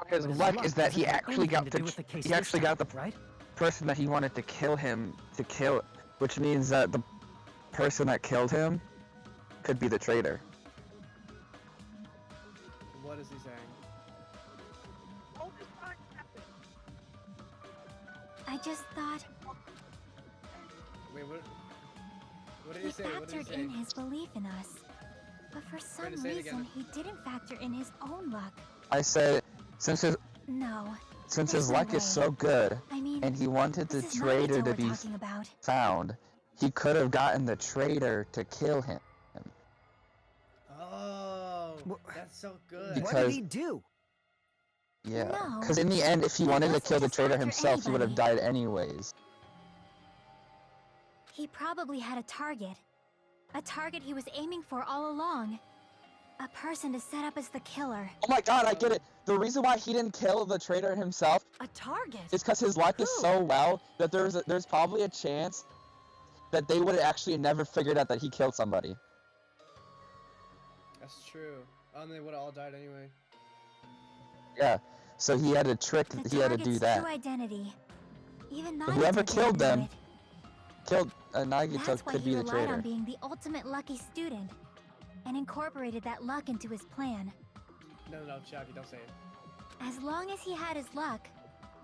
His luck is that he actually got the right? person that he wanted to kill him to kill, which means that the person that killed him could be the traitor. What is he saying? I just thought Wait, what did he he say? What did he factored say? in his belief in us. But for some Brenda, say it again. reason, he didn't factor in his own luck. I said, since his No. Since There's his no luck is way. so good, I mean, and he wanted the this is traitor Nagito to we're be talking about. found, he could have gotten the traitor to kill him. Oh, that's so good. What did he do? Yeah, No, because in the end, if he wanted to wasn't kill the just traitor after himself, he would have anybody. died anyways. He probably had a target. A target he was aiming for all along. A person to set up as the killer. Oh my god, I get it. The reason why he didn't kill the traitor himself A target? is because his luck is so well that there's probably a chance that they would have actually never figured out that he killed somebody. That's true. They would have all died anyway. Yeah, so he had to trick, The he had to do target's that. true identity. Even But Nagito whoever didn't killed know them, it. killed Nagito That's why could he be the relied on traitor. being the ultimate lucky student, and incorporated that luck into his plan. No, Chucky, don't say it. As long as he had his luck,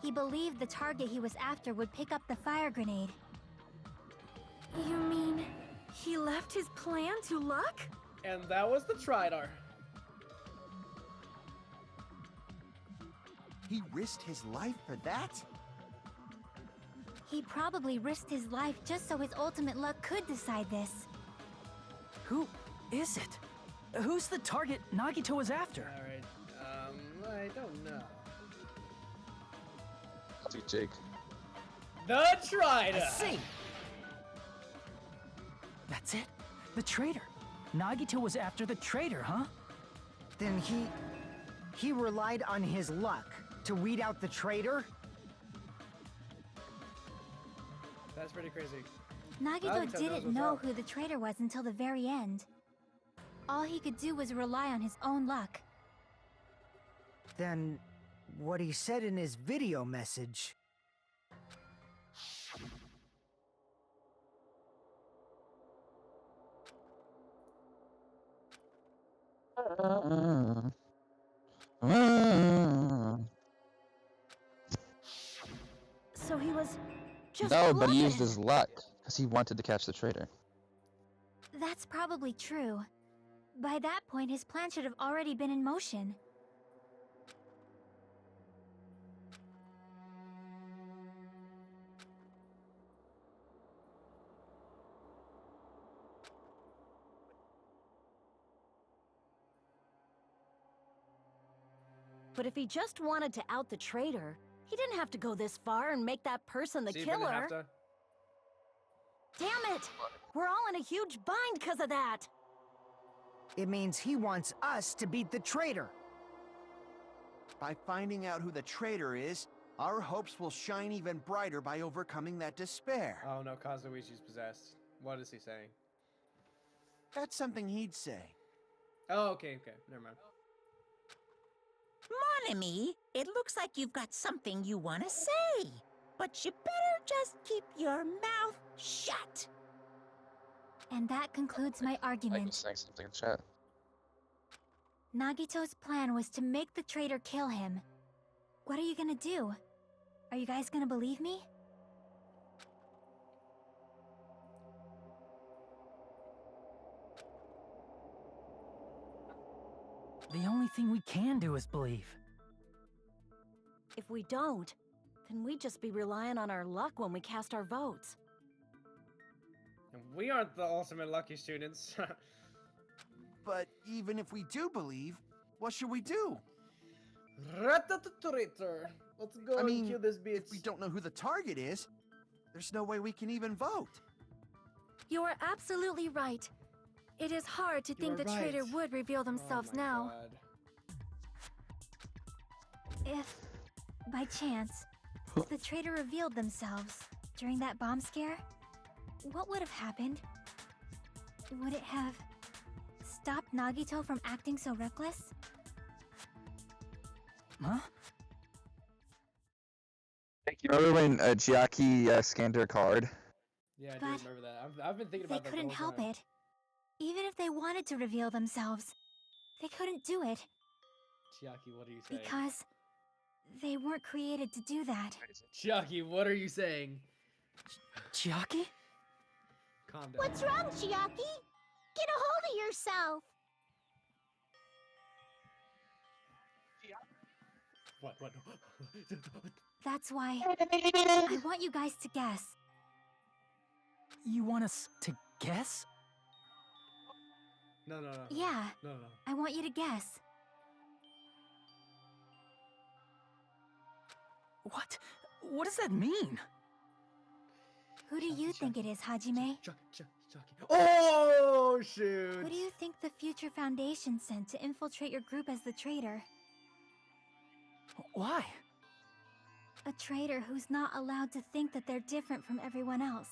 he believed the target he was after would pick up the fire grenade. You mean he left his plan to luck? And that was the Tridar. He risked his life for that? He probably risked his life just so his ultimate luck could decide this. Who is it? Who's the target Nagito was after? Alright, I don't know. See, Jake. The Traitor! I see! That's it? The traitor. Nagito was after the traitor, huh? Then he relied on his luck to weed out the traitor? That's pretty crazy. Nagito didn't know who the traitor was until the very end. All he could do was rely on his own luck. Then what he said in his video message. So he was just No, but he bluffing. used his luck because he wanted to catch the traitor. That's probably true. By that point, his plan should have already been in motion. But if he just wanted to out the traitor, he didn't have to go this far and make that person the killer. Damn it! We're all in a huge bind because of that! It means he wants us to beat the traitor. By finding out who the traitor is, our hopes will shine even brighter by overcoming that despair. Oh no, Kazuichi's possessed. What is he saying? That's something he'd say. Oh, okay, never mind. Mon ami, it looks like you've got something you want to say. But you better just keep your mouth shut. And that concludes my I argument. was saying something in chat. Nagito's plan was to make the traitor kill him. What are you gonna do? Are you guys gonna believe me? The only thing we can do is believe. If we don't, then we'd just be relying on our luck when we cast our votes. And we aren't the ultimate lucky students. But even if we do believe, what should we do? Let's go and kill this bitch. If we don't know who the target is, there's no way we can even vote. You are absolutely right. It is hard to think the traitor would reveal themselves now. If, by chance, the traitor revealed themselves during that bomb scare, what would have happened? Would it have stopped Nagito from acting so reckless? Huh? You remember when Chiaki scanned her card? Yeah, I do But remember that. I've been thinking They about that. couldn't help it. Even if they wanted to reveal themselves, they couldn't do it Chiaki, what are you saying? because they weren't created to do that. Chiaki, what are you saying? Chiaki? Calm down. What's wrong, Chiaki? Get a hold of yourself. What? That's why I want you guys to guess. You want us to guess? No. Yeah, No. I want you to guess. What? What does that mean? Who do you think it is, Hajime? Chiaki. Oh, shoot. Who do you think the Future Foundation sent to infiltrate your group as the traitor? Why? A traitor who's not allowed to think that they're different from everyone else.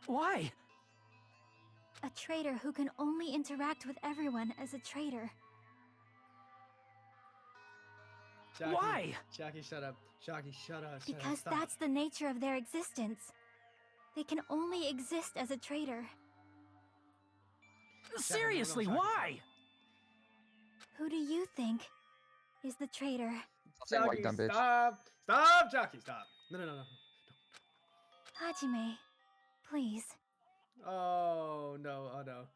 Why? A traitor who can only interact with everyone as a traitor. Chiaki, Why? Chiaki, shut up. Chiaki, shut up. Because stop. that's the nature of their existence. They can only exist as a traitor. Seriously, Chiaki, why? Who do you think is the traitor? Chiaki, dumb bitch. Stop, Chiaki, stop. No. Hajime, please. Oh no. No.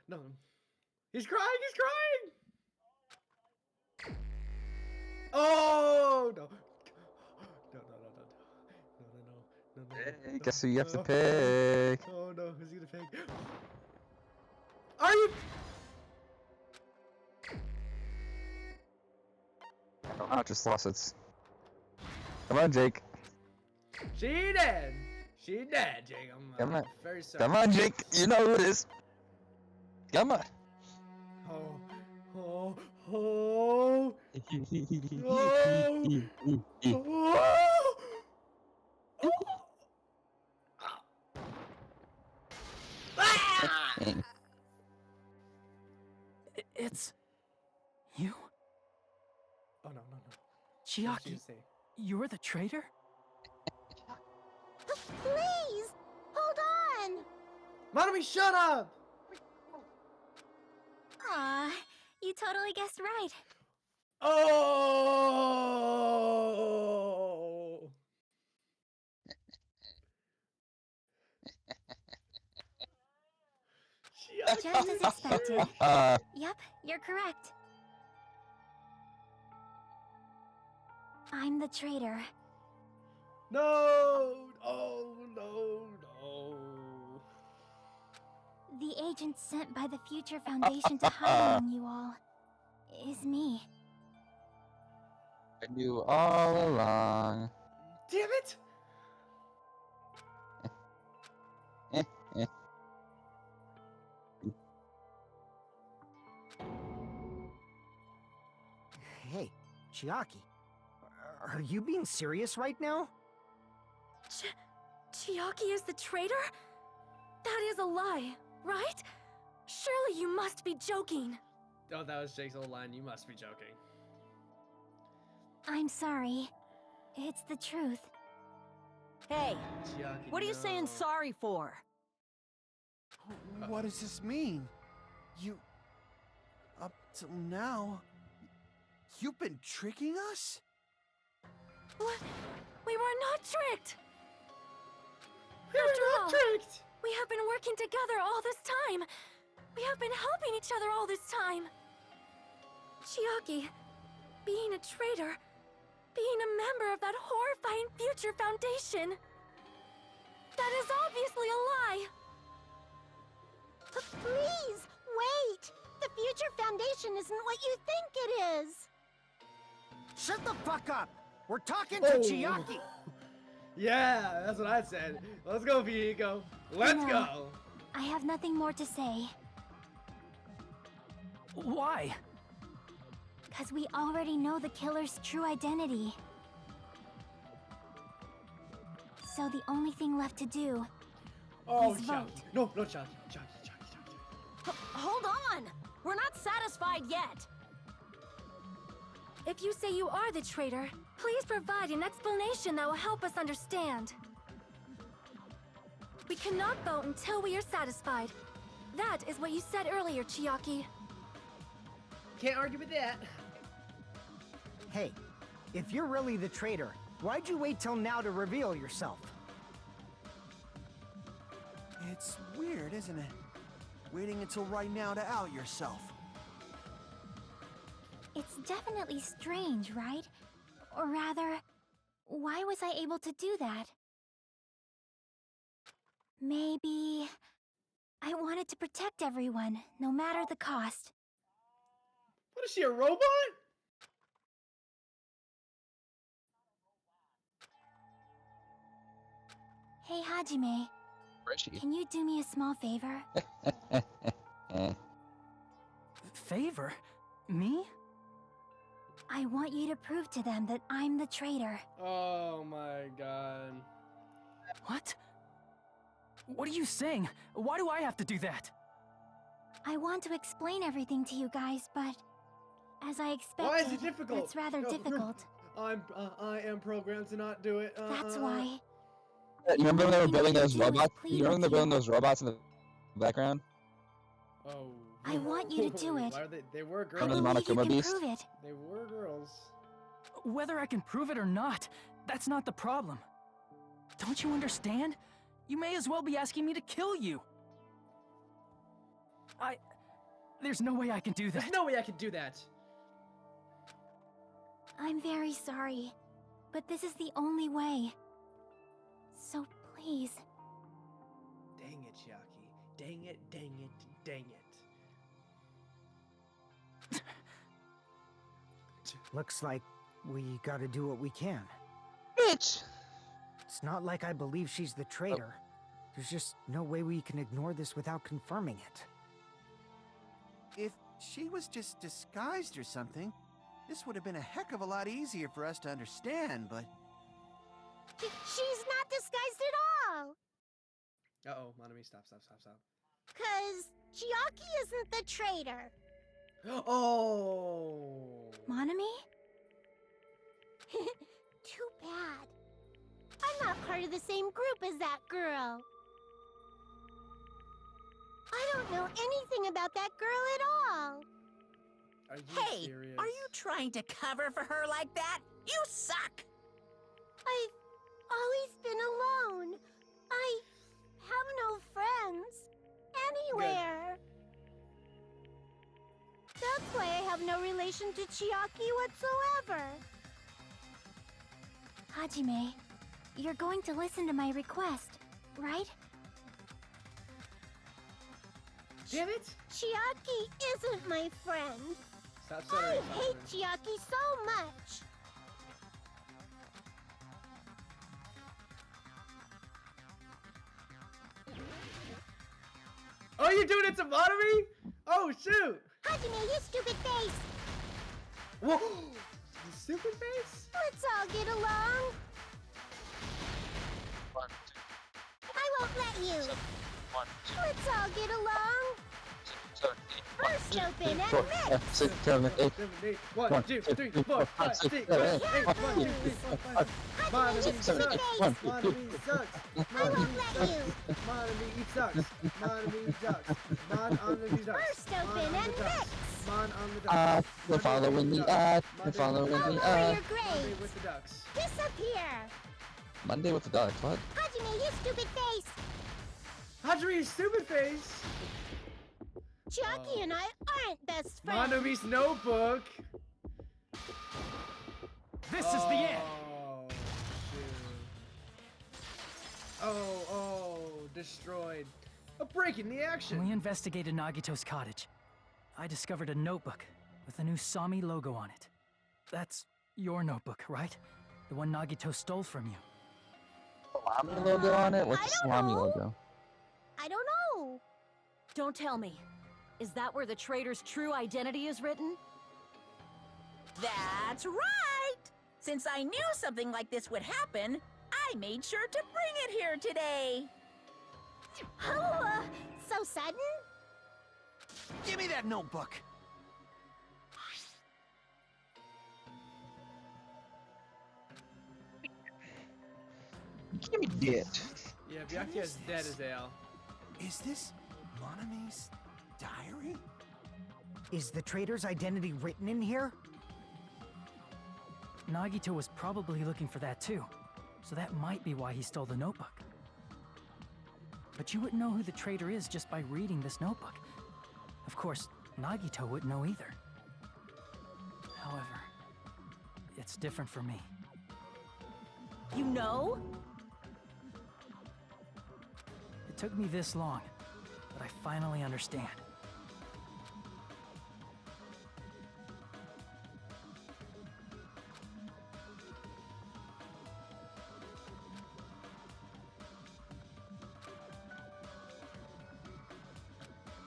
No. He's crying. Oh no! No! Hey, guess who you have to pick? Oh no! Who's he gonna pick? Are you? Oh, just lost its. Come on, Jake. She dead. She dead, Jake. Come on. Very sorry. Come on, Jake. You know who it is. Come on. Oh. Oh. It's you, Oh no. Chiaki. You're the traitor? Please, hold on. Monomi, shut up! Aw, you totally guessed right. Oh! Just as expected. Yep, you're correct. I'm the traitor. No! Oh no! The agent sent by the Future Foundation to hide among you all is me. I knew all along. Damn it! Hey, Chiaki. Are you being serious right now? Chiaki is the traitor? That is a lie, right? Surely you must be joking. Oh, that was Jake's old line. You must be joking. I'm sorry. It's the truth. Hey, Chiaki, what are you saying sorry for? What does this mean? Up till now, you've been tricking us? What? We were not tricked! We were not tricked! We have been working together all this time! We have been helping each other all this time! Chiaki, being a traitor, being a member of that horrifying Future Foundation, that is obviously a lie! Please, wait! The Future Foundation isn't what you think it is! Shut the fuck up! We're talking to Chiaki! Yeah, that's what I said. Let's go, Viego. Let's go! I have nothing more to say. Why? Because we already know the killer's true identity. So the only thing left to do is vote. No, Chiaki. Hold on! We're not satisfied yet! If you say you are the traitor, please provide an explanation that will help us understand. We cannot vote until we are satisfied. That is what you said earlier, Chiaki. Can't argue with that. Hey, if you're really the traitor, why'd you wait till now to reveal yourself? It's weird, isn't it? Waiting until right now to out yourself. It's definitely strange, right? Or rather, why was I able to do that? Maybe I wanted to protect everyone, no matter the cost. What is she, a robot? Hey, Hajime. Where is she? Can you do me a small favor? Favor? Me? I want you to prove to them that I'm the traitor. Oh my god. What? What are you saying? Why do I have to do that? I want to explain everything to you guys, but as I expected, Why is it difficult? it's rather difficult. I am programmed to not do it. That's why. You remember when they were building those do is robots? plead You remember when with they were building you. those robots in the background? Oh. I want you to do it. Why are they were I girls. Remember the believe you Monokuma can Beast? prove it. They were girls. Whether I can prove it or not, that's not the problem. Don't you understand? You may as well be asking me to kill you. There's no way I can do that. There's no way I can do that. I'm very sorry, but this is the only way. So please. Dang it, Chiaki. Dang it, dang it, dang it. Looks like we gotta do what we can. Bitch! It's not like I believe she's the traitor. There's just no way we can ignore this without confirming it. If she was just disguised or something, this would have been a heck of a lot easier for us to understand, but... She's not disguised at all! Uh-oh, Monami, stop. 'Cause Chiaki isn't the traitor. Oh! Monami? Too bad. I'm not part of the same group as that girl. I don't know anything about that girl at all. Are you Hey, serious? are you trying to cover for her like that? You suck! I've always been alone. I have no friends anywhere. That's why I have no relation to Chiaki whatsoever. Hajime, you're going to listen to my request, right? Damn it! Chiaki isn't my friend. Stop I stuttering. hate Chiaki so much. Oh, you're doing it to Monami? Oh, shoot! Hajime, you stupid face. Whoa! You stupid face? Let's all get along. I won't let you. Let's all get along. First open and mix. 6, 7, 8. 1, 2, 3, 4, 5, 6, 7, 8. 1, 2, 3, 4, 5. Monami sucks. Monami sucks. I won't let you. Monami sucks. Monami sucks. Monami sucks. First open and mix. Mon on the ducks. We're following the ad. We're following I'll the lower ad. your Monday grades. with the ducks. Disappear. Monday with the duck. What? Hajime, you stupid face. Hajime, you stupid face. Chiaki and I aren't best friends. Monami's notebook. This is the end. Oh, destroyed. A break in the action. When we investigated Nagito's cottage, I discovered a notebook with the new Sami logo on it. That's your notebook, right? The one Nagito stole from you. Salami logo on it? What's I the don't salami know. logo? I don't know. Don't tell me. Is that where the traitor's true identity is written? That's right! Since I knew something like this would happen, I made sure to bring it here today. Oh, so sudden? Give me that notebook! Give me that. Yeah, Byakuya's dead as hell. Is this Monami's diary? Is the traitor's identity written in here? Nagito was probably looking for that too, so that might be why he stole the notebook. But you wouldn't know who the traitor is just by reading this notebook. Of course, Nagito wouldn't know either. However, it's different for me. You know? It took me this long, but I finally understand.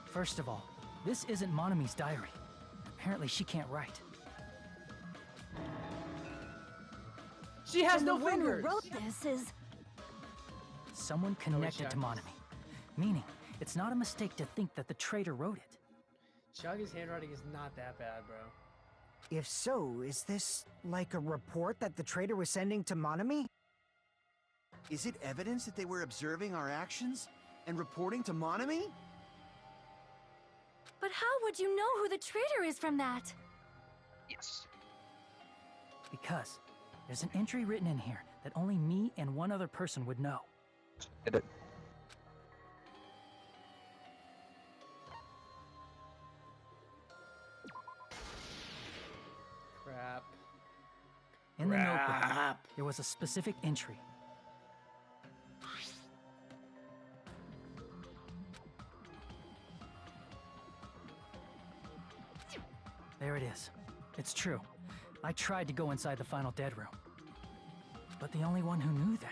First of all, this isn't Monami's diary. Apparently she can't write. She has And no the one who fingers. wrote this is... Someone connected to Monami. Meaning, it's not a mistake to think that the traitor wrote it. Chagi's handwriting is not that bad, bro. If so, is this like a report that the traitor was sending to Monami? Is it evidence that they were observing our actions and reporting to Monami? But how would you know who the traitor is from that? Yes. Because there's an entry written in here that only me and one other person would know. Did it? Crap. In the notebook, there was a specific entry. There it is. It's true. I tried to go inside the final dead room. But the only one who knew that.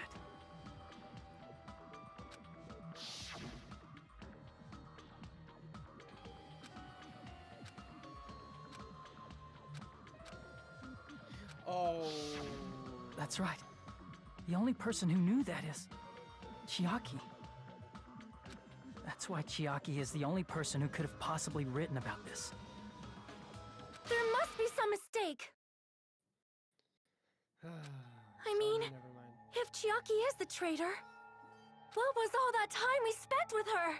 Oh. That's right. The only person who knew that is Chiaki. That's why Chiaki is the only person who could have possibly written about this. There must be some mistake. I mean, Never mind. if Chiaki is the traitor, what was all that time we spent with her?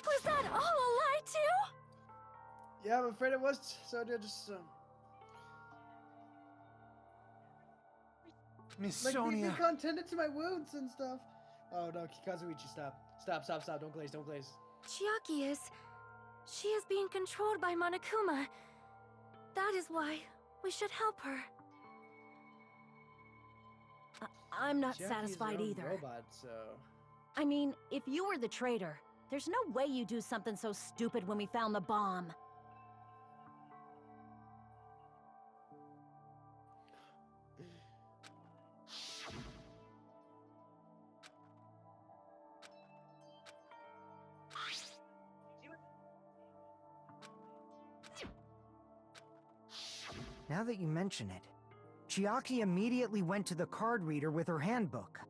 Was that all a lie too? Yeah, I'm afraid it was. So just Miss like Sonia. be contented to my wounds and stuff. Oh no, Kazuichi, stop, don't glaze. Chiaki is... She is being controlled by Monokuma. That is why we should help her. I'm not Chiaki's satisfied her own either. Robot, so. I mean, if you were the traitor, there's no way you do something so stupid when we found the bomb. Now that you mention it, Chiaki immediately went to the card reader with her handbook.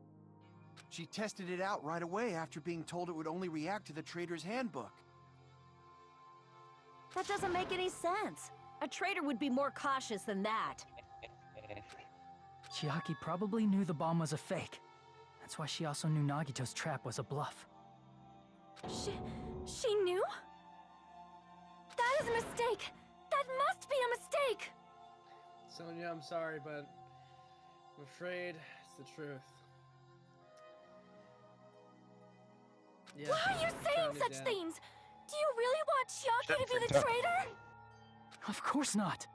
She tested it out right away after being told it would only react to the traitor's handbook. That doesn't make any sense. A traitor would be more cautious than that. Chiaki probably knew the bomb was a fake. That's why she also knew Nagito's trap was a bluff. She knew? That is a mistake! That must be a mistake! Sonia, I'm sorry, but I'm afraid it's the truth. Yeah, Why are you saying such things? Do you really want Chiaki to be the traitor? Of course not.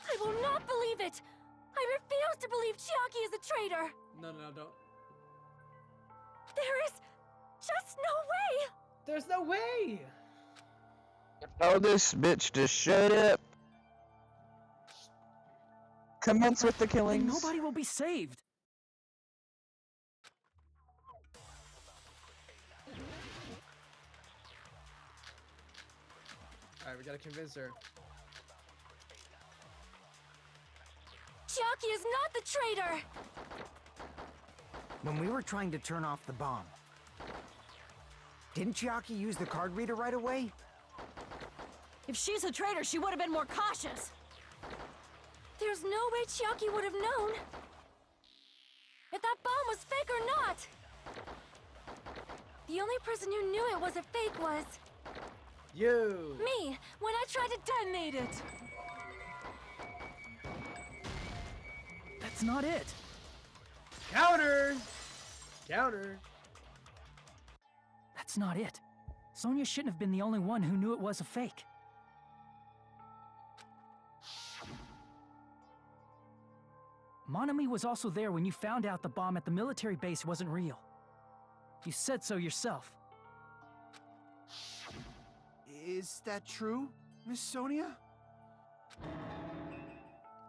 I will not believe it! I refuse to believe Chiaki is a traitor! No, don't. There is just no way! There's no way! Oh, this bitch just shut up. Commence with the Then killings. nobody will be saved. Alright, we gotta convince her. Chiaki is not the traitor! When we were trying to turn off the bomb, didn't Chiaki use the card reader right away? If she's a traitor, she would have been more cautious. There's no way Chiaki would have known if that bomb was fake or not. The only person who knew it was a fake was You! me, when I tried to detonate it. That's not it. Counter! Counter! That's not it. Sonia shouldn't have been the only one who knew it was a fake. Monami was also there when you found out the bomb at the military base wasn't real. You said so yourself. Is that true, Miss Sonia?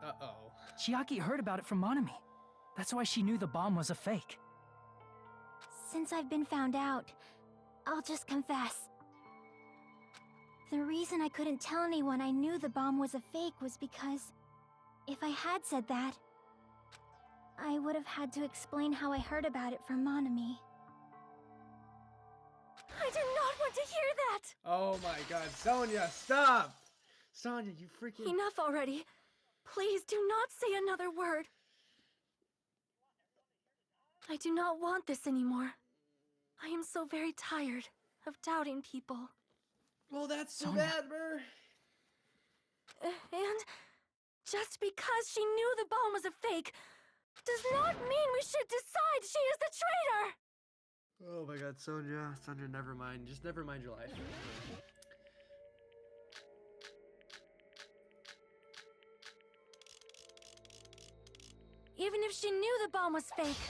Uh-oh. Chiaki heard about it from Monami. That's why she knew the bomb was a fake. Since I've been found out, I'll just confess. The reason I couldn't tell anyone I knew the bomb was a fake was because if I had said that, I would have had to explain how I heard about it from Monami. I did not want to hear that! Oh my god, Sonia, stop! Sonia, you freaking... Enough already. Please do not say another word. I do not want this anymore. I am so very tired of doubting people. Well, that's too Sonia. bad, bro. And just because she knew the bomb was a fake does not mean we should decide she is the traitor! Oh my god, Sonia, never mind. Just never mind your life. Even if she knew the bomb was fake,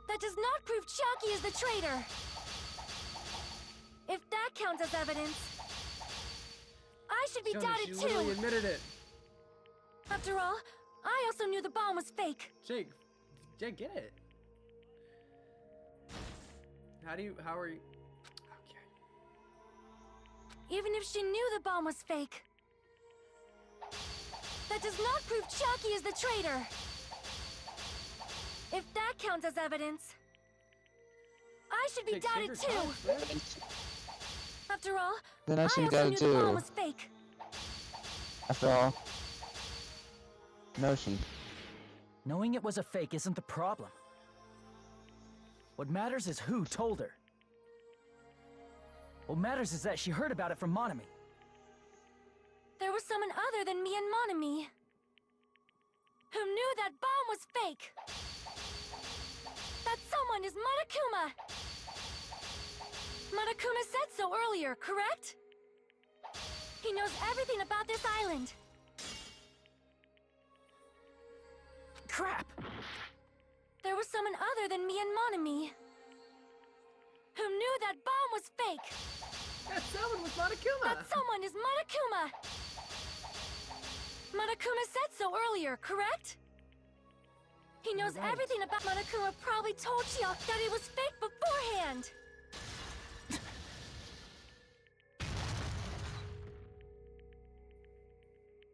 that does not prove Chiaki is the traitor. If that counts as evidence, I should be doubted she too. literally admitted it. After all, I also knew the bomb was fake. Jake, get it. How are you? Okay. Even if she knew the bomb was fake, that does not prove Chiaki is the traitor. If that counts as evidence, I should be doubted too. After all, Then I that's what you also gotta knew the bomb do. was fake. After all. No, she. Knowing it was a fake isn't the problem. What matters is who told her. What matters is that she heard about it from Monami. There was someone other than me and Monami who knew that bomb was fake. That someone is Monokuma. Monokuma said so earlier, correct? He knows everything about this island. Crap! There was someone other than me and Monami who knew that bomb was fake. That someone was Monokuma. That someone is Monokuma. Monokuma said so earlier, correct? He knows everything about Monokuma. Probably told Chiaki that it was fake beforehand.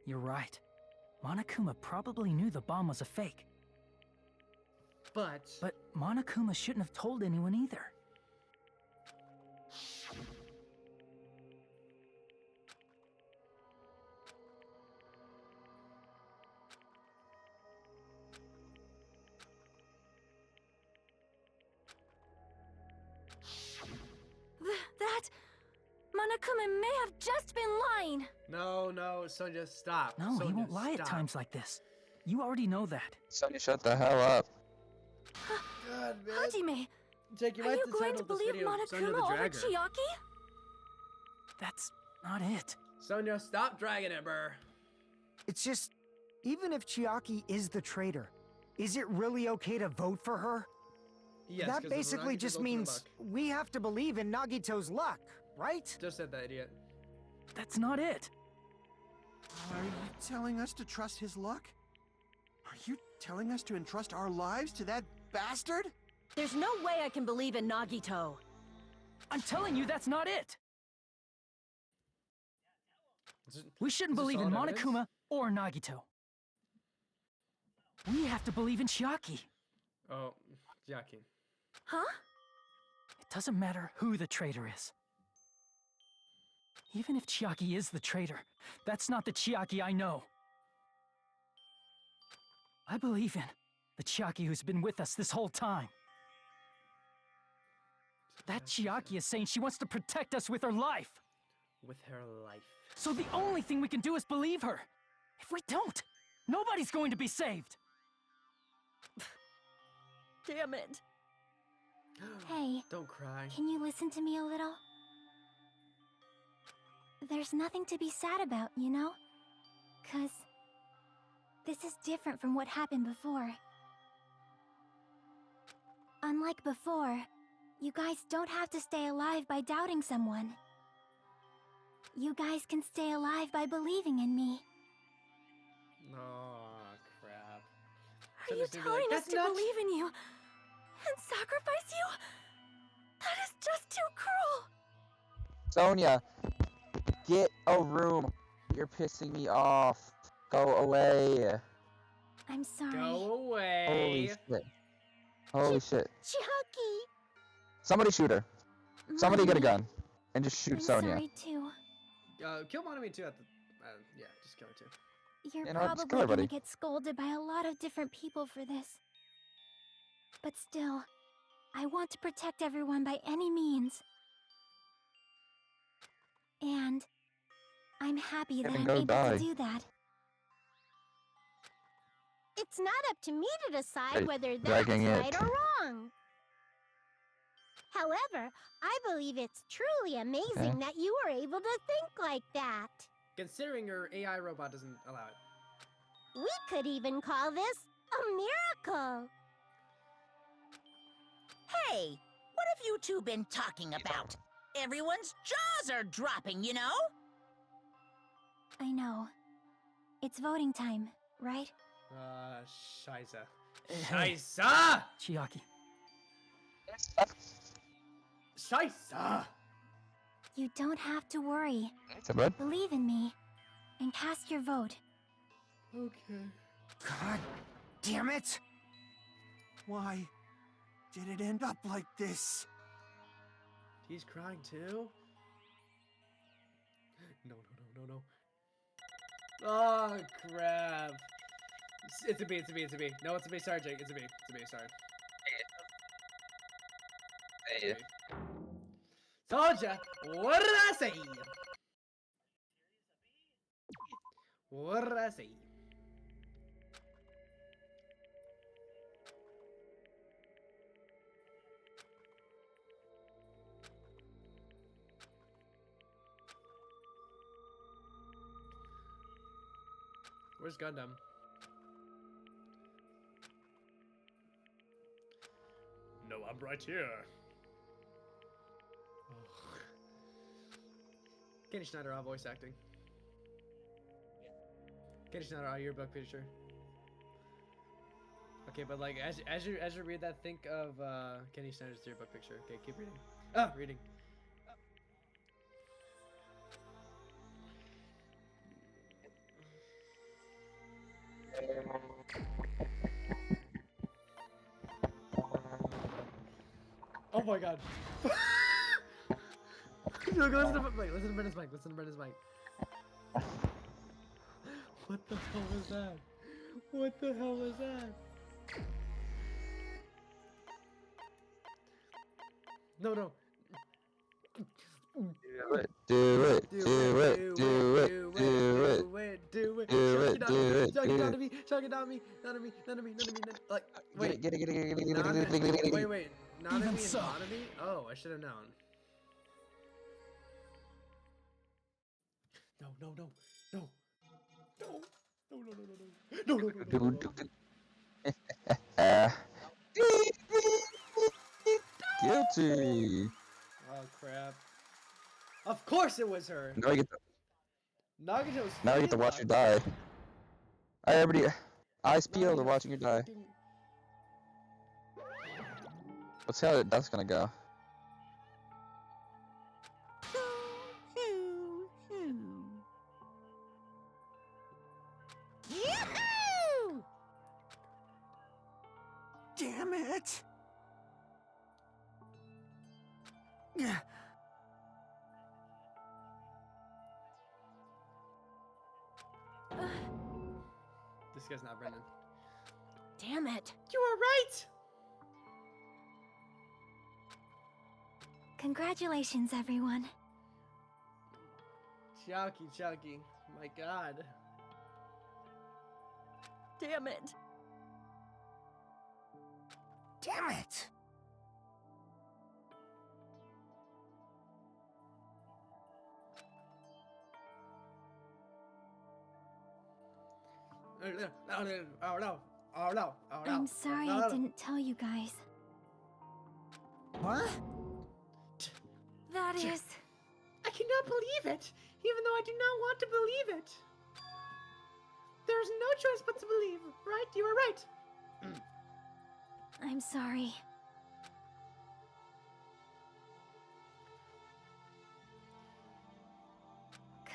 You're right. Monokuma probably knew the bomb was a fake. But Monokuma shouldn't have told anyone either. That Monokuma may have just been lying. No, Sonia, stop. No, he Sonia, won't lie at stop. times like this. You already know that. Sonia, shut the hell up. God, man. Hajime, Jake, you are might you going to title this believe video Sonia Monokuma the over Dragger. Chiaki? That's not it. Sonia, stop dragging it, Burr. It's just, even if Chiaki is the traitor, is it really okay to vote for her? Yes, that 'cause of basically Nagito's just ultimate means luck. we have to believe in Nagito's luck, right? Just said that, idiot. That's not it. Are you telling us to trust his luck? Are you telling us to entrust our lives to that bastard? There's no way I can believe in Nagito. I'm telling you, that's not it. We shouldn't believe in solid evidence? Monokuma or Nagito. We have to believe in Chiaki. Oh, Chiaki. Huh? It doesn't matter who the traitor is. Even if Chiaki is the traitor, that's not the Chiaki I know. I believe in the Chiaki who's been with us this whole time. That Chiaki is saying she wants to protect us with her life. With her life. So the only thing we can do is believe her. If we don't, nobody's going to be saved. Damn it. Hey, Don't cry. can you listen to me a little? There's nothing to be sad about, you know? 'Cause this is different from what happened before. Unlike before, you guys don't have to stay alive by doubting someone. You guys can stay alive by believing in me. Oh, crap. Are you telling us to believe in you and sacrifice you? That is just too cruel. Sonia, get a room. You're pissing me off. Go away. I'm sorry. Go away. Holy shit. Holy shit. Chiaki! Somebody shoot her. Somebody get a Monami, gun. And just shoot I'm Sonia. sorry too. Kill Monami too at the... yeah, just kill her too. You're You know what, just probably kill gonna everybody. get scolded by a lot of different people for this. But still, I want to protect everyone by any means. And I'm happy that Then I'm go able die. to do that. It's not up to me to decide Right, whether that's dragging it. right or wrong. However, I believe it's truly amazing Okay. that you were able to think like that. Considering your AI robot doesn't allow it. We could even call this a miracle. Hey, what have you two been talking about? Everyone's jaws are dropping, you know? I know. It's voting time, right? Scheiße. Scheiße! Chiaki. Scheiße! You don't have to worry. It's a bud. Believe in me, and cast your vote. Okay. God damn it! Why did it end up like this? He's crying too? No. Oh, crap. It's a B. No, it's a B. Sorry, Jake. It's a B. Sorry. Hey. Told ya! What did I say? What did I say? Where's Gundam? No, I'm right here. Oh. Kenny Schneider, all voice acting. Kenny Schneider, all yearbook picture. Okay, but like as you read that, think of Kenny Schneider's yearbook picture. Okay, keep reading. Ah, reading. Oh my god. Look, listen to Brenda's mic. What the hell was that? What the hell was that? No. Do it. Chuck it on me. Not on me. Like, wait. Get it. Wait. Not on me and so. not on me? Oh, I should have known. No. Guilty. Oh crap. Of course it was her. Now you get Nagito's to watch her die. Everybody, eyes peeled, they're watching her die. Let's see how that's gonna go. Yahoo! Damn it! Yeah. This guy's not Brendan. Damn it. You were right! Congratulations, everyone. Chucky. My god. Damn it. Damn it! Oh no. I'm sorry I didn't tell you guys. What? That is... I cannot believe it, even though I do not want to believe it. There's no choice but to believe, right? You were right. I'm sorry.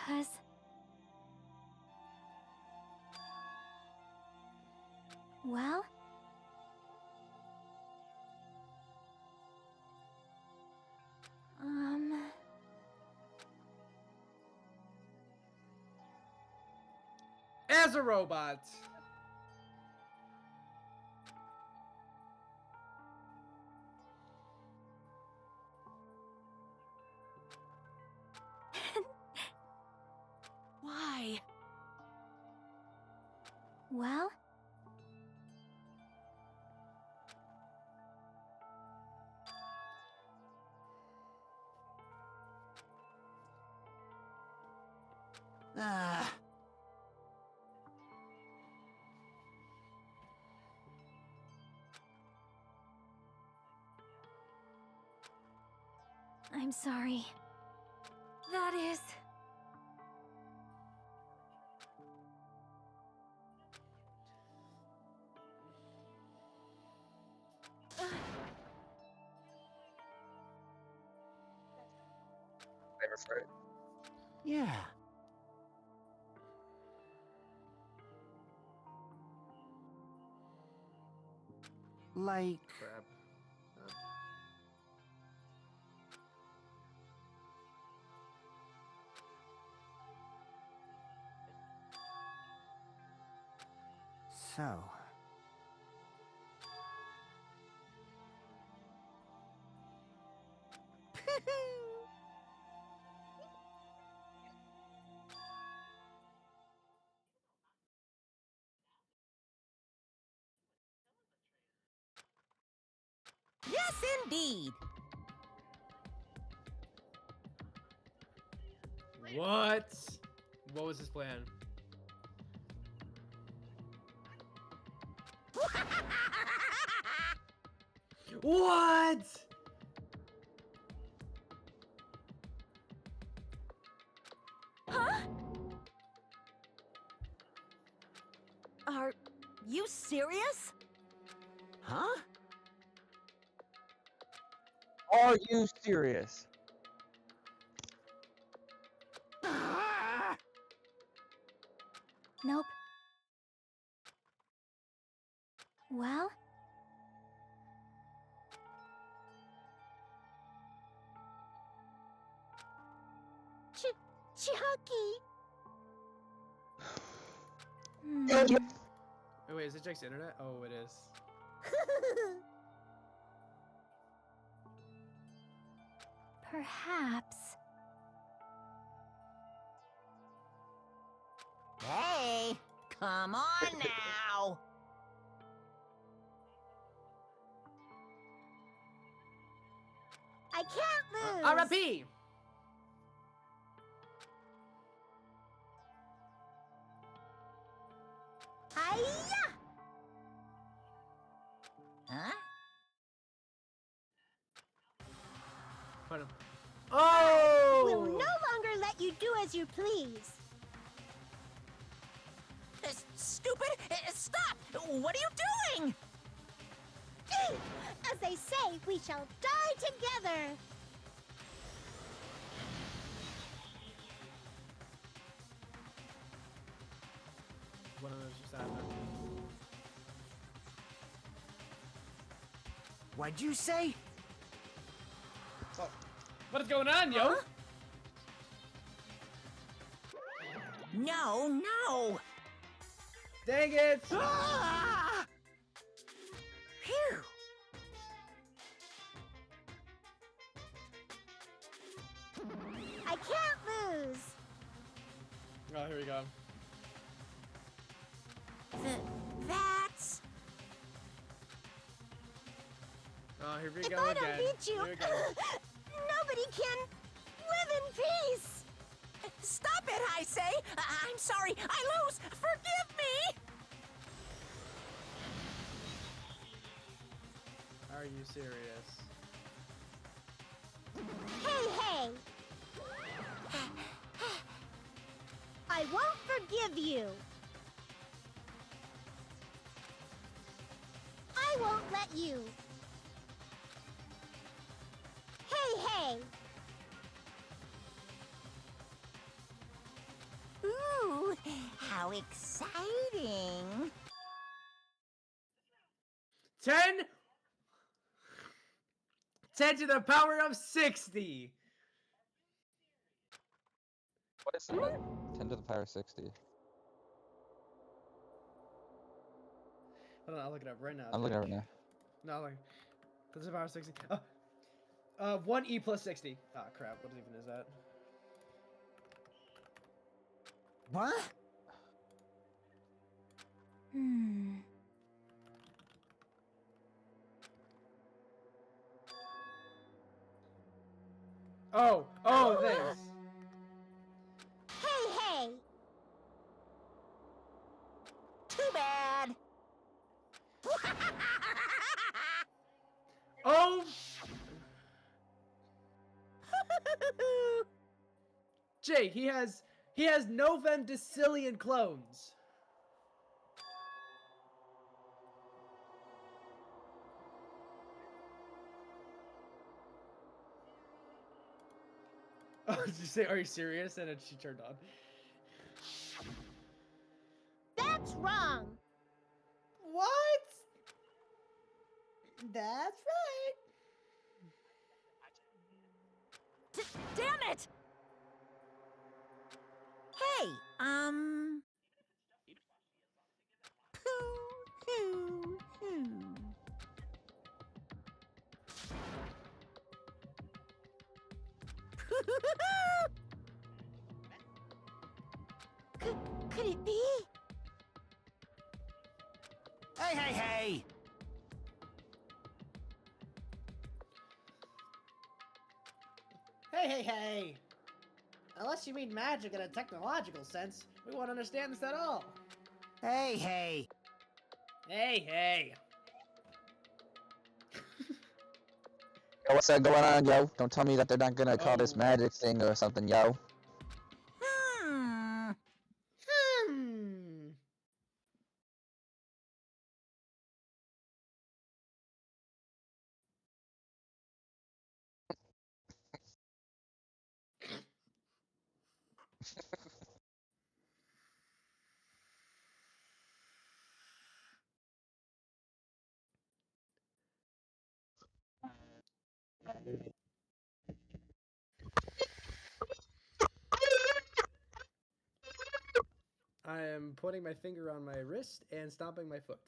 Cause... Well... As a robot. Why? Well... I'm sorry. That is... Yeah. Like... Crap. So... Yes, indeed. What? What was his plan? What? Huh? Are you serious? Huh? Are you serious? Nope. Well? Chucky! Oh, wait, is it Jake's internet? Oh, it is. Perhaps. Hey, come on now. I can't lose! R.I.P. Hiya! Huh? Find him. Oh! We'll no longer let you do as you please. Stupid! Stop! What are you doing? As they say, we shall die together. One of those just happened. What'd you say? What is going on, yo? Huh? No, no! Dang it! Ah! Phew! I can't lose. Oh, here we go. That's... Oh, here we If go I again. don't beat you, Here we go. nobody can live in peace. Stop it, I say! I'm sorry, I lose! Forgive me! Are you serious? Hey! I won't forgive you. I won't let you. Hey! Ooh, how exciting! 10 to the power of 60. What is that? 10 to the power 60. Hold on, I'll look it up right now. I'm looking at it now. No, like 10 to the power of 60. 1e plus 60. Ah, crap. What even is that? What? Oh, this. Hey! Too bad! Oh! Jake, he has Novendicillion clones. Oh, did you say, are you serious? And then she turned on. That's wrong. What? That's right. Damn it! Hey, Could it be? Hey, hey, hey! Hey, hey, hey! Unless you mean magic in a technological sense, we won't understand this at all. Hey, hey! Hey, hey! Yo, what's that going on, yo? Don't tell me that they're not gonna call this magic thing or something, yo. Hmm. I am putting my finger on my wrist and stomping my foot.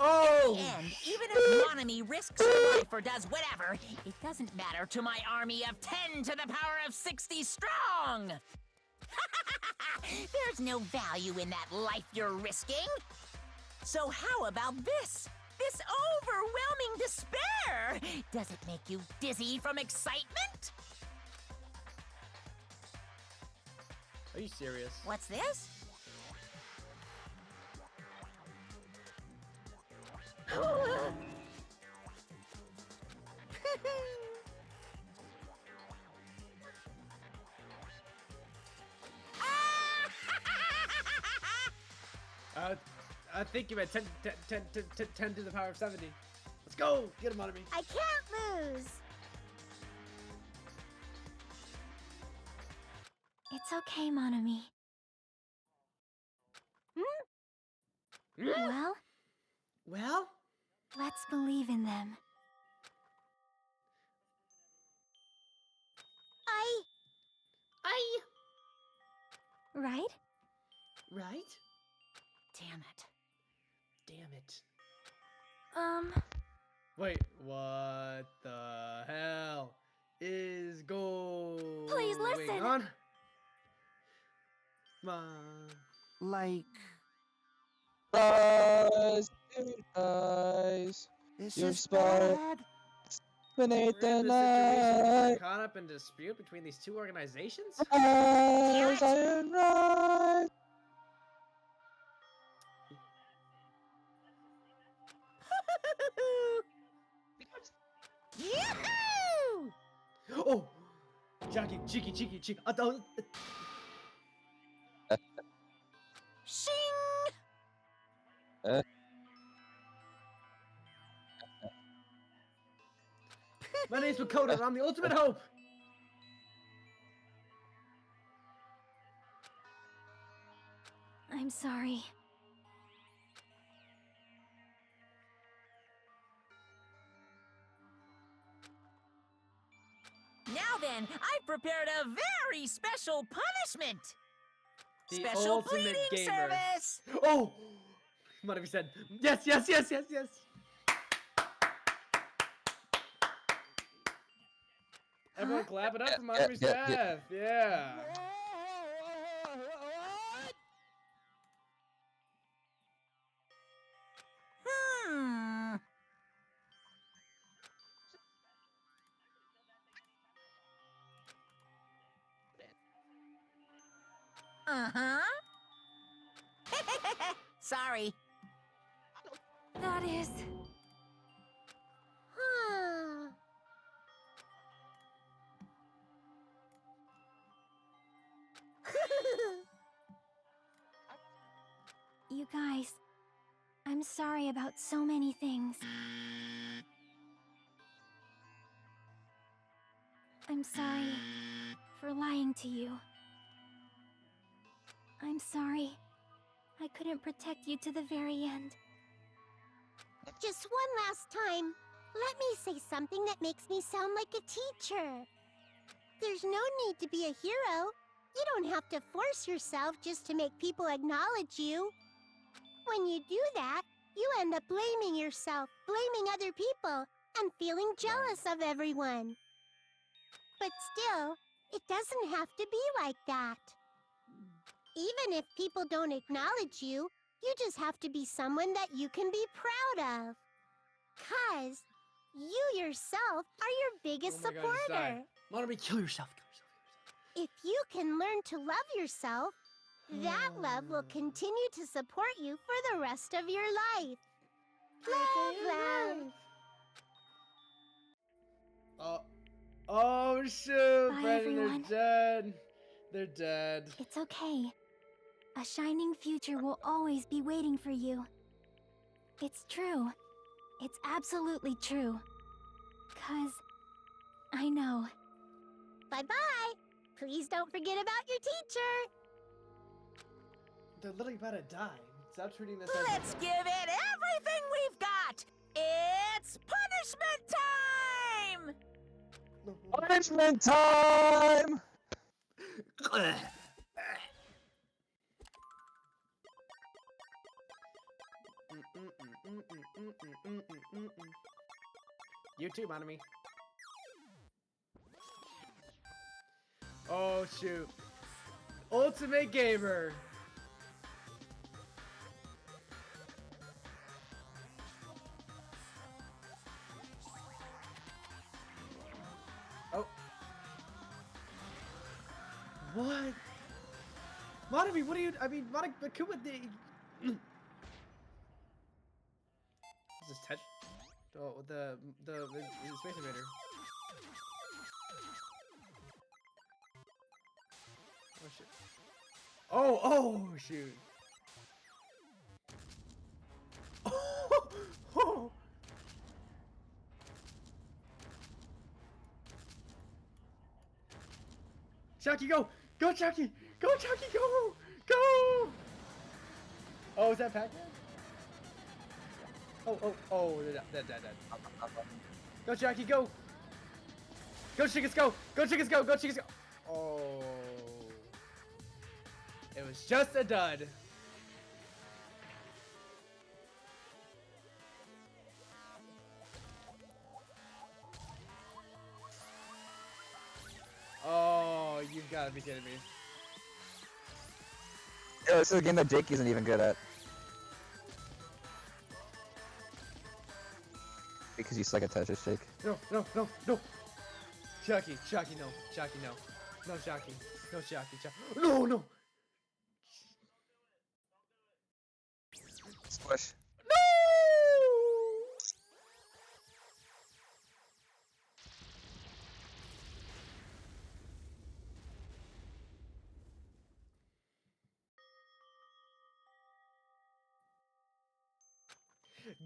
Oh! In the end, even if Monami risks her life or does whatever, it doesn't matter to my army of 10 to the power of 60 strong! There's no value in that life you're risking. So how about this? This overwhelming despair! Does it make you dizzy from excitement? Are you serious? What's this? I think you meant 10 to the power of 70. Let's go! Get him out of me. I can't lose. It's okay, Monami. Well? Well? Let's believe in them. Right? Right? Damn it. Damn it. Wait, what the hell is going Please listen. on? Come on. Like... Guys, guys, This your is spot. bad. Illuminate We're in the this situation because we're night. caught up in dispute between these two organizations? As I am right. Yahoo! Oh! Jackie, cheeky. I don't... Shing! My name's Makoto, and I'm the ultimate hope! I'm sorry. Now then, I've prepared a very special punishment! The Special ultimate bleeding gamer. service! Oh! What have you said? Yes! Everyone clap it up for Monami's death! Yeah! Uh-huh. Sorry. That is... I'm sorry about so many things. I'm sorry for lying to you. I'm sorry I couldn't protect you to the very end. Just one last time, let me say something that makes me sound like a teacher. There's no need to be a hero. You don't have to force yourself just to make people acknowledge you. When you do that, you end up blaming yourself, blaming other people, and feeling jealous of everyone. But still, it doesn't have to be like that. Even if people don't acknowledge you, you just have to be someone that you can be proud of. 'Cause you yourself are your biggest supporter. Monomi, kill yourself. If you can learn to love yourself, that love will continue to support you for the rest of your life. Love, love. Oh shoot, Bye, Brendan, everyone. they're dead. They're dead. It's okay. A shining future will always be waiting for you. It's true. It's absolutely true. 'Cause I know. Bye-bye. Please don't forget about your teacher. They're literally about to die. Stop treating this Let's give it everything we've got! It's punishment time! Punishment time! You too, Monomi. Oh shoot. Ultimate Gamer. Oh. What? Monomi, what are you? I mean, Monomi, Is this touch? Oh, the Space Invader. Oh shit. Oh shoot. Oh. Chucky, go! Go, Chucky! Go, Chucky, go! Go! Oh, is that Pac-Man? Oh, dead. Go, Chucky, go! Go, Chickens, go! Go, Chickens, go! Go, Chickens, go! Oh. It was just a dud. Oh, you've got to be kidding me. Yo, this is a game that Jake isn't even good at. Because you suck at Tetris, Jake. No. Chucky, no. Chucky, no. No, Chucky. No, Chucky. No! Squish. No!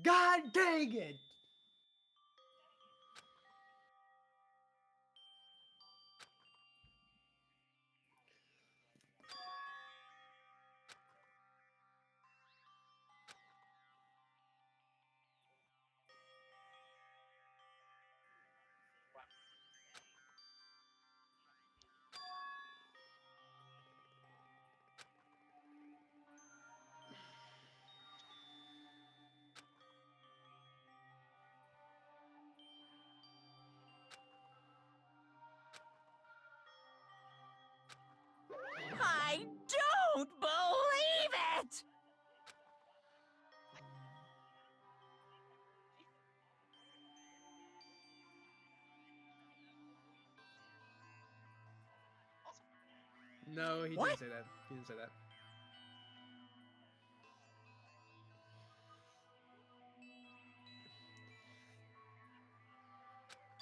God dang it! I don't believe it! No, he didn't say that. He didn't say that.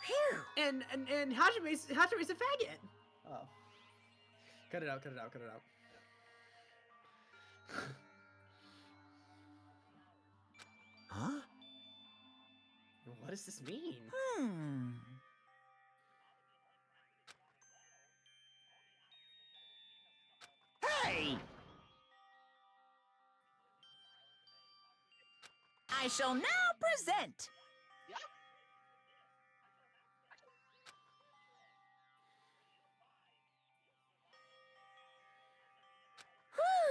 Phew! And Hajime's a faggot. Oh. Cut it out. does this mean? Hey! I shall now present.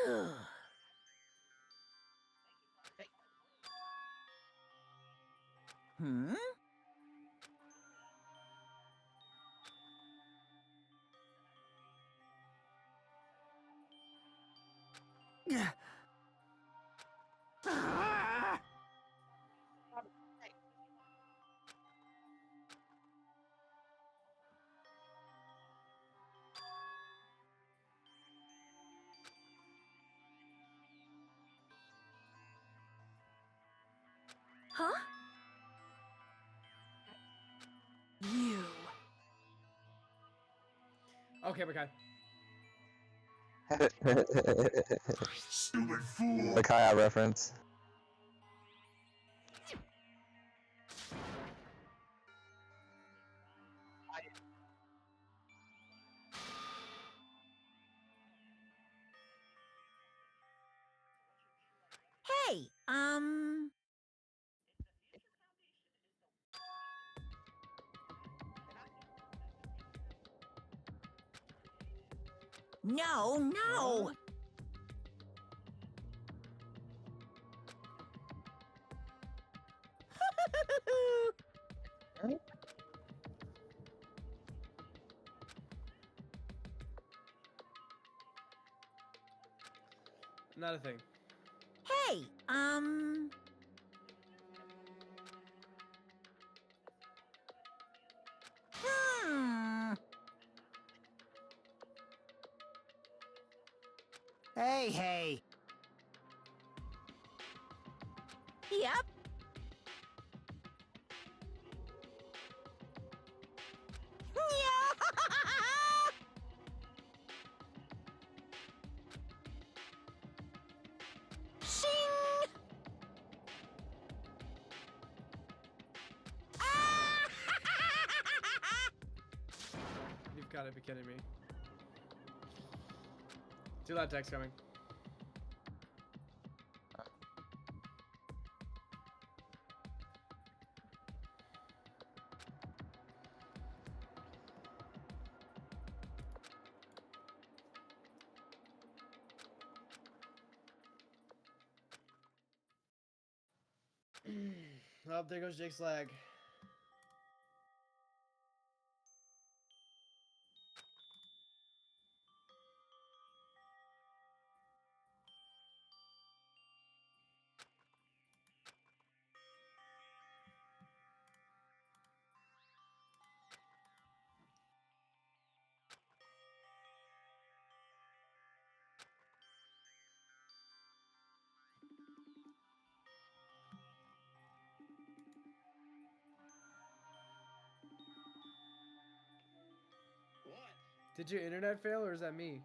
Whew. Hmm? Huh? You. Okay, okay. Stupid fool. The Kaya reference. Hey, No, no! Not a thing. Hey, Hey, hey. Yep. Shing! You've got to be kidding me. See that text coming. Oh, there goes Jake's leg. Did your internet fail, or is that me?